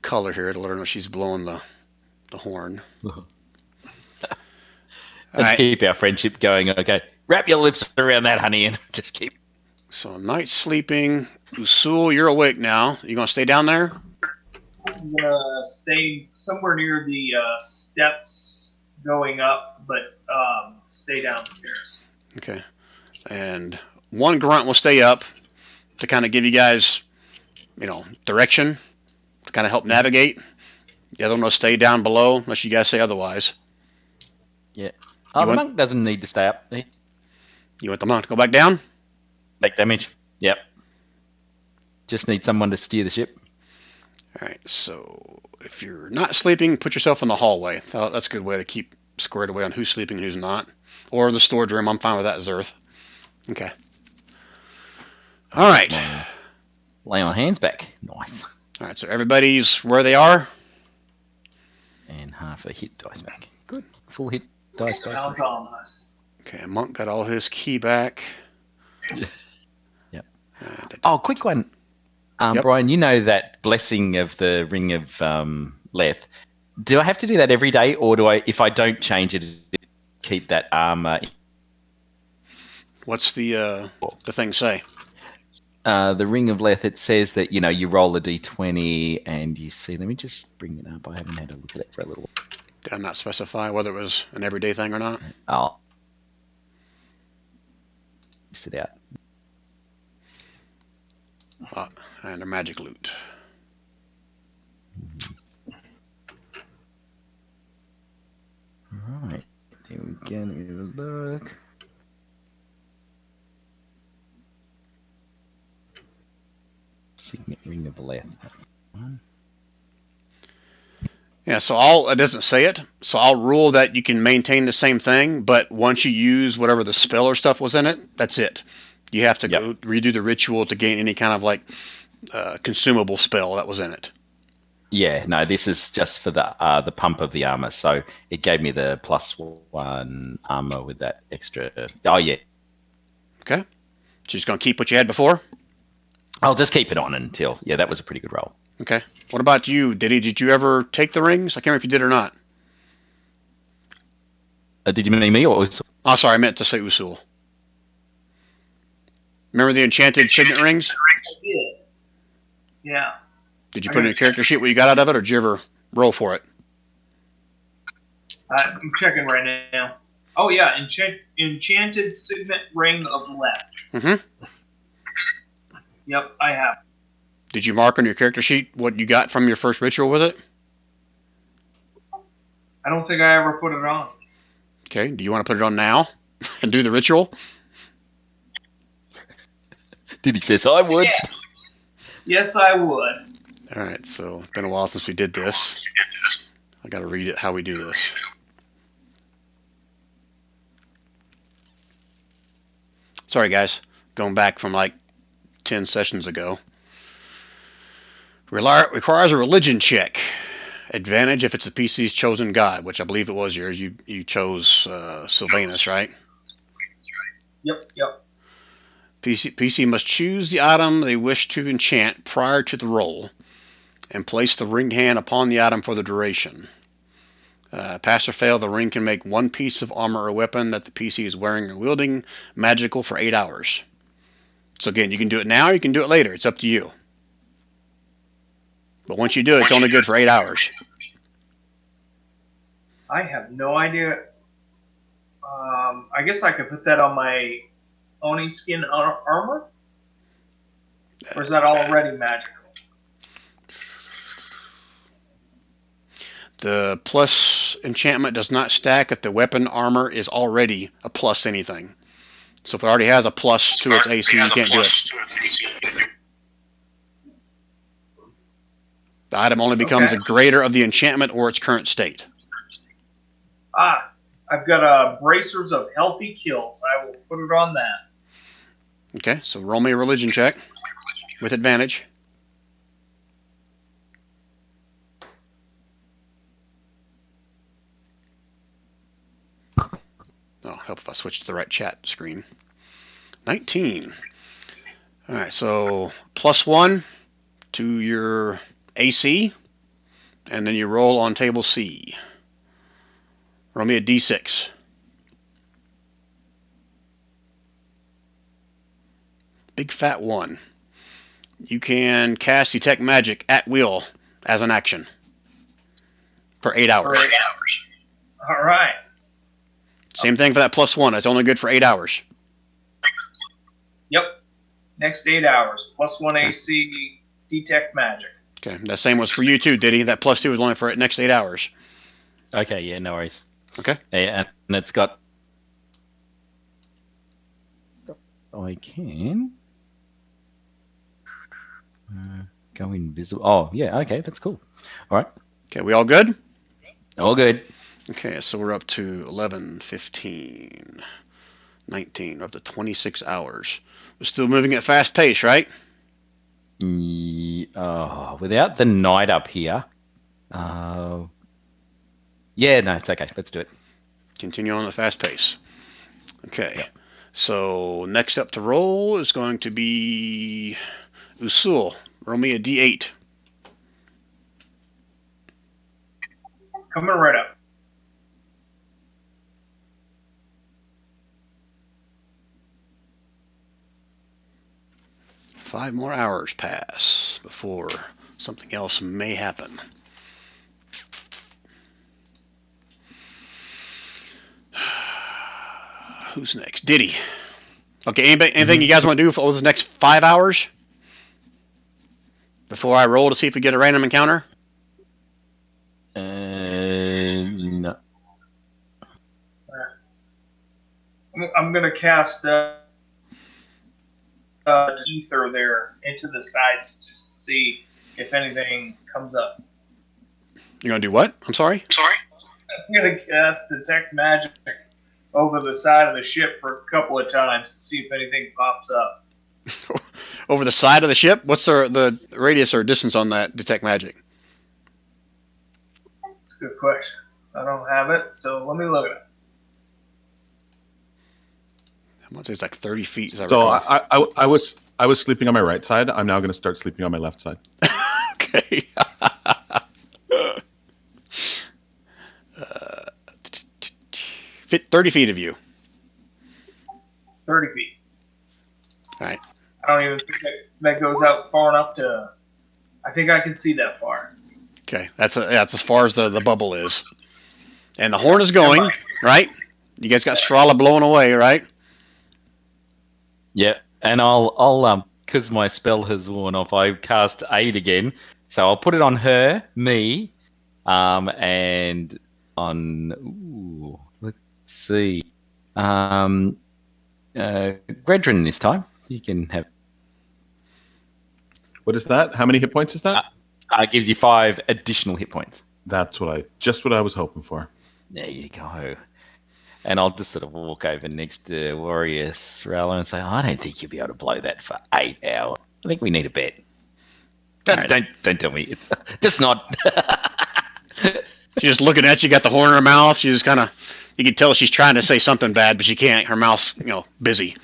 color here to let her know she's blowing the horn. Let's keep our friendship going. Okay. Wrap your lips around that, honey, and just keep... So night sleeping. Usul, you're awake now. You going to stay down there? I'm going to stay somewhere near the steps going up, but stay downstairs. Okay. And one grunt will stay up to kind of give you guys, direction, to kind of help navigate. The other one will stay down below unless you guys say otherwise. Yeah. Oh, the monk doesn't need to stay up. You want the monk to go back down? Make damage. Yep. Just need someone to steer the ship. All right. So if you're not sleeping, put yourself in the hallway. That's a good way to keep squared away on who's sleeping and who's not. Or the storage room. I'm fine with that, Zerth. Okay. All right. Lay on hands back. Nice. All right. So everybody's where they are. And half a hit dice back. Good. Full hit dice back. Sounds ominous. Okay. Monk got all his key back. Yep. Oh, quick one. Yep. Brian, you know that blessing of the Ring of Leth. Do I have to do that every day, or do I, if I don't change it, keep that armor? What's the thing say? The Ring of Leth, it says that, you roll a d20 and you see, let me just bring it up. I haven't had a look at it for a little while. Did I not specify whether it was an everyday thing or not? I'll sit out. And a magic loot. Right, there we go. Let me have a look. Signet Ring of Leth. That's the one. Yeah, so it doesn't say it, so I'll rule that you can maintain the same thing, but once you use whatever the spell or stuff was in it, that's it. You have to go redo the ritual to gain any kind of like consumable spell that was in it. Yeah, no, this is just for the pump of the armor, so it gave me the +1 armor with that extra. Oh yeah. Okay. So just gonna keep what you had before? I'll just keep it on until, that was a pretty good roll. Okay. What about you, Diddy? Did you ever take the rings? I can't remember if you did or not. Did you mean me or? Oh, sorry, I meant to say Usul. Remember the enchanted signet rings? I did. Yeah. Did you put in your character sheet what you got out of it, or did you ever roll for it? I'm checking right now. Oh yeah, enchanted signet ring of Leth. Mm-hmm. Yep, I have. Did you mark on your character sheet what you got from your first ritual with it? I don't think I ever put it on. Okay. Do you want to put it on now and do the ritual? Did he says I would? Yeah. Yes, I would. All right. So it's been a while since we did this. I got to read it how we do this. Sorry, guys. Going back from like 10 sessions ago. Requires a religion check. Advantage if it's the PC's chosen god, which I believe it was yours. You chose Sylvanus, right? Yep. PC must choose the item they wish to enchant prior to the roll and place the ringed hand upon the item for the duration. Pass or fail, the ring can make one piece of armor or weapon that the PC is wearing or wielding magical for 8 hours. So again, you can do it now or you can do it later. It's up to you. But once you do it, it's only good for 8 hours. I have no idea. I guess I could put that on my Oni skin armor? Or is that already magical? The plus enchantment does not stack if the weapon armor is already a plus anything. So if it already has a plus to its AC, you can't do it. The item only becomes a greater of the enchantment or its current state. I've got bracers of healthy kills. I will put it on that. Okay, so roll me a religion check with advantage. Oh, help if I switch to the right chat screen. 19. All right, so +1 to your AC, and then you roll on table C. Roll me a D6. Big fat 1. You can cast Detect Magic at will as an action for 8 hours. For 8 hours. All right. Same thing for that +1. It's only good for 8 hours. Yep. Next 8 hours. +1 AC, Detect Magic. Okay, that same was for you too, Diddy. That +2 was only for the next 8 hours. Okay, yeah, no worries. Okay. And it's got. I can go invisible. Oh, yeah. Okay, that's cool. All right. Okay, we all good? All good. Okay, so we're up to 11, 15, 19, we're up to 26 hours. We're still moving at fast pace, right? Without the night up here. Yeah, no, it's okay. Let's do it. Continue on the fast pace. Okay, so next up to roll is going to be Usul. Roll me a D8. Coming right up. Five more hours pass before something else may happen. Who's next? Diddy. Okay, anything you guys want to do for the next 5 hours? Before I roll to see if we get a random encounter? No. I'm going to cast ether there into the sides to see if anything comes up. You're going to do what? I'm sorry? I'm going to cast Detect Magic over the side of the ship for a couple of times to see if anything pops up. Over the side of the ship? What's the radius or distance on that Detect Magic? That's a good question. I don't have it, so let me look at it. I want to say it's like 30 feet. So I was sleeping on my right side. I'm now going to start sleeping on my left side. Okay. 30 feet of you. 30 feet. All right. I don't even think that goes out far enough to... I think I can see that far. Okay. That's as far as the bubble is. And the horn is going, right? You guys got Strala blowing away, right? Yeah, and I'll because my spell has worn off, I cast Aid again. So I'll put it on her, me, and on let's see. Gredrin this time. You can have. What is that? How many hit points is that? Gives you 5 additional hit points. That's what I was hoping for. There you go. And I'll just sort of walk over next to Warrior Strala and say, I don't think you'll be able to blow that for 8 hours. I think we need a bet. Right. Don't tell me. It's just not. She's just looking at you, got the horn in her mouth. She's just kind of, you can tell she's trying to say something bad, but she can't. Her mouth's, busy.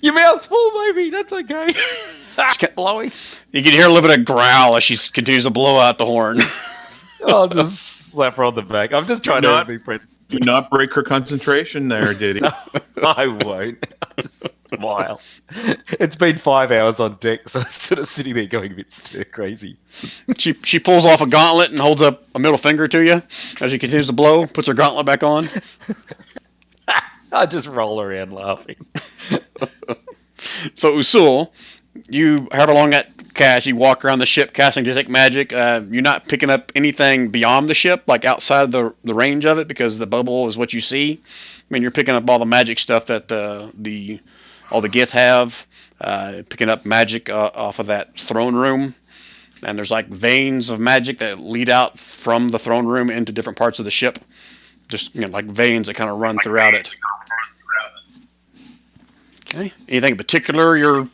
Your mouth's full, baby. That's okay. Blowing. You can hear a little bit of growl as she continues to blow out the horn. I'll just slap her on the back. I'm just trying to be present. Do not break her concentration there, Diddy. No, I won't. Smile. It's been 5 hours on deck, so I'm sort of sitting there going a bit stir crazy. She pulls off a gauntlet and holds up a middle finger to you as she continues to blow, puts her gauntlet back on. I just roll around laughing. So Usul, you, however long that cast, you walk around the ship casting Detect Magic. You're not picking up anything beyond the ship, like outside the range of it, because the bubble is what you see. I mean, you're picking up all the magic stuff that all the Gith have, picking up magic off of that throne room. And there's like veins of magic that lead out from the throne room into different parts of the ship. Just, like veins that kind of run throughout it. Okay. Anything in particular you're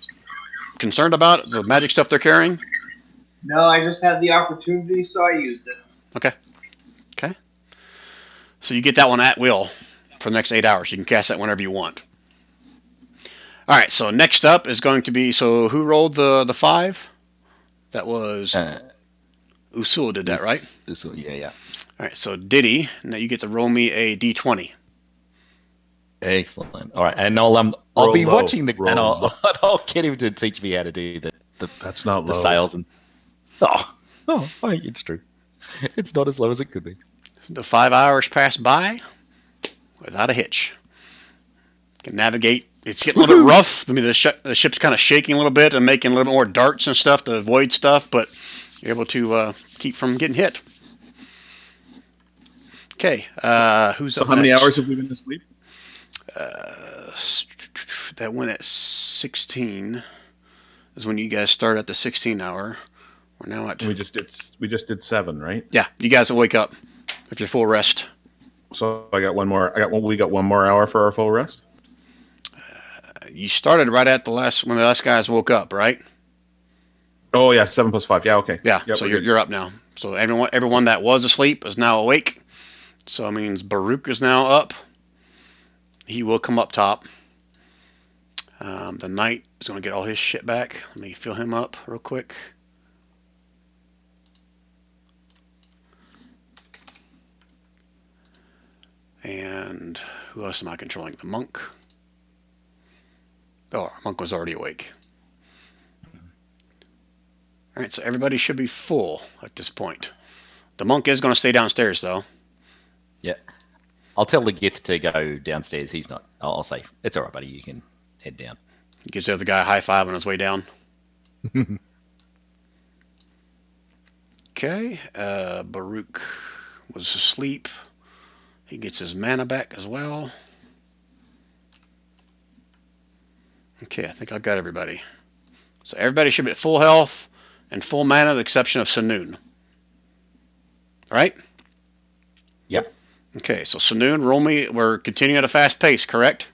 concerned about? The magic stuff they're carrying? No, I just had the opportunity, so I used it. Okay. So you get that one at will for the next 8 hours. You can cast that whenever you want. All right. So next up is going to be, so who rolled the 5? That was Usul did that, right? Usul, yeah. All right. So Diddy, now you get to roll me a d20. Excellent. All right, and I'll be watching and I'll get him to teach me how to do the That's not the low. sails and. Oh, I think it's true. It's not as low as it could be. The 5 hours pass by without a hitch. You can navigate. It's getting a little bit rough. I mean, the ship's kind of shaking a little bit and making a little bit more darts and stuff to avoid stuff, but you're able to keep from getting hit. Okay, who's up So how many next? hours have we been asleep? That went at 16. Is when you guys start at the 16 hour. We're now at. We just did 7, right? Yeah, you guys will wake up if you're full rest. So we got one more hour for our full rest. You started right at when the last guys woke up, right? Oh yeah, 7 plus 5. Yeah, okay. Yeah. Yep, So you're up now. So everyone that was asleep is now awake. So that means Baruch is now up. He will come up top. The knight is going to get all his shit back. Let me fill him up real quick. And who else am I controlling? The monk. Oh, our monk was already awake. All right, so everybody should be full at this point. The monk is going to stay downstairs, though. Yeah. I'll tell the Gith to go downstairs. He's not. I'll say, it's all right, buddy. You can head down. He gives the other guy a high five on his way down. Okay. Baruch was asleep. He gets his mana back as well. Okay, I think I've got everybody. So everybody should be at full health and full mana, with the exception of Senoon. All right? Yep. Okay, so Senoon, roll me. We're continuing at a fast pace, correct?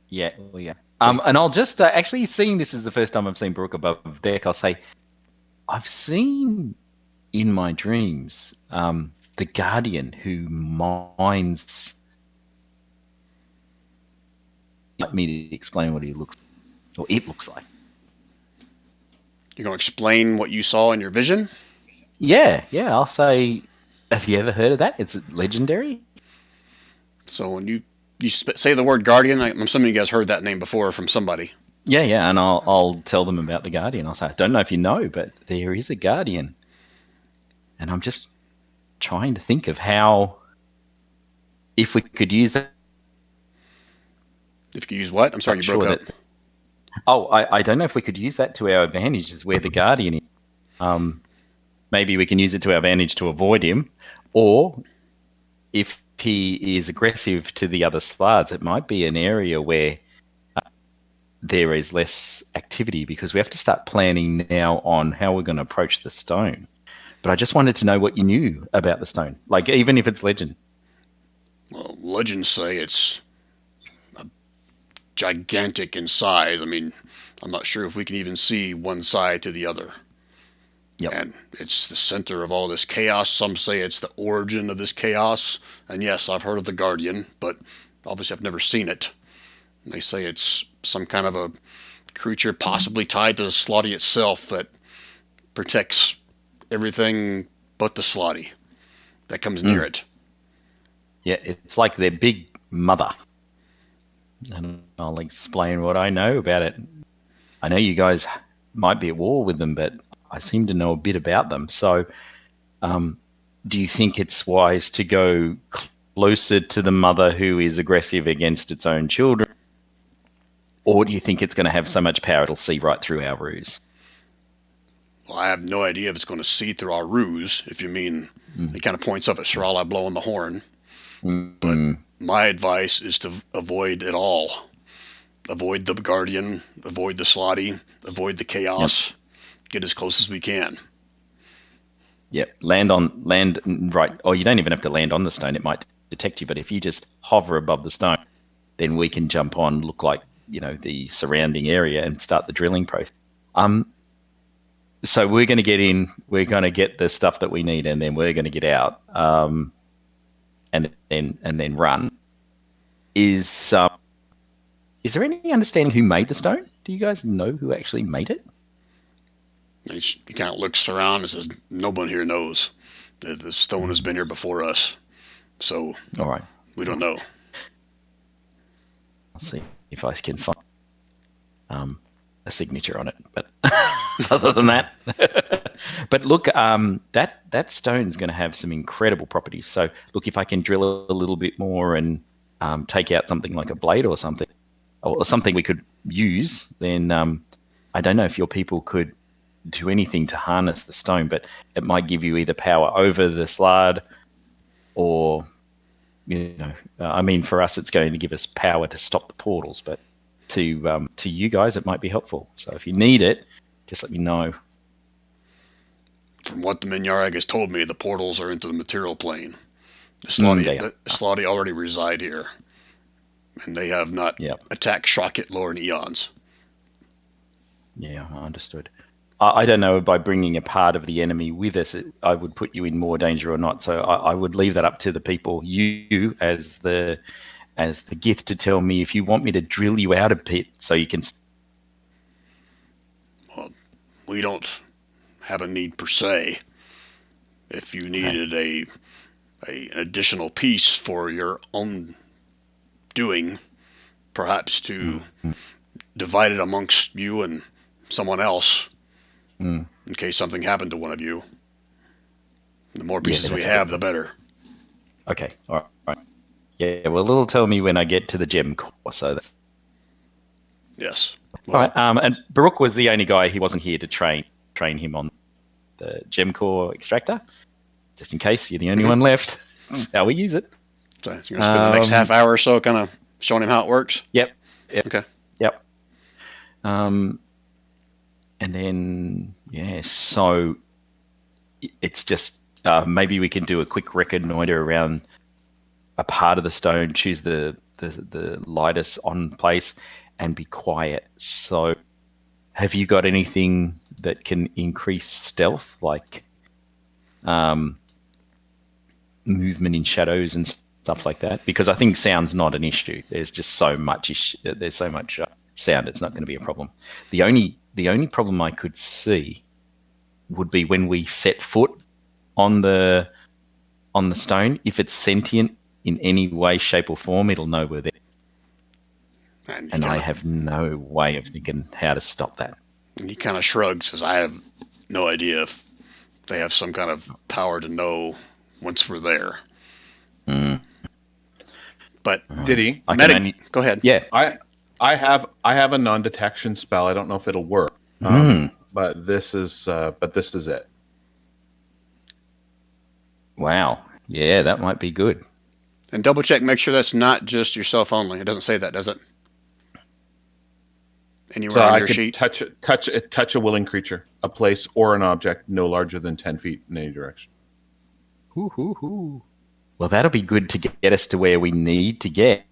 Yeah. Well, yeah. And I'll just actually, seeing this is the first time I've seen Brooke above deck, I'll say I've seen in my dreams the Guardian who mines. Like me to explain what he looks, or it looks like. You're going to explain what you saw in your vision? Yeah. I'll say, have you ever heard of that? It's legendary. So when you say the word Guardian, I'm assuming you guys heard that name before from somebody. Yeah, and I'll tell them about the Guardian. I'll say, I don't know if you know, but there is a Guardian. And I'm just trying to think of how, if we could use that. If you could use what? I'm sorry, you broke up. I don't know if we could use that to our advantage, is where the Guardian is. Maybe we can use it to our advantage to avoid him. Or if he is aggressive to the other Slards, it might be an area where there is less activity, because we have to start planning now on how we're going to approach the stone. But I just wanted to know what you knew about the stone, like even if it's legend. Well, legends say it's gigantic in size. I mean, I'm not sure if we can even see one side to the other. Yep. And it's the center of all this chaos. Some say it's the origin of this chaos. And yes, I've heard of the Guardian, but obviously I've never seen it. They say it's some kind of a creature possibly tied to the Slotty itself that protects everything but the Slotty that comes near it. Yeah, it's like their big mother. And I'll explain what I know about it. I know you guys might be at war with them, but I seem to know a bit about them. So do you think it's wise to go closer to the mother who is aggressive against its own children? Or do you think it's going to have so much power it'll see right through our ruse? Well, I have no idea if it's going to see through our ruse, if you mean he kind of points up at Sharala blowing the horn. But my advice is to avoid it all. Avoid the Guardian, avoid the Slotty, avoid the chaos. Get as close as we can. Yep, land right. Or you don't even have to land on the stone. It might detect you. But if you just hover above the stone, then we can jump on, look like, the surrounding area and start the drilling process. So we're going to get in. We're going to get the stuff that we need, and then we're going to get out. And then run. Is there any understanding who made the stone? Do you guys know who actually made it? He kind of looks around and says, "No one here knows. The stone has been here before us, so all right, we don't know." I'll see if I can find a signature on it. But other than that, but look, that stone's going to have some incredible properties. So look, if I can drill a little bit more and take out something like a blade or something we could use, then I don't know if your people could do anything to harness the stone, but it might give you either power over the Slard or, I mean, for us, it's going to give us power to stop the portals, but to you guys, it might be helpful. So if you need it, just let me know. From what the Minyarag has told me, the portals are into the material plane. The Slotty already reside here, and they have not attacked Shrocket lore in eons. Yeah, I understood. I don't know, by bringing a part of the enemy with us, I would put you in more danger or not. So I would leave that up to the people, you as the Gith, to tell me if you want me to drill you out a pit so you can. Well, we don't have a need per se. If you needed a an additional piece for your own doing, perhaps to divide it amongst you and someone else in case something happened to one of you. The more pieces we have, the better. Okay, all right. Yeah, well, it'll tell me when I get to the gem core, so that's... Yes. Well, all right, and Baruch was the only guy. He wasn't here to train him on the gem core extractor, just in case you're the only one left. That's how we use it. So you're going to spend the next half hour or so kind of showing him how it works? Yep. Okay. Yep. And then, so it's just maybe we can do a quick reconnoiter around a part of the stone, choose the lightest on place, and be quiet. So have you got anything that can increase stealth, like movement in shadows and stuff like that? Because I think sound's not an issue. There's just so much sound. It's not going to be a problem. The only problem I could see would be when we set foot on the stone. If it's sentient in any way, shape, or form, it'll know we're there. And I have no way of thinking how to stop that. And he kind of shrugs, says, I have no idea if they have some kind of power to know once we're there. But did he? Go ahead. Yeah. I have a non-detection spell. I don't know if it'll work. But this is it. Wow. Yeah, that might be good. And double check, make sure that's not just yourself only. It doesn't say that, does it? Anywhere on your sheet? Touch a willing creature, a place, or an object no larger than 10 feet in any direction. Well, that'll be good to get us to where we need to get.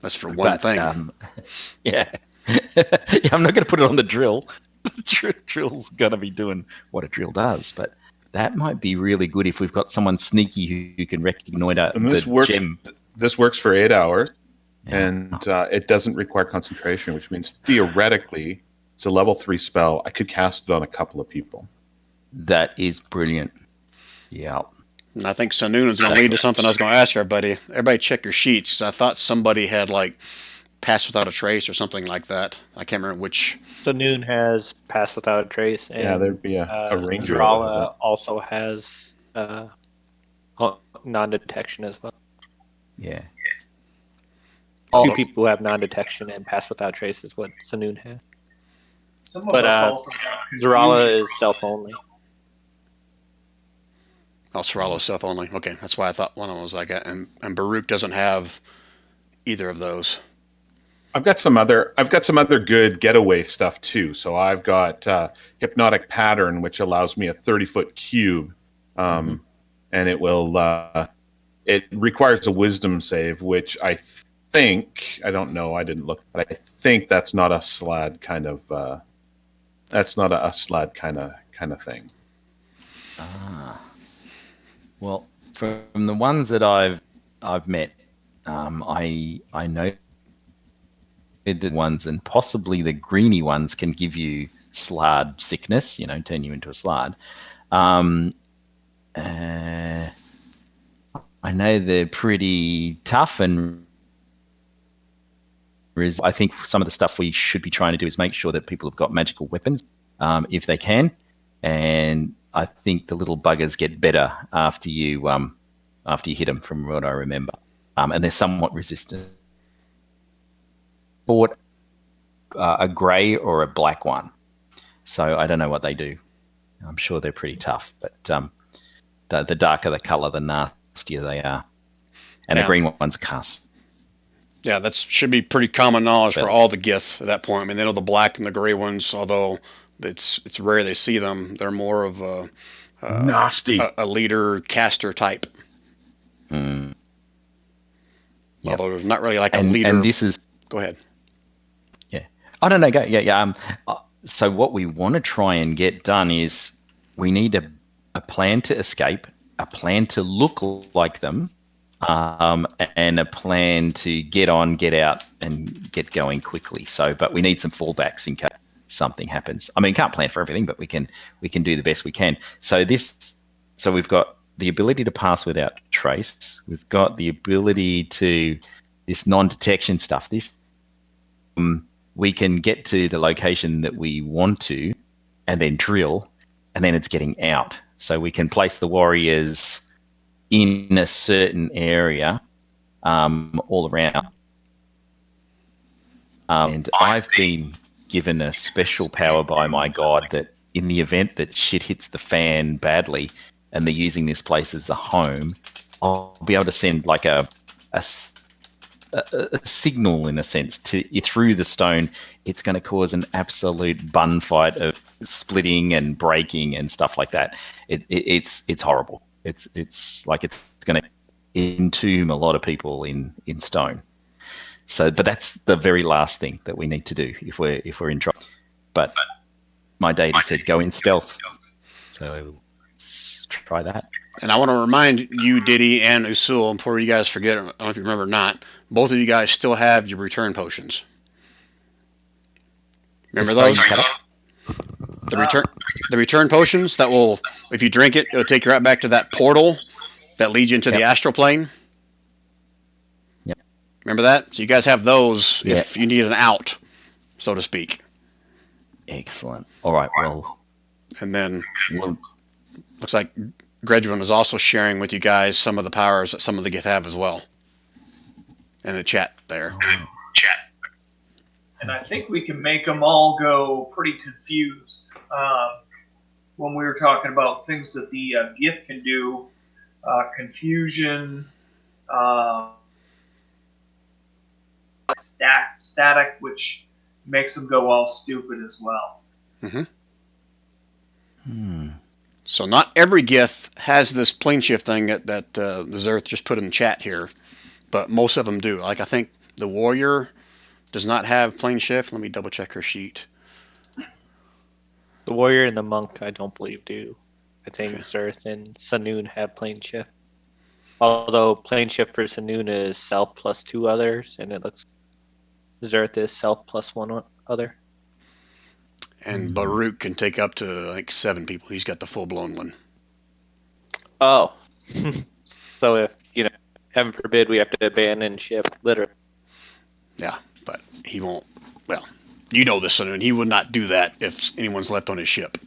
That's for one thing. Yeah. I'm not going to put it on the drill. Drill's going to be doing what a drill does, but that might be really good if we've got someone sneaky who can reconnoiter the gem. This works for 8 hours, and it doesn't require concentration, which means theoretically it's a level 3 spell. I could cast it on a couple of people. That is brilliant. Yeah. And I think Sanoon is going to lead to something I was going to ask everybody. Everybody check your sheets, 'cause I thought somebody had Pass Without a Trace or something like that. I can't remember which. Sanoon has Pass Without a Trace. And, there'd be a ranger. Zrala also has non-detection as well. Yeah. Two people who have non-detection and Pass Without Trace is what Sanoon has. But Zrala is self-only. Zrala self-only. Okay, that's why I thought one of them was like that. And Baruch doesn't have either of those. I've got some other good getaway stuff too. So I've got Hypnotic Pattern, which allows me a 30-foot cube, and it will. It requires a Wisdom save, which I think I don't know. I didn't look, but I think that's not a SLAD kind of. That's not a SLAD kind of thing. Well, from the ones that I've met, I know the ones, and possibly the greeny ones, can give you SLAD sickness, turn you into a SLAD. I know they're pretty tough, and I think some of the stuff we should be trying to do is make sure that people have got magical weapons, if they can. And I think the little buggers get better after you hit them, from what I remember. And they're somewhat resistant. Bought a grey or a black one, so I don't know what they do. I'm sure they're pretty tough, but the darker the colour, the nastier they are. And the green ones cast. Yeah, that should be pretty common knowledge for all the Gith at that point. I mean, they know the black and the gray ones, although it's rare they see them. They're more of a nasty, a leader caster type. Yep. Although there's not really a leader. And this is. Go ahead. Yeah. I don't know. Go. Yeah. So what we want to try and get done is we need a plan to escape, a plan to look like them, and a plan to get on, get out, and get going quickly. So, but we need some fallbacks in case something happens. I mean, can't plan for everything, but we can do the best we can. So we've got the ability to pass without trace. We've got the ability to this non-detection stuff. This we can get to the location that we want to, and then drill, and then it's getting out. So we can place the warriors in a certain area all around. And I've been given a special power by my god that in the event that shit hits the fan badly and they're using this place as a home, I'll be able to send like a signal, in a sense, to through the stone. It's going to cause an absolute bun fight of splitting and breaking and stuff like that. It's horrible. It's like it's going to entomb a lot of people in stone. So, but that's the very last thing that we need to do if we're in trouble. But my deity said go in stealth. So let's try that. And I want to remind you, Diddy and Usul, before you guys forget, I don't know if you remember or not, both of you guys still have your return potions. Remember those? The return potions that will, if you drink it, it'll take you right back to that portal that leads you into the astral plane. Yep. Remember that? So you guys have those if you need an out, so to speak. Excellent. All right. Well, and then looks like Gredwin is also sharing with you guys some of the powers that some of the Gith have as well. In the chat there. And I think we can make them all go pretty confused when we were talking about things that the Gith can do. Confusion, static, which makes them go all stupid as well. So not every Gith has this plane shift thing that the Zerth just put in the chat here, but most of them do. Like I think the warrior does not have plane shift. Let me double check her sheet. The warrior and the monk, I don't believe, do. I think Zerth and Senoon have plane shift. Although plane shift for Senoon is self plus 2 others, and it looks Zerth is self plus 1 other. And Baruch can take up to like 7 people. He's got the full blown one. Oh. So if, heaven forbid, we have to abandon ship, literally. Yeah, but he won't. Well, you know this, Senoon. He would not do that if anyone's left on his ship.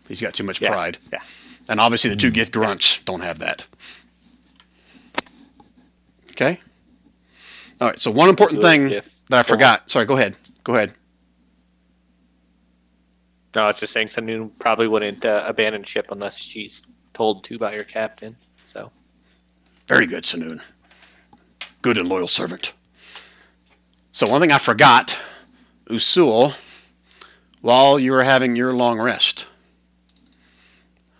He's got too much pride. Yeah. And obviously the 2 Gith grunts don't have that. Okay? All right, so one important thing that I forgot. Sorry, go ahead. No, I was just saying Senoon probably wouldn't abandon ship unless she's told to by her captain. So. Very good, Senoon. Good and loyal servant. So one thing I forgot, Usul, while you were having your long rest,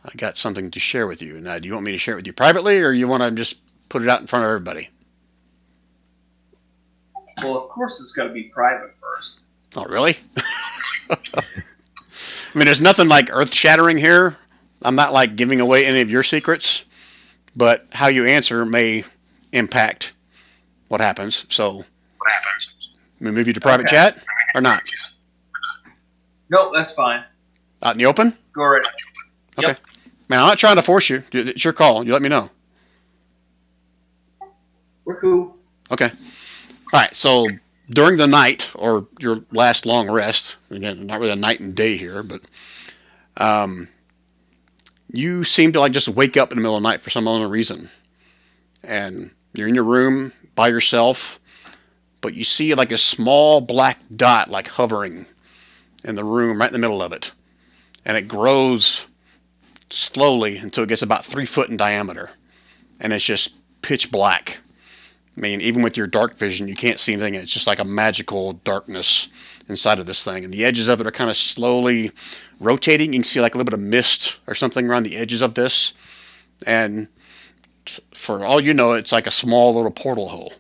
I got something to share with you. Now, do you want me to share it with you privately, or you want to just put it out in front of everybody? Well, of course it's got to be private first. Oh, really? I mean, there's nothing like earth-shattering here. I'm not like giving away any of your secrets, but how you answer may impact what happens. So, we move you to private chat or not? Nope, that's fine. Out in the open? Go right. Okay. Yep. Man, I'm not trying to force you. It's your call. You let me know. We're cool. Okay. All right. So during the night or your last long rest, again, not really a night and day here, but you seem to like just wake up in the middle of the night for some unknown reason, and you're in your room by yourself, but you see like a small black dot like hovering in the room right in the middle of it, and it grows slowly until it gets about 3 foot in diameter, and it's just pitch black. I mean, even with your dark vision, you can't see anything. It's just like a magical darkness inside of this thing. And the edges of it are kind of slowly rotating. You can see like a little bit of mist or something around the edges of this. And for all you know, it's like a small little portal hole.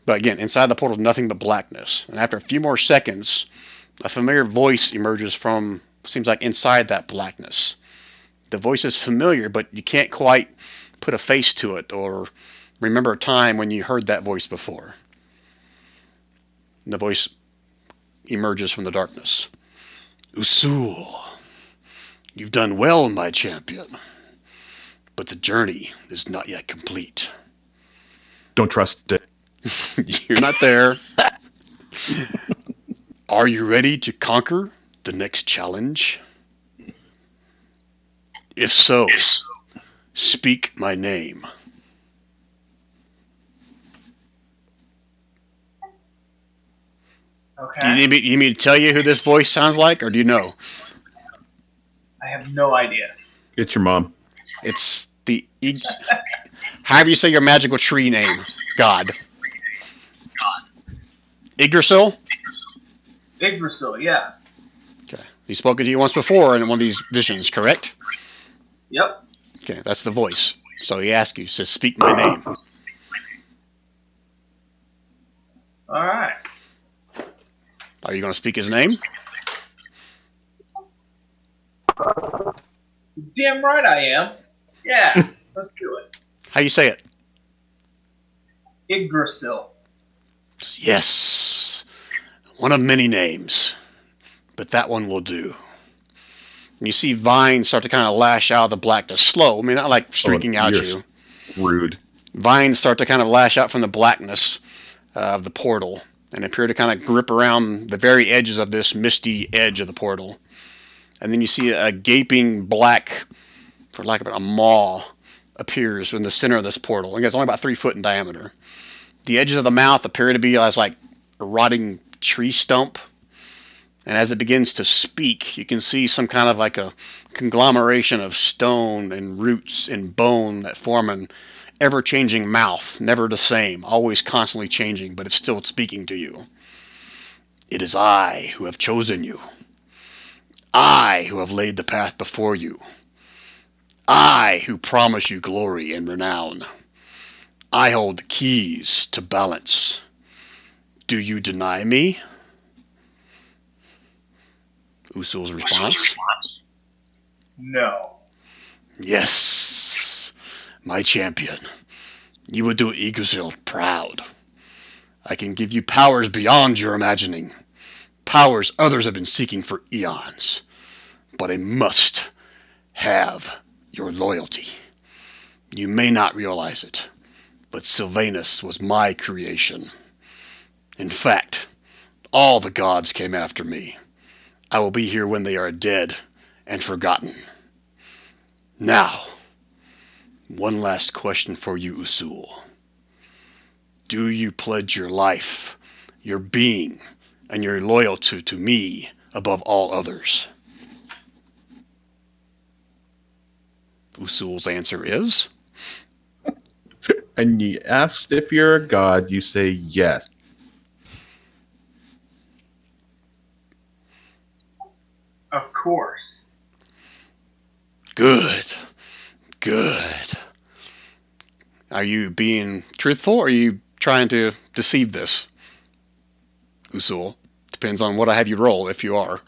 But again, inside the portal is nothing but blackness. And after a few more seconds, a familiar voice emerges from, seems like inside that blackness. The voice is familiar, but you can't quite put a face to it or remember a time when you heard that voice before. And the voice emerges from the darkness. Usul, you've done well, my champion. but the journey is not yet complete. Don't trust it. You're not there. Are you ready to conquer the next challenge? If so, speak my name. Okay. Do you need me to tell you who this voice sounds like, or do you know? I have no idea. It's your mom. It's the however you say your magical tree name, God. Yggdrasil? Yggdrasil, yeah. Okay. He's spoken to you once before in one of these visions, correct? Yep. Okay, that's the voice. So he asks you, says, speak my name. All right. Are you going to speak his name? Damn right I am. Yeah, let's do it. How you say it? Yggdrasil. Yes. One of many names. But that one will do. And you see vines start to kind of lash out of the blackness. Slow. I mean, not like streaking out you. Rude. Vines start to kind of lash out from the blackness of the portal and appear to kind of grip around the very edges of this misty edge of the portal. And then you see a gaping black, for lack of a maw, appears in the center of this portal. I guess it's only about 3 foot in diameter. The edges of the mouth appear to be as like a rotting tree stump. And as it begins to speak, you can see some kind of like a conglomeration of stone and roots and bone that form an ever-changing mouth, never the same, always constantly changing, but it's still speaking to you. It is I who have chosen you. I who have laid the path before you. I who promise you glory and renown. I hold the keys to balance. Do you deny me? Usul's response. No. Yes, my champion. You would do Yggdrasil proud. I can give you powers beyond your imagining. Powers others have been seeking for eons. But I must have your loyalty. You may not realize it, but Sylvanus was my creation. In fact, all the gods came after me. I will be here when they are dead and forgotten. Now, one last question for you, Usul. Do you pledge your life, your being, and your loyalty to me above all others? Usul's answer is? And you asked if you're a god, you say yes. Of course. Good. Good. Are you being truthful, or are you trying to deceive this, Usul? Depends on what I have you roll, if you are.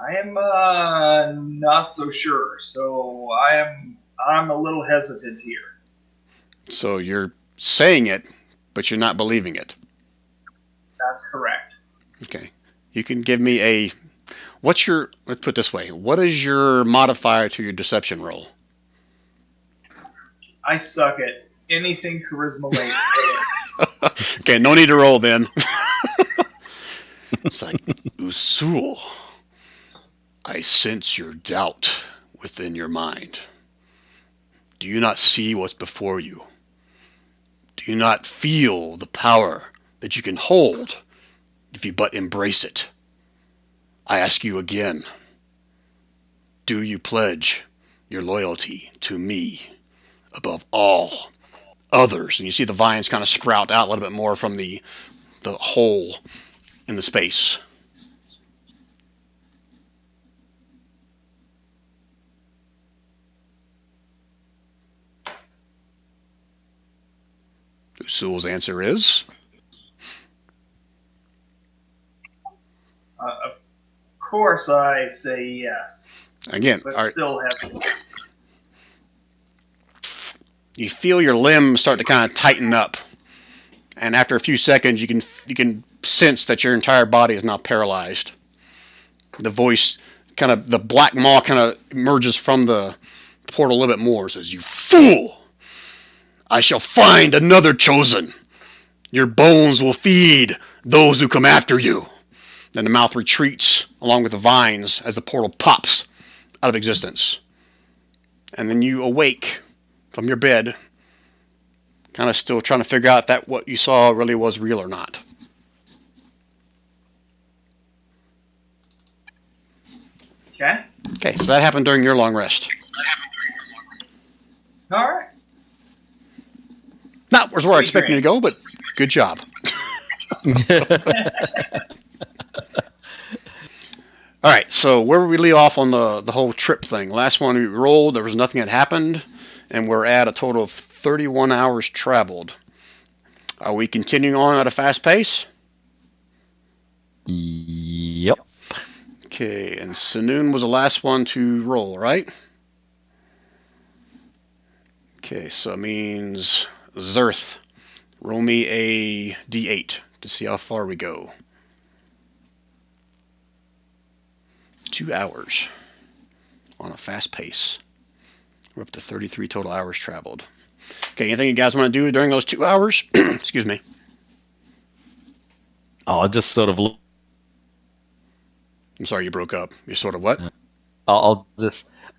I am not so sure, so I'm a little hesitant here. So you're saying it, but you're not believing it. That's correct. Okay. You can give me a... let's put it this way. What is your modifier to your deception roll? I suck at anything charisma related. Okay, no need to roll then. It's like, Usul, I sense your doubt within your mind. Do you not see what's before you? Do you not feel the power that you can hold if you but embrace it? I ask you again, do you pledge your loyalty to me above all others? And you see the vines kind of sprout out a little bit more from the hole in the space. Usul's answer is? Of course I say yes. Again, but still have... You feel your limbs start to kind of tighten up and after a few seconds, you can sense that your entire body is now paralyzed. The voice, the black maw kind of emerges from the portal a little bit more. It says, "You fool! I shall find another chosen. Your bones will feed those who come after you." Then the mouth retreats along with the vines as the portal pops out of existence. And then you awake from your bed, kind of still trying to figure out that what you saw really was real or not. Okay. Okay, so that happened during your long rest. All right. Not where I expected you to go, but good job. All right, so where did we leave off on the whole trip thing? Last one we rolled, there was nothing that happened, and we're at a total of 31 hours traveled. Are we continuing on at a fast pace? Yep. Okay, and Senoon was the last one to roll, right? Okay, so it means Zerth. Roll me a d8 to see how far we go. 2 hours on a fast pace. We're up to 33 total hours traveled. Okay, anything you guys want to do during those 2 hours? Excuse me. I'll just sort of look. I'm sorry you broke up. You sort of what? I'll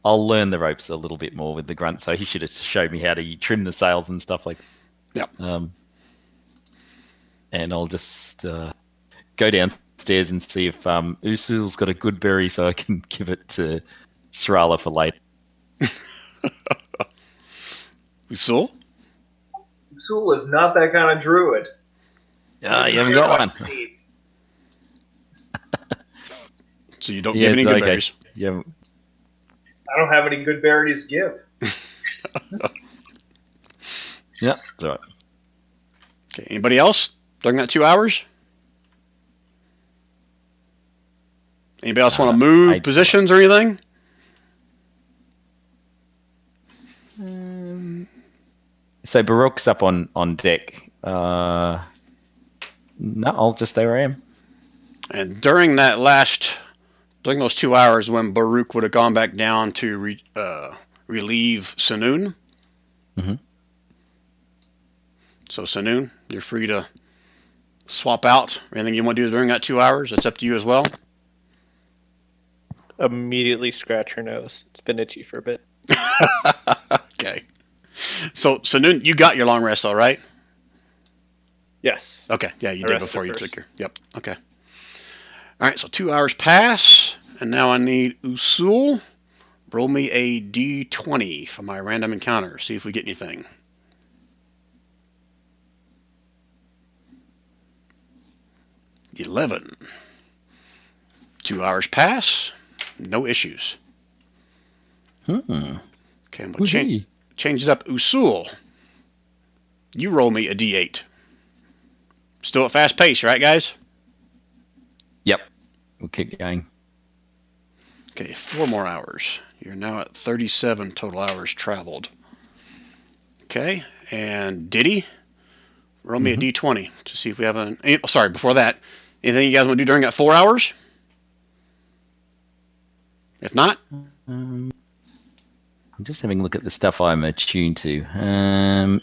learn the ropes a little bit more with the grunt. So he should have showed me how to trim the sails and stuff like that. Yeah. And I'll just go downstairs and see if Usul's got a good berry so I can give it to Srala for later. Usul? Usul is not that kind of druid. You haven't got one. So you don't give any good berries? Yeah. I don't have any good berries to give. Yeah, that's all right. Okay, anybody else during that 2 hours? Anybody else want to move positions or anything? So Baruch's up on deck. No, I'll just stay where I am. And during those 2 hours when Baruch would have gone back down to relieve Senoon. Mm-hmm. So Senoon, you're free to swap out anything you want to do during that 2 hours. It's up to you as well. Immediately scratch her nose. It's been itchy for a bit. Okay. So Senoon, you got your long rest, all right? Yes. Okay. Yeah, you I did before you took your. Yep. Okay. All right. So 2 hours pass, and now I need Usul. Roll me a d20 for my random encounter. See if we get anything. 11. 2 hours pass. No issues. Okay, I'm going to change it up. Usul, you roll me a d8. Still at fast pace, right, guys? Yep. We'll keep going. Okay, 4 more hours. You're now at 37 total hours traveled. Okay, and Diddy, roll me a d20 to see if we have sorry, before that, anything you guys want to do during that 4 hours? If not? I'm just having a look at the stuff I'm attuned to.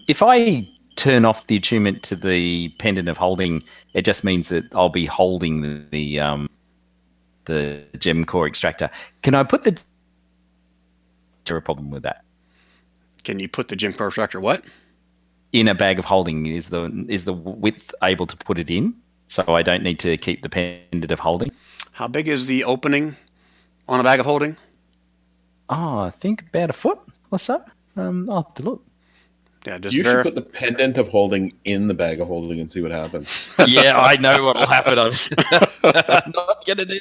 If I turn off the attunement to the pendant of holding, it just means that I'll be holding the gem core extractor. Can I put the... Is there a problem with that? Can you put the gem core extractor what? In a bag of holding. Is the width able to put it in? So I don't need to keep the pendant of holding? How big is the opening on a bag of holding? Oh, I think about a foot or so. I'll have to look. Yeah, just you should put the pendant of holding in the bag of holding and see what happens. Yeah, I know what will happen. I'm not going to do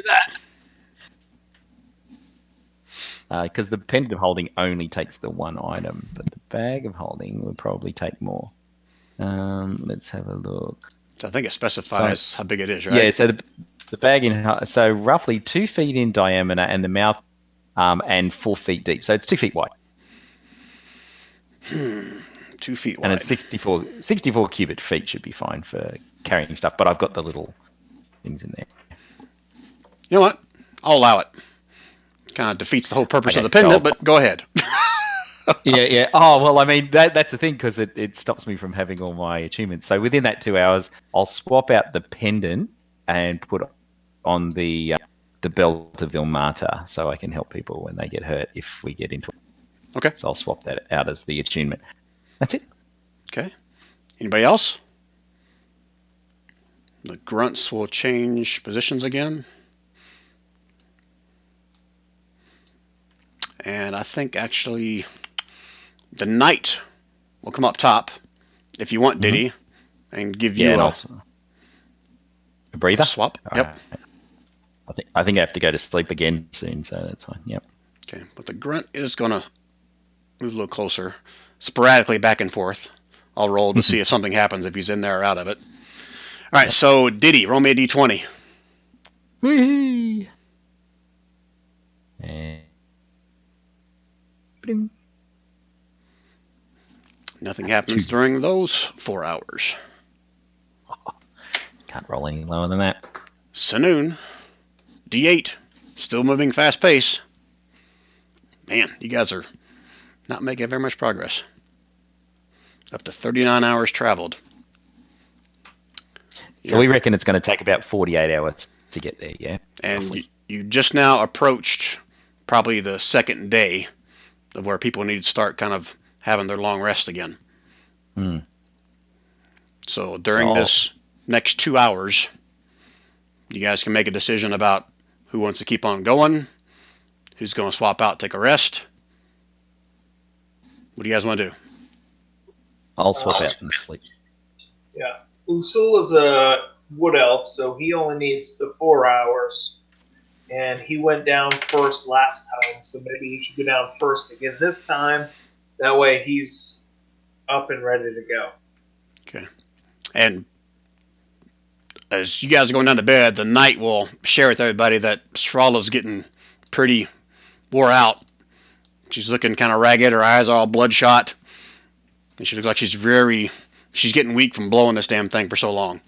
that. Because the pendant of holding only takes the one item, but the bag of holding would probably take more. Let's have a look. So I think it specifies how big it is, right? Yeah, so the bag so roughly 2 feet in diameter, and the mouth and 4 feet deep. So it's 2 feet wide. 2 2 feet wide. And it's 64 cubic feet should be fine for carrying stuff, but I've got the little things in there. You know what? I'll allow it. Kind of defeats the whole purpose of the Okay, pendant, so- but go ahead. Yeah. Oh, well, I mean, that's the thing, because it stops me from having all my achievements. So within that 2 hours, I'll swap out the pendant and put on the belt of Ilmata, so I can help people when they get hurt if we get into it. Okay. So I'll swap that out as the attunement. That's it. Okay. Anybody else? The grunts will change positions again. And I think actually the knight will come up top if you want, Diddy, and give you and a also a breather. swap. All Yep. right. I think I have to go to sleep again soon, so that's fine. Yep. Okay, but the grunt is going to move a little closer, sporadically back and forth. I'll roll to see if something happens, if he's in there or out of it. All right, so Diddy, roll me a d20. Whee! And Bling. Nothing happens during those 4 hours. Can't roll any lower than that. Sanoon, d8, still moving fast pace. Man, you guys are not making very much progress. Up to 39 hours traveled. So we reckon it's going to take about 48 hours to get there, yeah? And you just now approached probably the second day of where people need to start kind of having their long rest again. So during this next 2 hours, you guys can make a decision about who wants to keep on going, who's going to swap out, take a rest. What do you guys want to do? I'll swap out and sleep. Yeah. Usul is a wood elf, so he only needs the 4 hours. And he went down first last time, so maybe he should go down first again this time. That way he's up and ready to go. Okay. And as you guys are going down to bed, the knight will share with everybody that Srala's getting pretty wore out. She's looking kind of ragged. Her eyes are all bloodshot. And she looks like she's getting weak from blowing this damn thing for so long.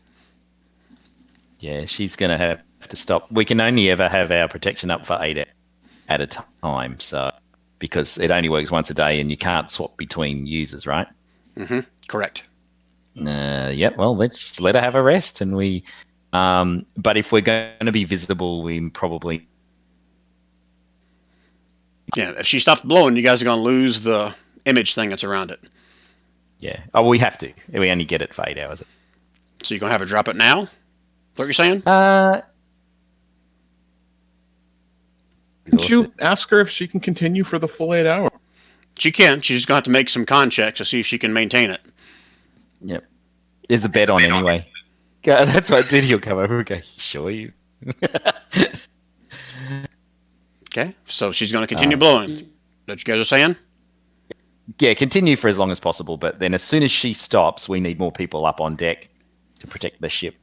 Yeah, she's going to have to stop. We can only ever have our protection up for 8 hours at a time, so because it only works once a day and you can't swap between users, right? Mm-hmm. Correct. Yep. Well, let's let her have a rest, and we. But if we're going to be visible, we probably. Yeah. If she stops blowing, you guys are going to lose the image thing that's around it. Yeah. Oh, we have to. We only get it for 8 hours. So you're going to have her drop it now? Is that what you're saying? Didn't you ask her if she can continue for the full 8 hours? She can. She's just going to have to make some con checks to see if she can maintain it. Yep. There's a bet on anyway. That's what Diddy will come over and go, sure you. Okay. So she's going to continue blowing. That you guys are saying? Yeah, continue for as long as possible, but then as soon as she stops, we need more people up on deck to protect the ship.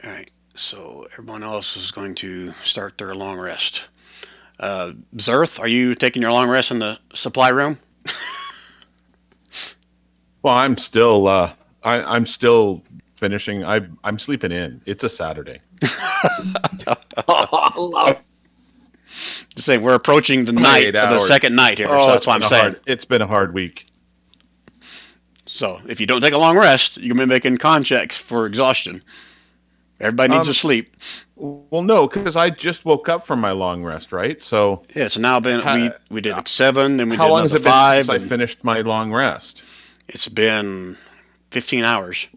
All right. So everyone else is going to start their long rest. Zerth, are you taking your long rest in the supply room? Well, I'm still I'm still finishing. I'm sleeping in. It's a Saturday. Just saying, we're approaching the night of the second night here, so that's why I'm saying. It's been a hard week. So if you don't take a long rest, you're going to be making con checks for exhaustion. Everybody needs to sleep. Well, no, because I just woke up from my long rest, right? So yeah, it's now been we did like 7, then we did how long has another it been 5. since I finished my long rest? It's been 15 hours.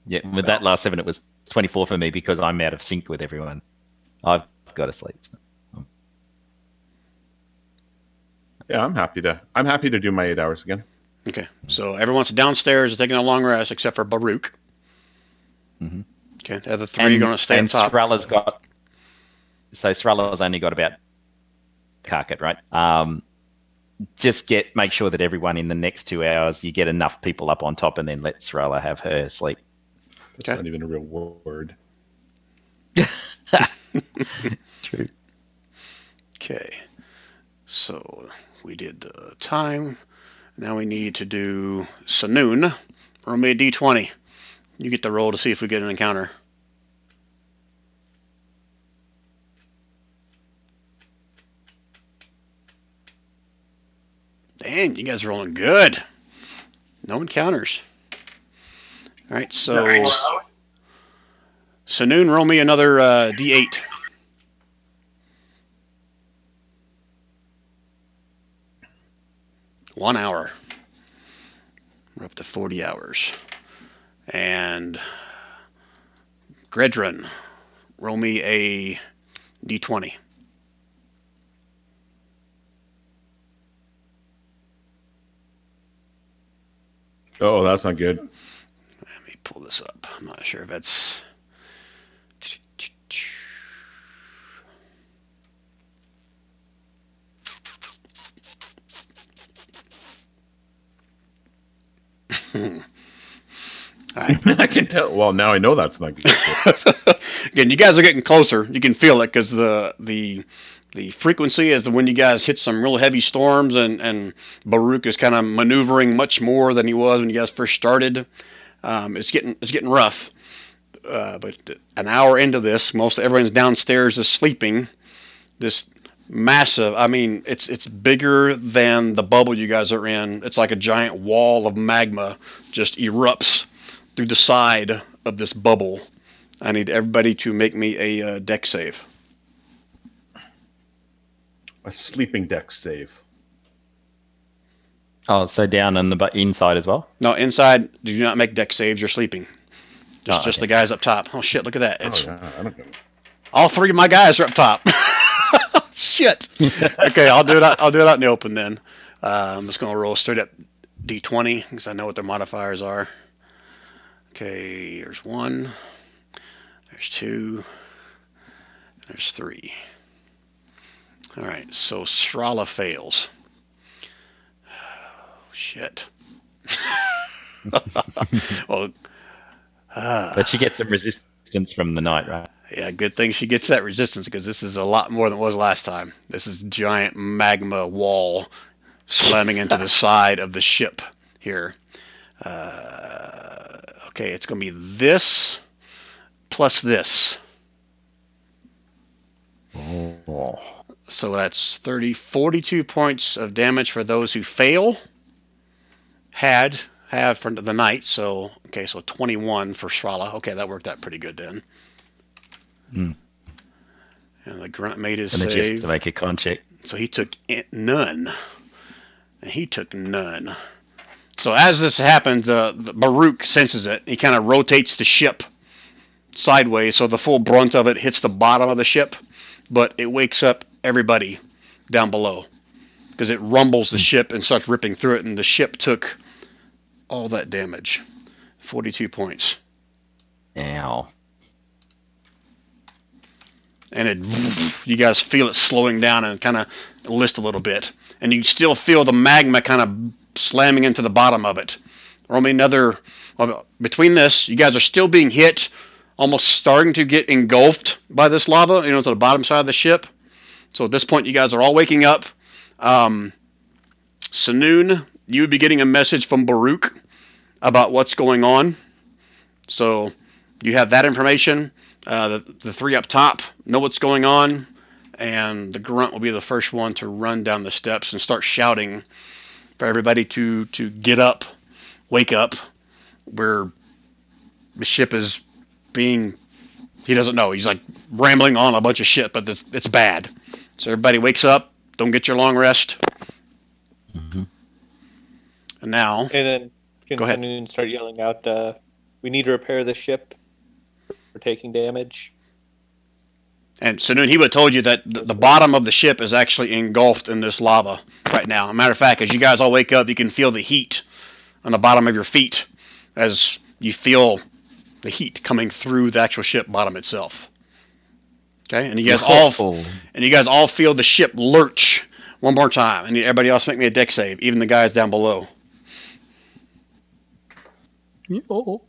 Yeah, with that last 7, it was 24 for me because I'm out of sync with everyone. I've got to sleep. So. Yeah, I'm happy to do my 8 hours again. Okay, so everyone's downstairs taking a long rest except for Baruch. Mm-hmm. Okay, the other 3 are going to stay on top. Srala's only got about Karkat, right? Just make sure that everyone in the next 2 hours, you get enough people up on top and then let Srala have her sleep. That's not even a real word. True. Okay, so we did the time. Now we need to do Saloon. Roll me a d20. You get the roll to see if we get an encounter. Dang, you guys are rolling good. No encounters. All right, so Saloon, roll me another d8. One hour. We're up to 40 hours. And Gredrin, roll me a d20. Oh, that's not good. Let me pull this up. I'm not sure if that's... All right. I can tell. Well, now I know that's not good. Again, you guys are getting closer. You can feel it because the frequency is when you guys hit some real heavy storms, and Baruch is kind of maneuvering much more than he was when you guys first started. It's getting rough. But an hour into this, most everyone's downstairs is sleeping. This massive, I mean, it's bigger than the bubble you guys are in. It's like a giant wall of magma just erupts through the side of this bubble. I need everybody to make me a deck save. A sleeping deck save. Oh, so down on the inside as well? No, inside, do not make deck saves. You're sleeping. Just okay. the guys up top. Oh shit! Look at that. It's I don't know. all three of my guys are up top. Shit. Okay, I'll do it out in the open then. I'm just gonna roll straight up d20 because I know what their modifiers are. Okay, there's 1, there's 2, there's 3. All right, so Strala fails. Oh, shit. Well, but she gets some resistance from the knight, right? yeah, good thing she gets that resistance because this is a lot more than it was last time. This is a giant magma wall slamming into the side of the ship here. Okay, it's going to be this plus this. Oh. So that's 42 points of damage for those who fail. Have for the knight. So, okay, so 21 for Strala. Okay, that worked out pretty good then. Mm. And the grunt made his And then she has save. to make a con check. So he took none. And he took none. So as this happens, the Baruch senses it. He kind of rotates the ship sideways, so the full brunt of it hits the bottom of the ship, but it wakes up everybody down below because it rumbles the ship and starts ripping through it, and the ship took all that damage. 42 points. Ow. And you guys feel it slowing down and kind of list a little bit. And you still feel the magma kind of slamming into the bottom of it. Roll me another. Well, between this, you guys are still being hit, almost starting to get engulfed by this lava, to the bottom side of the ship. So at this point, you guys are all waking up. Saloon, you would be getting a message from Baruch about what's going on. So you have that information. The three up top know what's going on, and the grunt will be the first one to run down the steps and start shouting for everybody to get up, wake up, where the ship is being, he doesn't know, he's like rambling on a bunch of shit, but it's bad. So everybody wakes up, don't get your long rest. Mm-hmm. And now, And then Go ahead. Saloon start yelling out, we need to repair the ship. We're taking damage. and Saloon, he would have told you that the bottom of the ship is actually engulfed in this lava right now. As a matter of fact, as you guys all wake up, you can feel the heat on the bottom of your feet as you feel the heat coming through the actual ship bottom itself. Okay, and you guys all feel the ship lurch one more time. And everybody else make me a deck save, even the guys down below. Oh.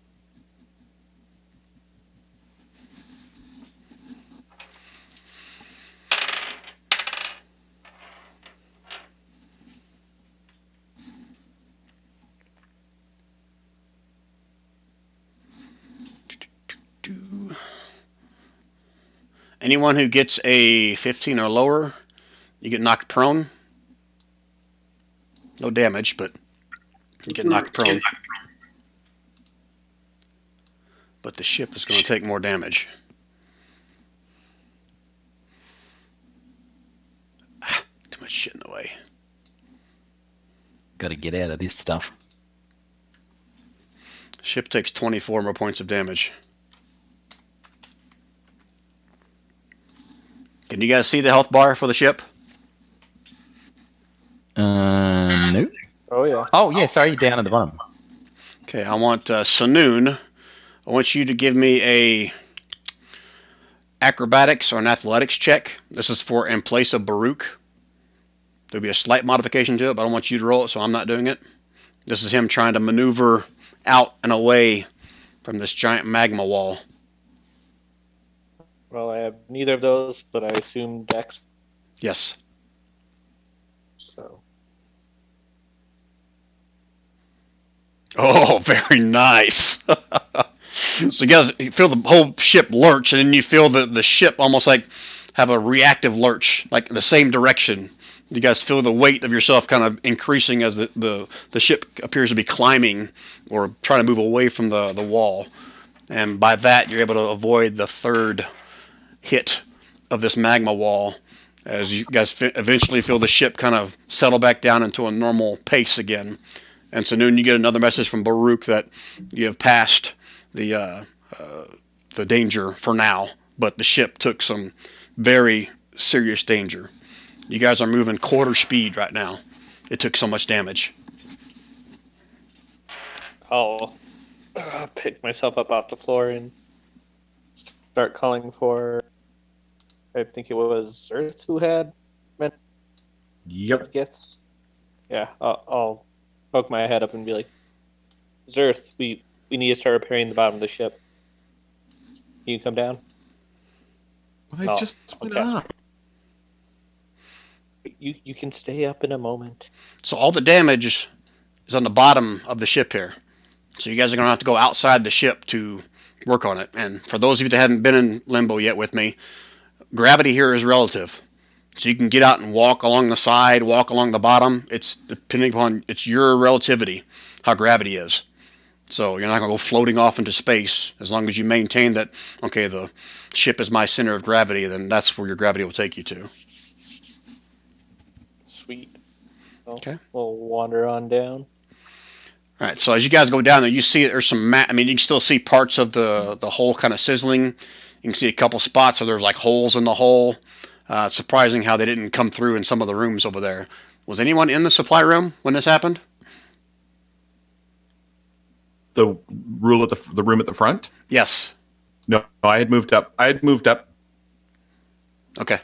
Anyone who gets a 15 or lower, you get knocked prone. No damage, but you get knocked prone. But the ship is going to take more damage. Too much shit in the way. Got to get out of this stuff. Ship takes 24 more points of damage. Can you guys see the health bar for the ship? No. Oh yeah. Oh, yeah, sorry, down at the bottom. Okay, I want Sanoon. I want you to give me a acrobatics or an athletics check. This is for in place of Baruch. There'll be a slight modification to it, but I don't want you to roll it, so I'm not doing it. This is him trying to maneuver out and away from this giant magma wall. Well, I have neither of those, but I assume Dex. Yes. So. Oh, very nice. So you guys feel the whole ship lurch, and then you feel the ship almost like have a reactive lurch, like in the same direction. You guys feel the weight of yourself kind of increasing as the ship appears to be climbing or trying to move away from the wall. And by that, you're able to avoid the third hit of this magma wall as you guys eventually feel the ship kind of settle back down into a normal pace again. And so noon, you get another message from Baruch that you have passed the danger for now, but the ship took some very serious danger. You guys are moving quarter speed right now. It took so much damage. I'll pick myself up off the floor and start calling for. I think it was Earth who had Yep. gets. Yeah, I'll poke my head up and be like, "Zerth, we need to start repairing the bottom of the ship. Can you come down?" I just went up. You can stay up in a moment. So all the damage is on the bottom of the ship here. So you guys are going to have to go outside the ship to work on it. And for those of you that haven't been in Limbo yet with me, gravity here is relative. So you can get out and walk along the side, walk along the bottom. It's depending upon it's your relativity, how gravity is. So you're not going to go floating off into space. As long as you maintain that, okay, the ship is my center of gravity, then that's where your gravity will take you to. Sweet. So Okay. We'll wander on down. All right, so as you guys go down there, you see there's some I mean, you can still see parts of the hull kind of sizzling. You can see a couple spots where there's like holes in the hull. It's surprising how they didn't come through in some of the rooms over there. Was anyone in the supply room when this happened? The rule at the room at the front? Yes. No, I had moved up. Okay.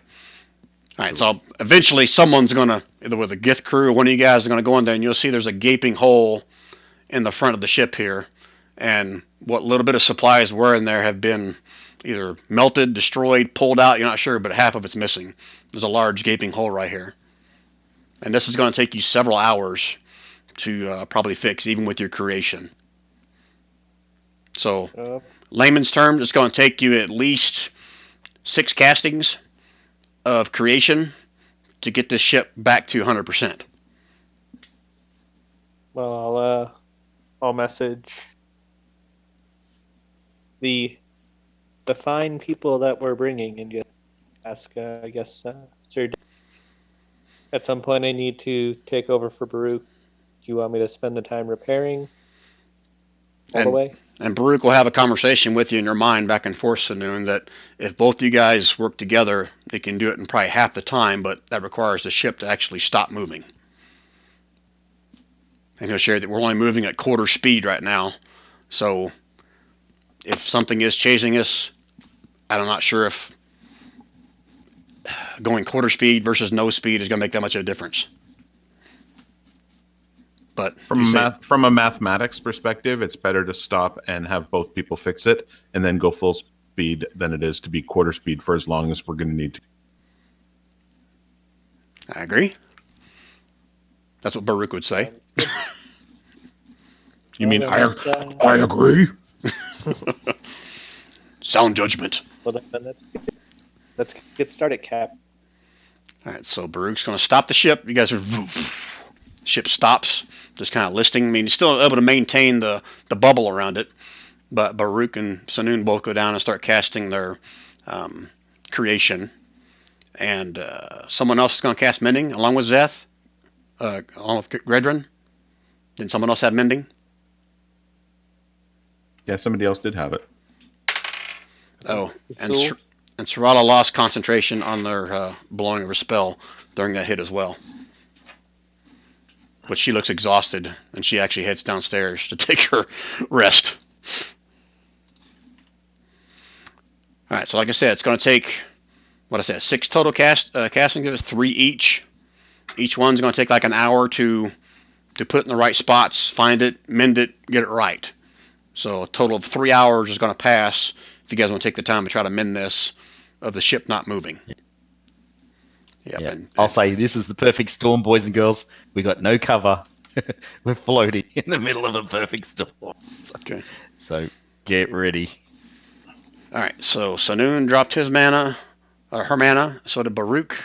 All right, so eventually someone's going to, either with a Gith crew or one of you guys are going to go in there, and you'll see there's a gaping hole in the front of the ship here. And what little bit of supplies were in there have been either melted, destroyed, pulled out, you're not sure, but half of it's missing. There's a large gaping hole right here. And this is going to take you several hours to probably fix, even with your creation. So, layman's terms, it's going to take you at least 6 castings of creation to get this ship back to 100%. Well, I'll message the fine people that we're bringing and just ask, I guess, Sir. At some point, I need to take over for Baruch. Do you want me to spend the time repairing all the way? And Baruch will have a conversation with you in your mind back and forth, Sanoon, that if both you guys work together, they can do it in probably half the time, but that requires the ship to actually stop moving. And he'll share that we're only moving at quarter speed right now. So if something is chasing us, I'm not sure if going quarter speed versus no speed is going to make that much of a difference. But from a mathematics perspective, it's better to stop and have both people fix it and then go full speed than it is to be quarter speed for as long as we're going to need to. I agree. That's what Baruch would say. You mean I agree? Sound judgment. Well, Let's get started, Cap. All right, so Baruch's going to stop the ship. You guys are. Ship stops, just kind of listing. I mean, you're still able to maintain the bubble around it, but Baruch and Senoon both go down and start casting their creation. And someone else is going to cast Mending along with Zeth, along with Gredrin. Did someone else have Mending? Yeah, somebody else did have it. Oh, and Sarala lost concentration on their blowing of her spell during that hit as well. But she looks exhausted, and she actually heads downstairs to take her rest. All right, so like I said, it's going to take, 6 total casting. Give us 3 each. Each one's going to take like an hour to put it in the right spots, find it, mend it, get it right. So a total of 3 hours is going to pass if you guys want to take the time to try to mend this of the ship not moving. Yep, yeah. I'll say this is the perfect storm, boys and girls. We got no cover. We're floating in the middle of a perfect storm. Okay. So get ready. All right. So Senoon dropped his mana, her mana. So did Baruch.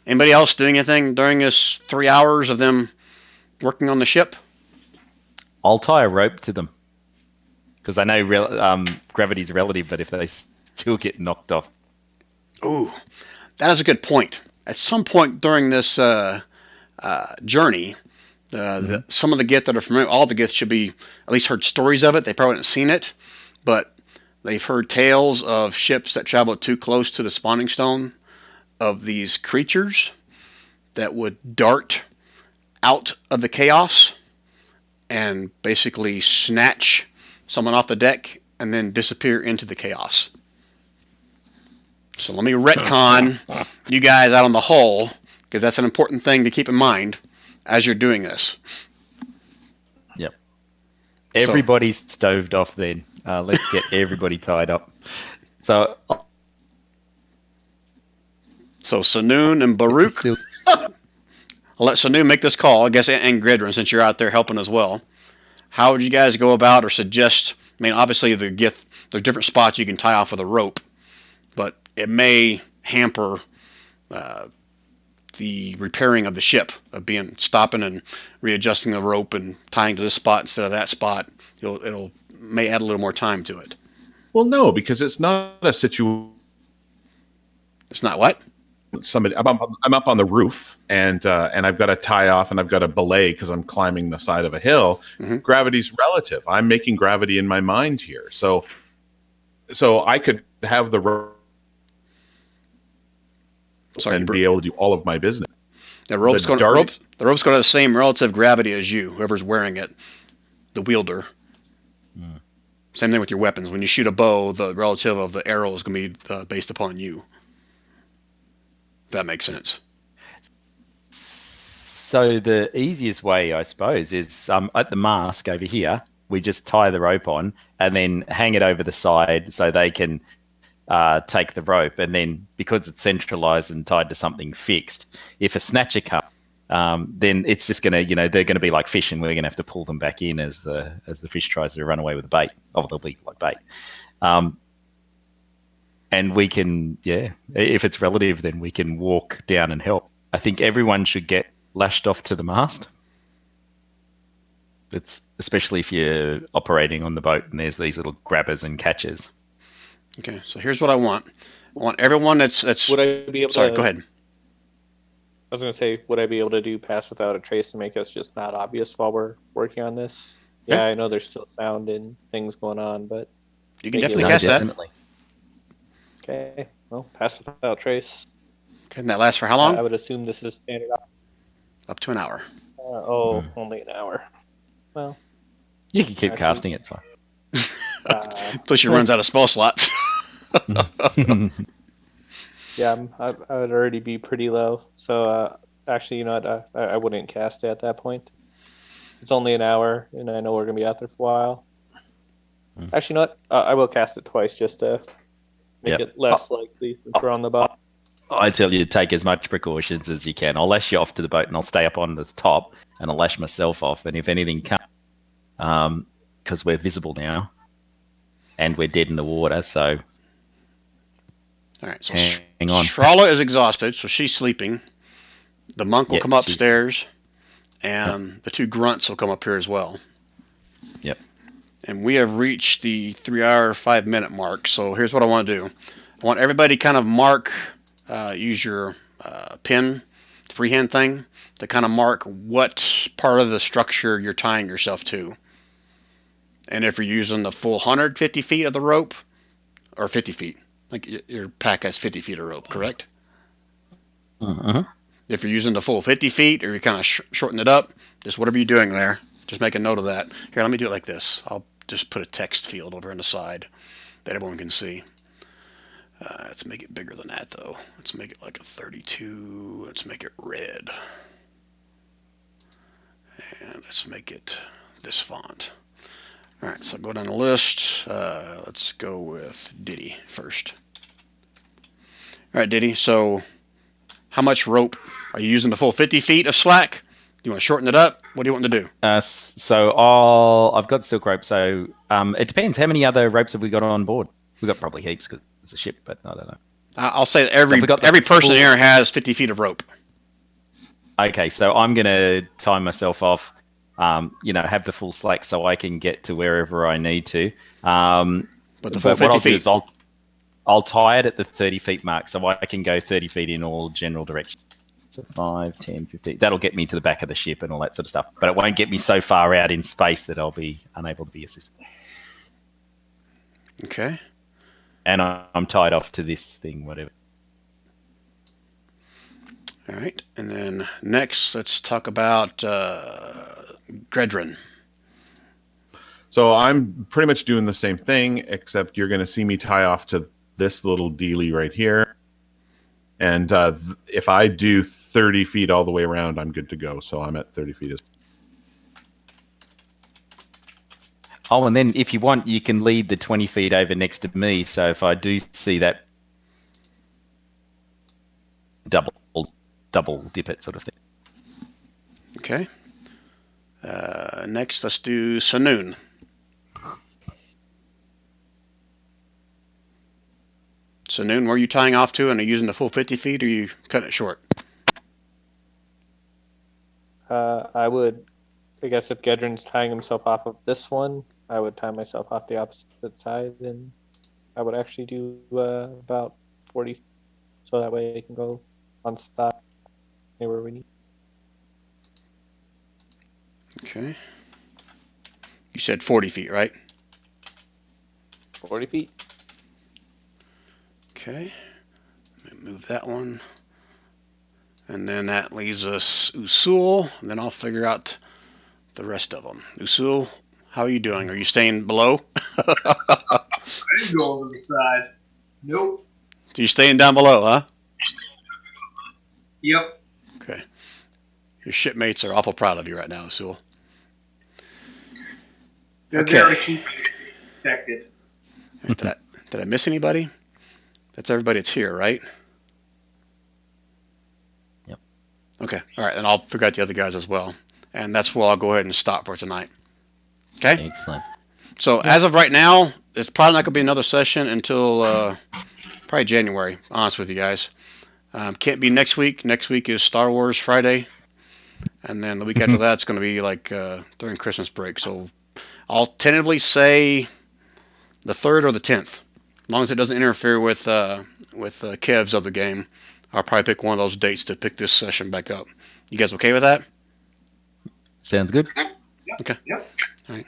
Anybody else doing anything during this 3 hours of them working on the ship? I'll tie a rope to them because I know gravity's relative, but if they still get knocked off. Ooh, that is a good point. At some point during this journey, some of the Gith that are familiar, all the Gith should be at least heard stories of it. They probably haven't seen it, but they've heard tales of ships that traveled too close to the spawning stone of these creatures that would dart out of the chaos and basically snatch someone off the deck and then disappear into the chaos. So let me retcon you guys out on the hull, because that's an important thing to keep in mind as you're doing this. Yep. Everybody's stoved off then. Let's get everybody tied up. So Senoon and Baruch, I'll let Senoon make this call, I guess, and Gredrin, since you're out there helping as well. How would you guys go about or suggest, I mean, obviously there's different spots you can tie off with a rope, but it may hamper the repairing of the ship, of stopping and readjusting the rope and tying to this spot instead of that spot. It'll may add a little more time to it. Well, no, because it's not a situation. It's not what? I'm up on the roof and I've got to tie off and I've got to belay because I'm climbing the side of a hill. Mm-hmm. Gravity's relative. I'm making gravity in my mind here, so I could have the rope. And be able to do all of my business. The rope's going to have the same relative gravity as you, whoever's wearing it, the wielder. Mm. Same thing with your weapons. When you shoot a bow, the relative of the arrow is going to be based upon you. If that makes sense. So the easiest way, I suppose, is at the mast over here, we just tie the rope on and then hang it over the side so they can take the rope, and then because it's centralized and tied to something fixed, if a snatcher comes, then it's just gonna, they're gonna be like fish, and we're gonna have to pull them back in as the fish tries to run away with the bait. Oh, they'll be like bait. And we can, if it's relative, then we can walk down and help. I think everyone should get lashed off to the mast. It's especially if you're operating on the boat and there's these little grabbers and catchers. Okay, so here's what I want. I want everyone that's. Would I be able Sorry, to? Go ahead. I was going to say, would I be able to do pass without a trace to make us just not obvious while we're working on this? Yeah, I know there's still sound and things going on, but you can definitely cast that. Okay, well, pass without trace. Okay, and that lasts for how long? I would assume this is standard. Up to an hour. Only an hour. Well, you can keep casting it. So. Until she runs out of spell slots. Yeah, I would already be pretty low. So actually, you know what? I wouldn't cast it at that point. It's only an hour, and I know we're going to be out there for a while. Actually, you know what? I will cast it twice just to make it less likely since we're on the boat. I tell you to take as much precautions as you can. I'll lash you off to the boat, and I'll stay up on this top, and I'll lash myself off. And if anything comes, because we're visible now, and we're dead in the water, so All right, so Hang on. Shrala is exhausted, so she's sleeping. The monk will Yep, come upstairs, and the 2 grunts will come up here as well. Yep. And we have reached the 3 hour, 5 minute mark. So here's what I want to do. I want everybody to kind of mark, use your pen, freehand thing, to kind of mark what part of the structure you're tying yourself to. And if you're using the full 150 feet of the rope, or 50 feet, like your pack has 50 feet of rope, correct? Uh-huh. If you're using the full 50 feet, or you're kind of shorten it up, just whatever you're doing there, just make a note of that. Here, let me do it like this. I'll just put a text field over on the side that everyone can see. Let's make it bigger than that, though. Let's make it like a 32. Let's make it red. And let's make it this font. All right, so go down the list. Let's go with Diddy first. All right, Diddy, so how much rope? Are you using the full 50 feet of slack? Do you want to shorten it up? What do you want to do? So I've got silk rope. So it depends. How many other ropes have we got on board? We've got probably heaps because it's a ship, but I don't know. I'll say that every person here has 50 feet of rope. Okay, so I'm going to tie myself off, have the full slack so I can get to wherever I need to. But the full 50 what I'll feet. do is I'll tie it at the 30 feet mark so I can go 30 feet in all general directions. So 5, 10, 15. That'll get me to the back of the ship and all that sort of stuff. But it won't get me so far out in space that I'll be unable to be assisted. Okay. And I'm tied off to this thing, whatever. All right. And then next, let's talk about Gredrin. So I'm pretty much doing the same thing, except you're going to see me tie off to this little dealie right here. And if I do 30 feet all the way around, I'm good to go. So I'm at 30 feet. Oh, and then if you want, you can lead the 20 feet over next to me. So if I do see that double dip it sort of thing. Okay. Next, let's do Sanoon. Sanoon, where are you tying off to? And are you using the full 50 feet, or are you cutting it short? I would, I guess if Gedrin's tying himself off of this one, I would tie myself off the opposite side, and I would actually do about 40, so that way I can go on stop anywhere we need. Okay. You said 40 feet, right? 40 feet. Okay. Let me move that one. And then that leaves us Usul, and then I'll figure out the rest of them. Usul, how are you doing? Are you staying below? I didn't go over the side. Nope. So you're staying down below, huh? Yep. Okay. Your shipmates are awful proud of you right now, Usul. They're there to keep you protected. Did I miss anybody? That's everybody that's here, right? Yep. Okay. All right. And I'll figure out the other guys as well. And that's where I'll go ahead and stop for tonight. Okay? Excellent. So as of right now, it's probably not going to be another session until probably January, honest with you guys. Can't be next week. Next week is Star Wars Friday. And then the week after that, it's going to be like during Christmas break. So I'll tentatively say the 3rd or the 10th. As long as it doesn't interfere with Kev's other game, I'll probably pick one of those dates to pick this session back up. You guys okay with that? Sounds good. Okay. Yep. All right.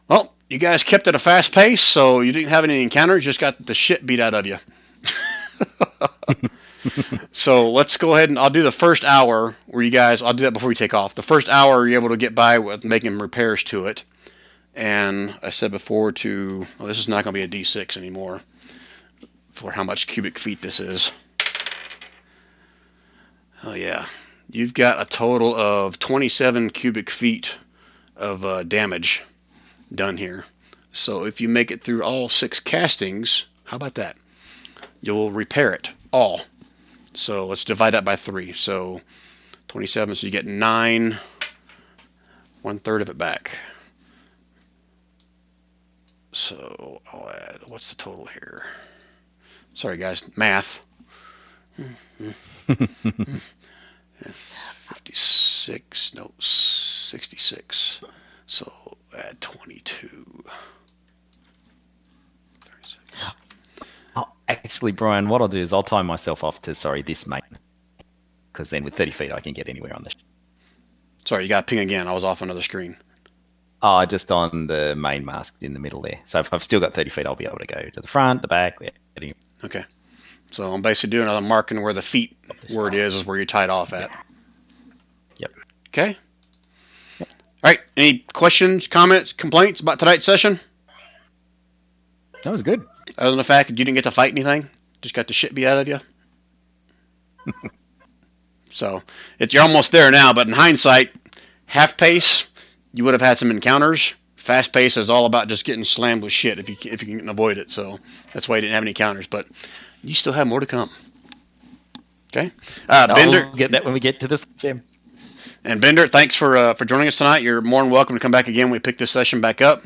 Well, you guys kept at a fast pace, so you didn't have any encounters. Just got the shit beat out of you. So let's go ahead and I'll do the first hour where you guys. I'll do that before you take off. The first hour you're able to get by with making repairs to it. And I said before this is not going to be a D6 anymore for how much cubic feet this is. Oh yeah, you've got a total of 27 cubic feet of damage done here. So if you make it through all 6 castings, how about that? You'll repair it all. So let's divide that by 3. So 27, so you get 9, 1/3 of it back. So I'll add, what's the total here? Sorry, guys. Math. That's 56. No, 66. So add 22. 36. Oh, actually, Brian, what I'll do is I'll time myself off to, this main. Because then with 30 feet, I can get anywhere on the... Sorry, you got ping again. I was off another screen. Oh, just on the main mast in the middle there. So if I've still got 30 feet, I'll be able to go to the front, the back. Anywhere. Okay. So I'm basically doing another marking where the feet where it is where you're tied off at. Yep. Okay. Yep. All right. Any questions, comments, complaints about tonight's session? That was good. Other than the fact that you didn't get to fight anything, just got the shit beat out of you. So you're almost there now, but in hindsight, half pace, you would have had some encounters. Fast pace is all about just getting slammed with shit if you can avoid it. So that's why you didn't have any encounters, but you still have more to come. Okay. Bender, I'll get that when we get to this gym. And Bender, thanks for joining us tonight. You're more than welcome to come back again when we pick this session back up.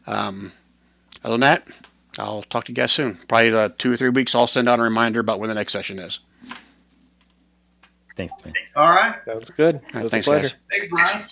Other than that, I'll talk to you guys soon. Probably 2 or 3 weeks. I'll send out a reminder about when the next session is. Thanks, man. All right. Sounds good. All right, It was thanks, a pleasure. guys. Thanks, Brian.